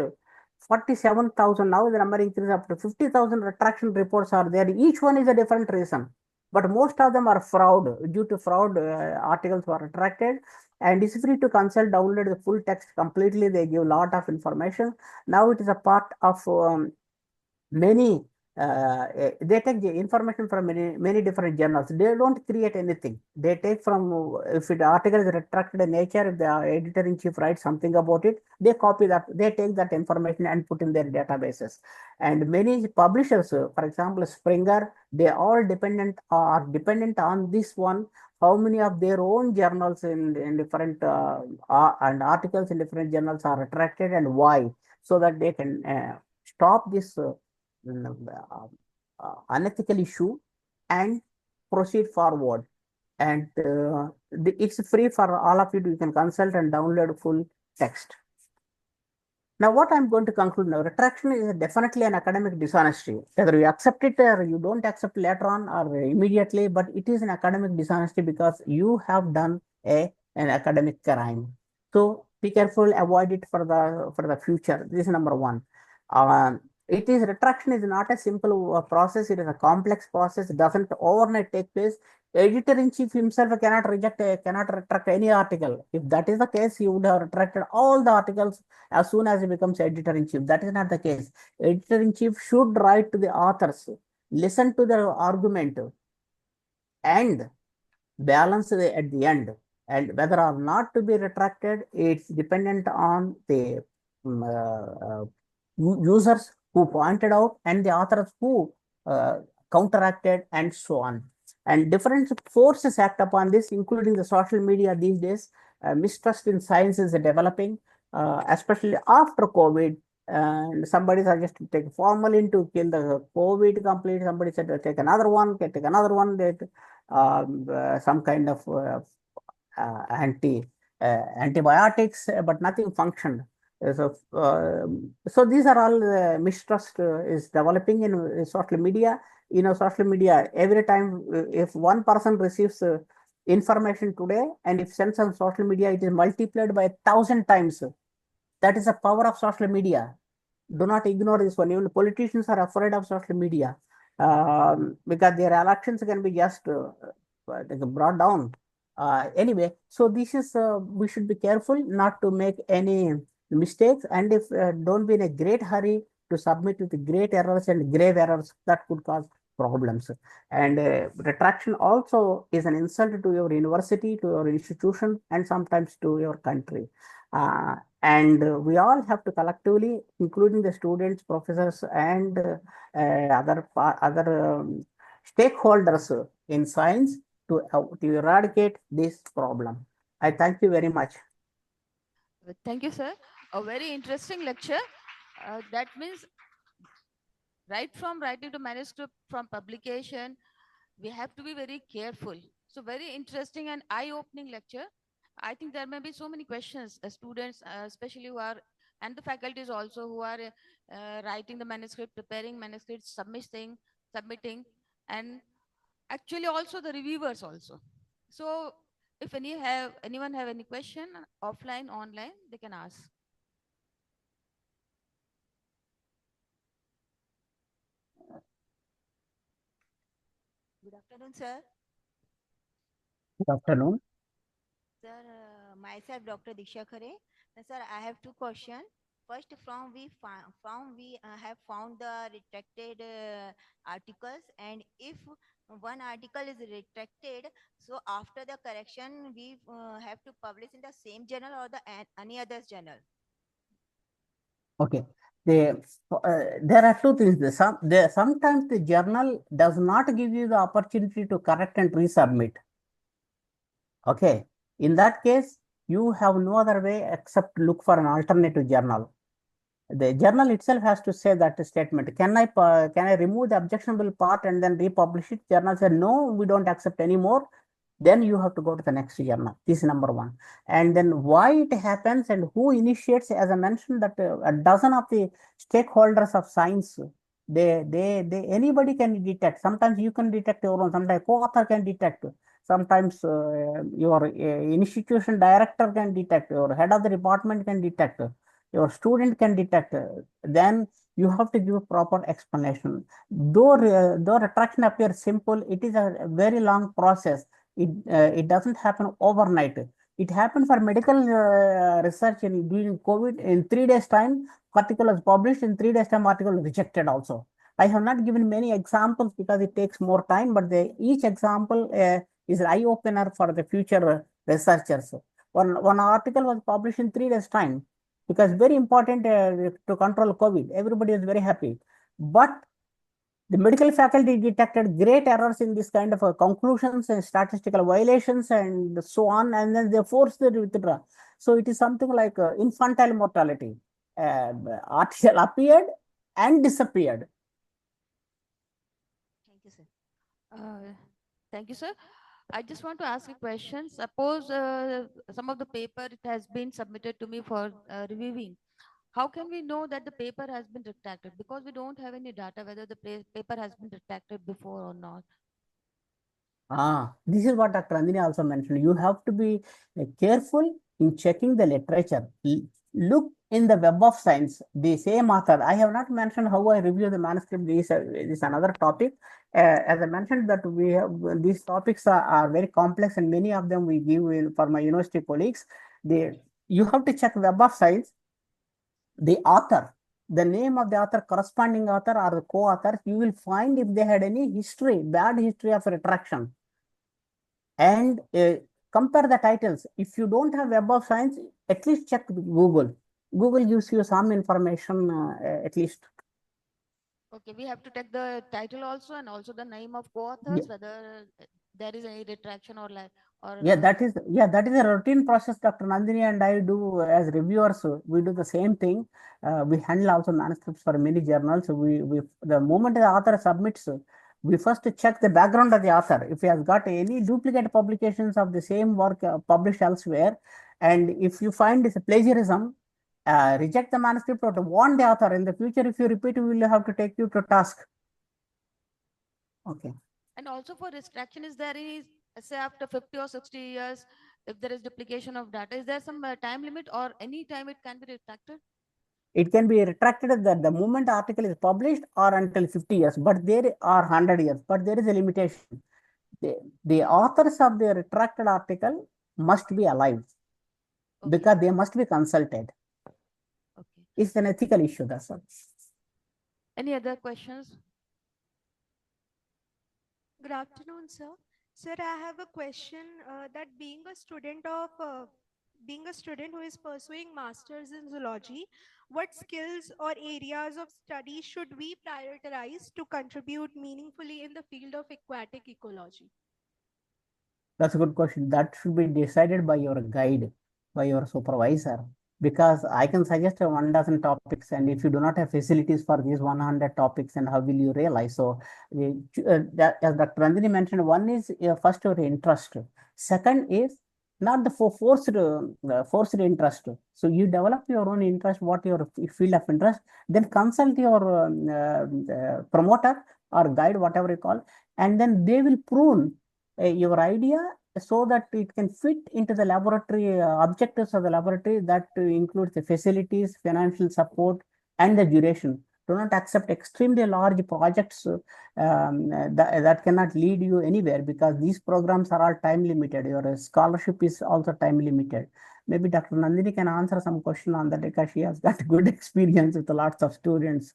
47,000, now the number increases up to 50,000 retraction reports are there. Each one is a different reason, but most of them are fraud. Due to fraud, articles were retracted, and it's free to consult, download the full text completely. They give a lot of information. Now it is a part of many they take the information from many different journals. They don't create anything. They take from, if the article is retracted in Nature, if the editor-in-chief writes something about it, they copy that, they take that information and put in their databases. And many publishers, for example, Springer, they all are dependent on this one, how many of their own journals in different and articles in different journals are retracted and why, so that they can stop this unethical issue and proceed forward. And it's free for all of you. You can consult and download full text. Now, what I'm going to conclude now, retraction is definitely an academic dishonesty. Whether you accept it or you don't accept later on or immediately, but it is an academic dishonesty because you have done an academic crime. So be careful, avoid it for the future. This is number one. It is retraction is not a simple process. It is a complex process. It doesn't overnight take place. Editor-in-chief himself cannot retract any article. If that is the case, he would have retracted all the articles as soon as he becomes editor-in-chief. That is not the case. Editor-in-chief should write to the authors, listen to their argument, and balance at the end. And whether or not to be retracted, it's dependent on the users who pointed out and the authors who counteracted and so on. And different forces act upon this, including the social media these days. Mistrust in science is developing, especially after COVID. And somebody suggested to take formalin to kill the COVID completely. Somebody said take another one, take another one, that some kind of antibiotics, but nothing functioned. So these are all mistrust is developing in social media. You know, social media, every time if one person receives information today and if sends on social media, it is multiplied by 1,000 times. That is the power of social media. Do not ignore this one. Even politicians are afraid of social media because their elections can be just brought down. Anyway, so this is we should be careful not to make any mistakes, and if don't be in a great hurry to submit with great errors and grave errors that could cause problems. And retraction also is an insult to your university, to your institution, and sometimes to your country. And we all have to collectively, including the students, professors, and other stakeholders in science, to eradicate this problem. I thank you very much.
Thank you, sir. A very interesting lecture. That means right from writing to manuscript, from publication, we have to be very careful. So very interesting and eye-opening lecture. I think there may be so many questions, students, especially who are, and the faculties also who are writing the manuscript, preparing manuscripts, submitting, and actually also the reviewers also. So if anyone have any question, offline, online, they can ask.
Good afternoon, sir.
Good afternoon.
Sir, myself, Dr. Diksha Khare. Sir, I have two questions. First, we have found the retracted articles, and if one article is retracted, so after the correction, we have to publish in the same journal or the any other journal.
Okay. There are two things. Sometimes the journal does not give you the opportunity to correct and resubmit. Okay. In that case, you have no other way except look for an alternative journal. The journal itself has to say that statement. Can I remove the objectionable part and then republish it? Journal said, no, we don't accept anymore. Then you have to go to the next journal. This is number one. And then why it happens and who initiates, as I mentioned, that a dozen of the stakeholders of science, anybody can detect. Sometimes you can detect your own, sometimes co-author can detect. Sometimes your institution director can detect, your head of the department can detect, your student can detect. Then you have to give a proper explanation. Though retraction appears simple, it is a very long process. It doesn't happen overnight. It happened for medical research during COVID. In 3 days time, article was published. In 3 days time, article was rejected also. I have not given many examples because it takes more time, but each example is an eye opener for the future researchers. One article was published in 3 days' time because very important to control COVID. Everybody is very happy, but the medical faculty detected great errors in this kind of conclusions and statistical violations and so on, and then they forced it to withdraw. So it is something like infantile mortality. Article appeared and disappeared.
Thank you, sir.
Uh, Thank you, sir. I just want to ask a question. Suppose some of the paper it has been submitted to me for reviewing. How can we know that the paper has been retracted? Because we don't have any data whether the paper has been retracted before or not.
This is what Dr. Andini also mentioned. You have to be careful in checking the literature. Look in the Web of Science, the same author. I have not mentioned how I review the manuscript. This is another topic. As I mentioned that we have these topics are very complex and many of them we give for my university colleagues. You have to check Web of Science, the author, the name of the author, corresponding author or the co-authors, you will find if they had any history, bad history of retraction. And compare the titles. If you don't have Web of Science, at least check Google. Google gives you some information at least.
Okay, we have to take the title also and also the name of
Yeah.
co-authors, whether there is any retraction or like or
That is a routine process. Dr. Nandini and I do as reviewers. We do the same thing. We handle also manuscripts for many journals. We the moment the author submits, we first check the background of the author. If he has got any duplicate publications of the same work published elsewhere, and if you find it's a plagiarism, reject the manuscript or to warn the author. In the future, if you repeat, we will have to take you to task. Okay.
and also for retraction, is there any say after 50 or 60 years, if there is duplication of data, is there some time limit or any time it can be retracted?
It can be retracted that the moment article is published or until 50 years, but there are 100 years, but there is a limitation. The authors of the retracted article must be alive because they must be consulted.
Okay.
It's an ethical issue, that's all.
Any other questions?
Good afternoon, sir. Sir, I have a question that being a student who is pursuing masters in zoology, what skills or areas of study should we prioritize to contribute meaningfully in the field of aquatic ecology?
That's a good question. That should be decided by your guide, by your supervisor, because I can suggest 1 dozen topics, and if you do not have facilities for these 100 topics, and how will you realize? So, as Dr. Randini mentioned, one is first your interest. Second is not the forced interest. So you develop your own interest, what your field of interest, then consult your promoter or guide, whatever you call, and then they will prune your idea so that it can fit into the laboratory objectives of the laboratory that includes the facilities, financial support, and the duration. Do not accept extremely large projects that cannot lead you anywhere because these programs are all time limited. Your scholarship is also time limited. Maybe Dr. Nandini can answer some question on that because she has got good experience with lots of students.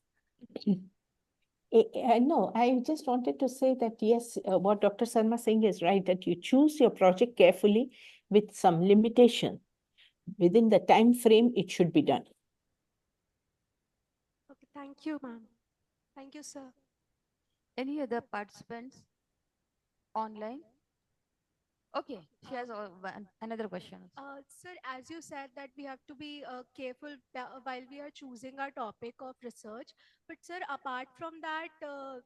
No, I just wanted to say that yes, what Dr. Sarma is saying is right, that you choose your project carefully with some limitation. Within the time frame, it should be done.
Okay, thank you, ma'am. Thank you, sir.
Any other participants online? Okay, she has another question.
Sir, as you said that we have to be careful while we are choosing our topic of research. But sir, apart from that,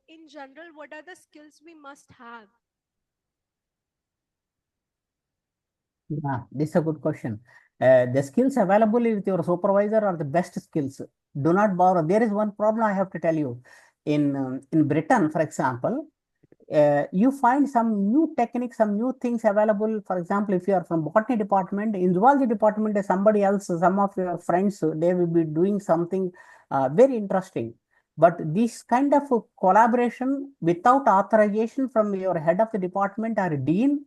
in general, what are the skills we must have?
Yeah, this is a good question. The skills available with your supervisor are the best skills. Do not borrow. There is one problem I have to tell you. In Britain, for example, you find some new techniques, some new things available. For example, if you are from botany department, in zoology department, somebody else, some of your friends, they will be doing something very interesting. But this kind of collaboration without authorization from your head of the department or dean,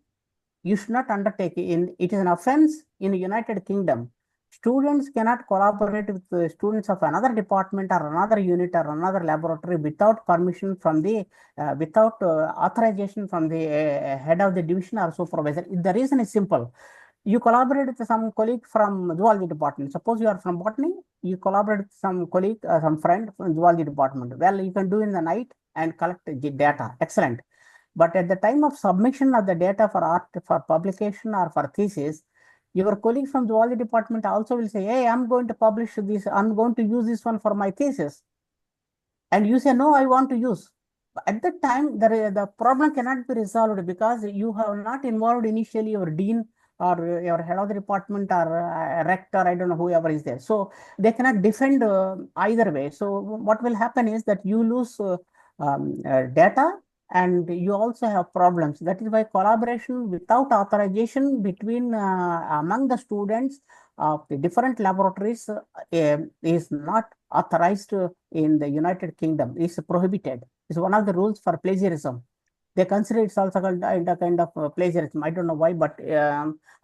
you should not undertake. It is an offense in the United Kingdom. Students cannot collaborate with the students of another department or another unit or another laboratory without permission from the, without authorization from the head of the division or supervisor. The reason is simple. You collaborate with some colleague from zoology department. Suppose you are from botany, you collaborate with some colleague, some friend from zoology department. Well, you can do in the night and collect the data. Excellent. But at the time of submission of the data for art, for publication or for thesis, your colleague from zoology department also will say, hey, I'm going to publish this, I'm going to use this one for my thesis. And you say, no, I want to use. At that time, the problem cannot be resolved because you have not involved initially your dean or your head of the department or rector, I don't know, whoever is there. So they cannot defend either way. So what will happen is that you lose data and you also have problems. That is why collaboration without authorization between among the students of the different laboratories is not authorized in the United Kingdom. Is prohibited. It's one of the rules for plagiarism. They consider it's also called a kind of plagiarism. I don't know why, but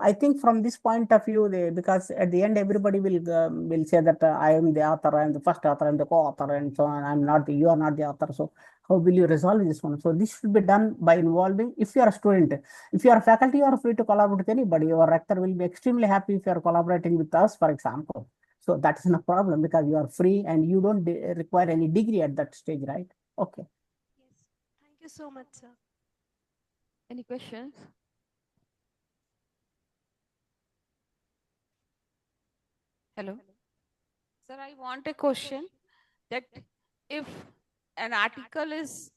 I think from this point of view, because at the end everybody will say that I am the author, I am the first author, I am the co-author, and so on. I'm not the, you are not the author. So how will you resolve this one? So this should be done by involving. If you are a student, if you are a faculty, you are free to collaborate with anybody. Your rector will be extremely happy if you are collaborating with us, for example. So that's no problem because you are free and you don't require any degree at that stage, right? Okay.
Yes. Thank you so much, sir.
Any questions? Hello. Sir, I want a question that if an article is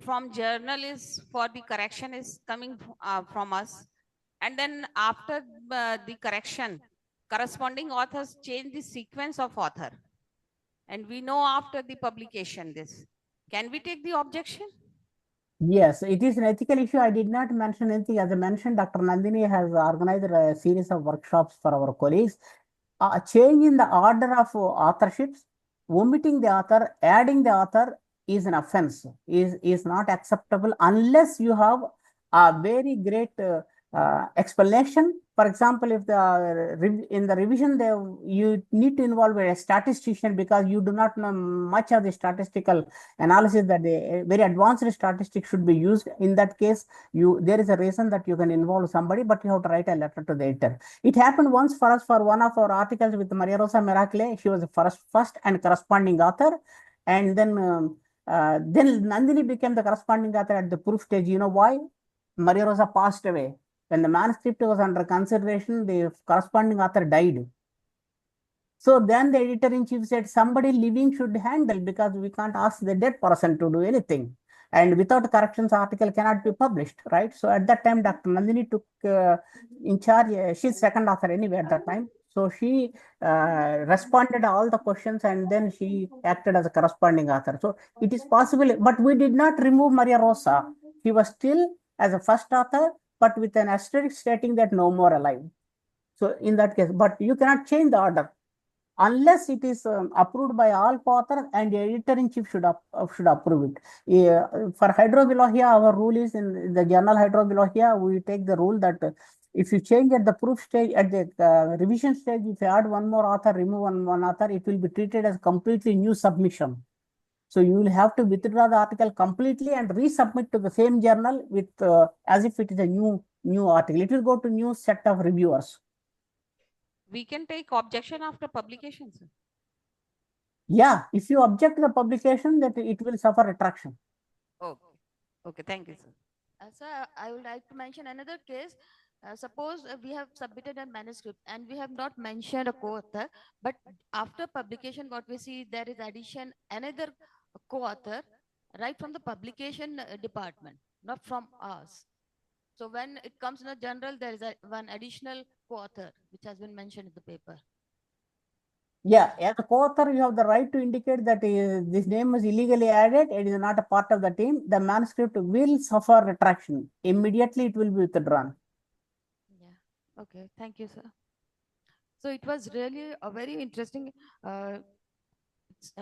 from journal is for the correction is coming from us, and then after the correction, corresponding authors change the sequence of author, and we know after the publication this. Can we take the objection?
Yes, it is an ethical issue. I did not mention anything. As I mentioned, Dr. Nandini has organized a series of workshops for our colleagues. Change in the order of authorships, omitting the author, adding the author is an offense, is not acceptable unless you have a very great explanation. For example, if the in the revision you need to involve a statistician because you do not know much of the statistical analysis that the very advanced statistics should be used. In that case, there is a reason that you can involve somebody, but you have to write a letter to the editor. It happened once for us for one of our articles with Maria Rosa Miracle. She was the first and corresponding author, and then Nandini became the corresponding author at the proof stage. You know why? Maria Rosa passed away. When the manuscript was under consideration, the corresponding author died. So then the editor-in-chief said somebody living should handle because we can't ask the dead person to do anything. And without corrections, article cannot be published, right? So at that time, Dr. Nandini took in charge. She's second author anyway at that time. So she responded all the questions and then she acted as a corresponding author. So it is possible, but we did not remove Maria Rosa. She was still as a first author, but with an asterisk stating that no more alive. So in that case, but you cannot change the order unless it is approved by all co-authors and the editor-in-chief should approve it. For hydrobiologia, our rule is in the journal hydrobiologia, we take the rule that if you change at the proof stage, at the revision stage, if you add one more author, remove one author, it will be treated as completely new submission. So you will have to withdraw the article completely and resubmit to the same journal with as if it is a new article. It will go to new set of reviewers.
We can take objection after publication, sir.
Yeah, if you object to the publication, that it will suffer retraction.
Okay. Okay, thank you, sir. Sir, I would like to mention another case. Suppose we have submitted a manuscript and we have not mentioned a co-author, but after publication, what we see there is addition another co-author right from the publication department, not from us. So when it comes in a journal, there is one additional co-author which has been mentioned in the paper.
Yeah, as a co-author, you have the right to indicate that this name is illegally added. It is not a part of the team. The manuscript will suffer retraction. Immediately, it will be withdrawn.
Yeah. Okay. Thank you, sir. So it was really a very interesting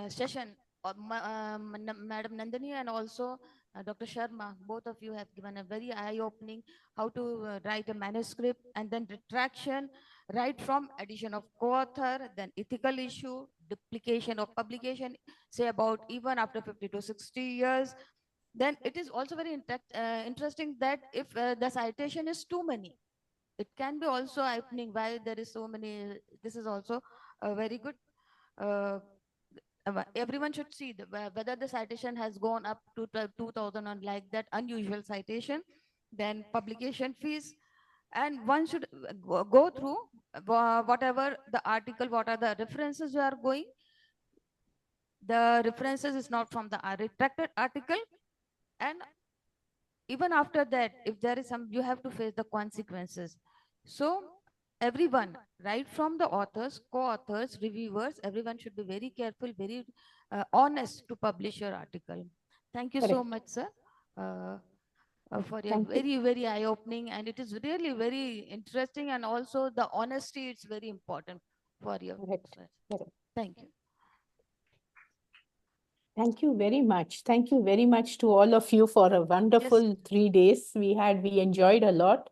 session of Madam Nandini and also Dr. Sharma, both of you have given a very eye-opening how to write a manuscript and then retraction, right from addition of co-author, then ethical issue, duplication of publication, say about even after 50 to 60 years. Then it is also very interesting that if the citation is too many, it can be also eye-opening why there is so many. This is also a very good uh, everyone should see whether the citation has gone up to 2000 or like that unusual citation, then publication fees, and one should go through whatever the article, what are the references you are going. The references is not from the retracted article, and even after that, if there is some, you have to face the consequences. So everyone, right from the authors, co-authors, reviewers, everyone should be very careful, very honest to publish your article. Thank you so
Correct.
much, sir, uh, for your
Thank you.
very, very eye-opening, and it is really very interesting, and also the honesty, it's very important for your
Correct. Correct.
thank you.
Thank you very much. Thank you very much to all of you for a wonderful 3 days we enjoyed a lot.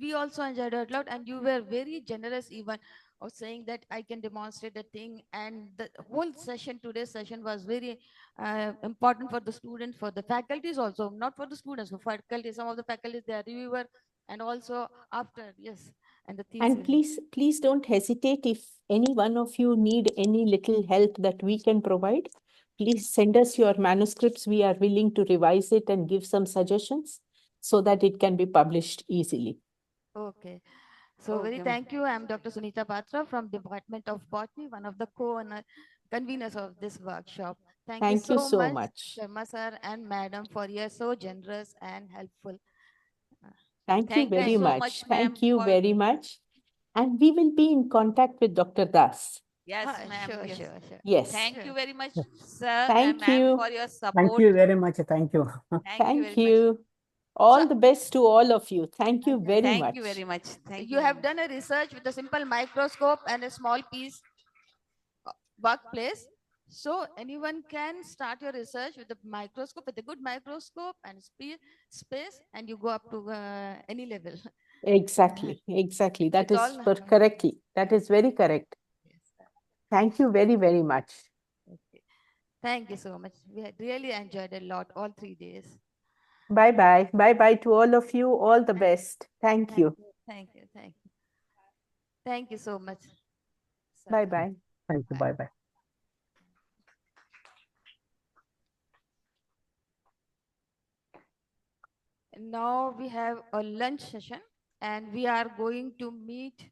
We also enjoyed it a lot, and you were very generous even of saying that I can demonstrate the thing, and the whole session, today's session, was very important for the students, for the faculties also, not for the students, for faculty. Some of the faculties, they are reviewer, and also after, yes, and the thesis.
And please don't hesitate if any one of you need any little help that we can provide. Please send us your manuscripts. We are willing to revise it and give some suggestions so that it can be published easily.
Okay. So very thank you. I'm Dr. Sunita Patra from Department of Botany, one of the conveners of this workshop. Thank you so much, Sharma sir and madam, for your so generous and helpful.
Thank you
Thank you
very
so
much.
much, ma'am,
Thank you
for
very much. And we will be in contact with Dr. Das.
yes, ma'am.
Sure,
Yes.
sure, sure.
Yes.
Thank
Sure.
you very much, sir and
Thank
ma'am,
you.
for your
Thank
support.
you very much. Thank you.
Thank you
Thank
very much.
you.
So,
All the best to all of you. Thank you very
thank you
much.
very much. Thank
You
you very
have
much.
done a research with a simple microscope and a small piece workplace. So anyone can start your research with a microscope, with a good microscope and space, and you go up to any level.
Exactly. Exactly. That
It's
is
all.
correctly. That is very correct.
Yes.
Thank you very, very much.
Okay. Thank you so much. We had really enjoyed a lot all 3 days.
Bye bye. Bye bye to all of you. All the best. Thank you.
Thank you. Thank you. Thank you so much, sir.
Bye bye.
Thank you. Bye bye.
Now we have a lunch session, and we are going to meet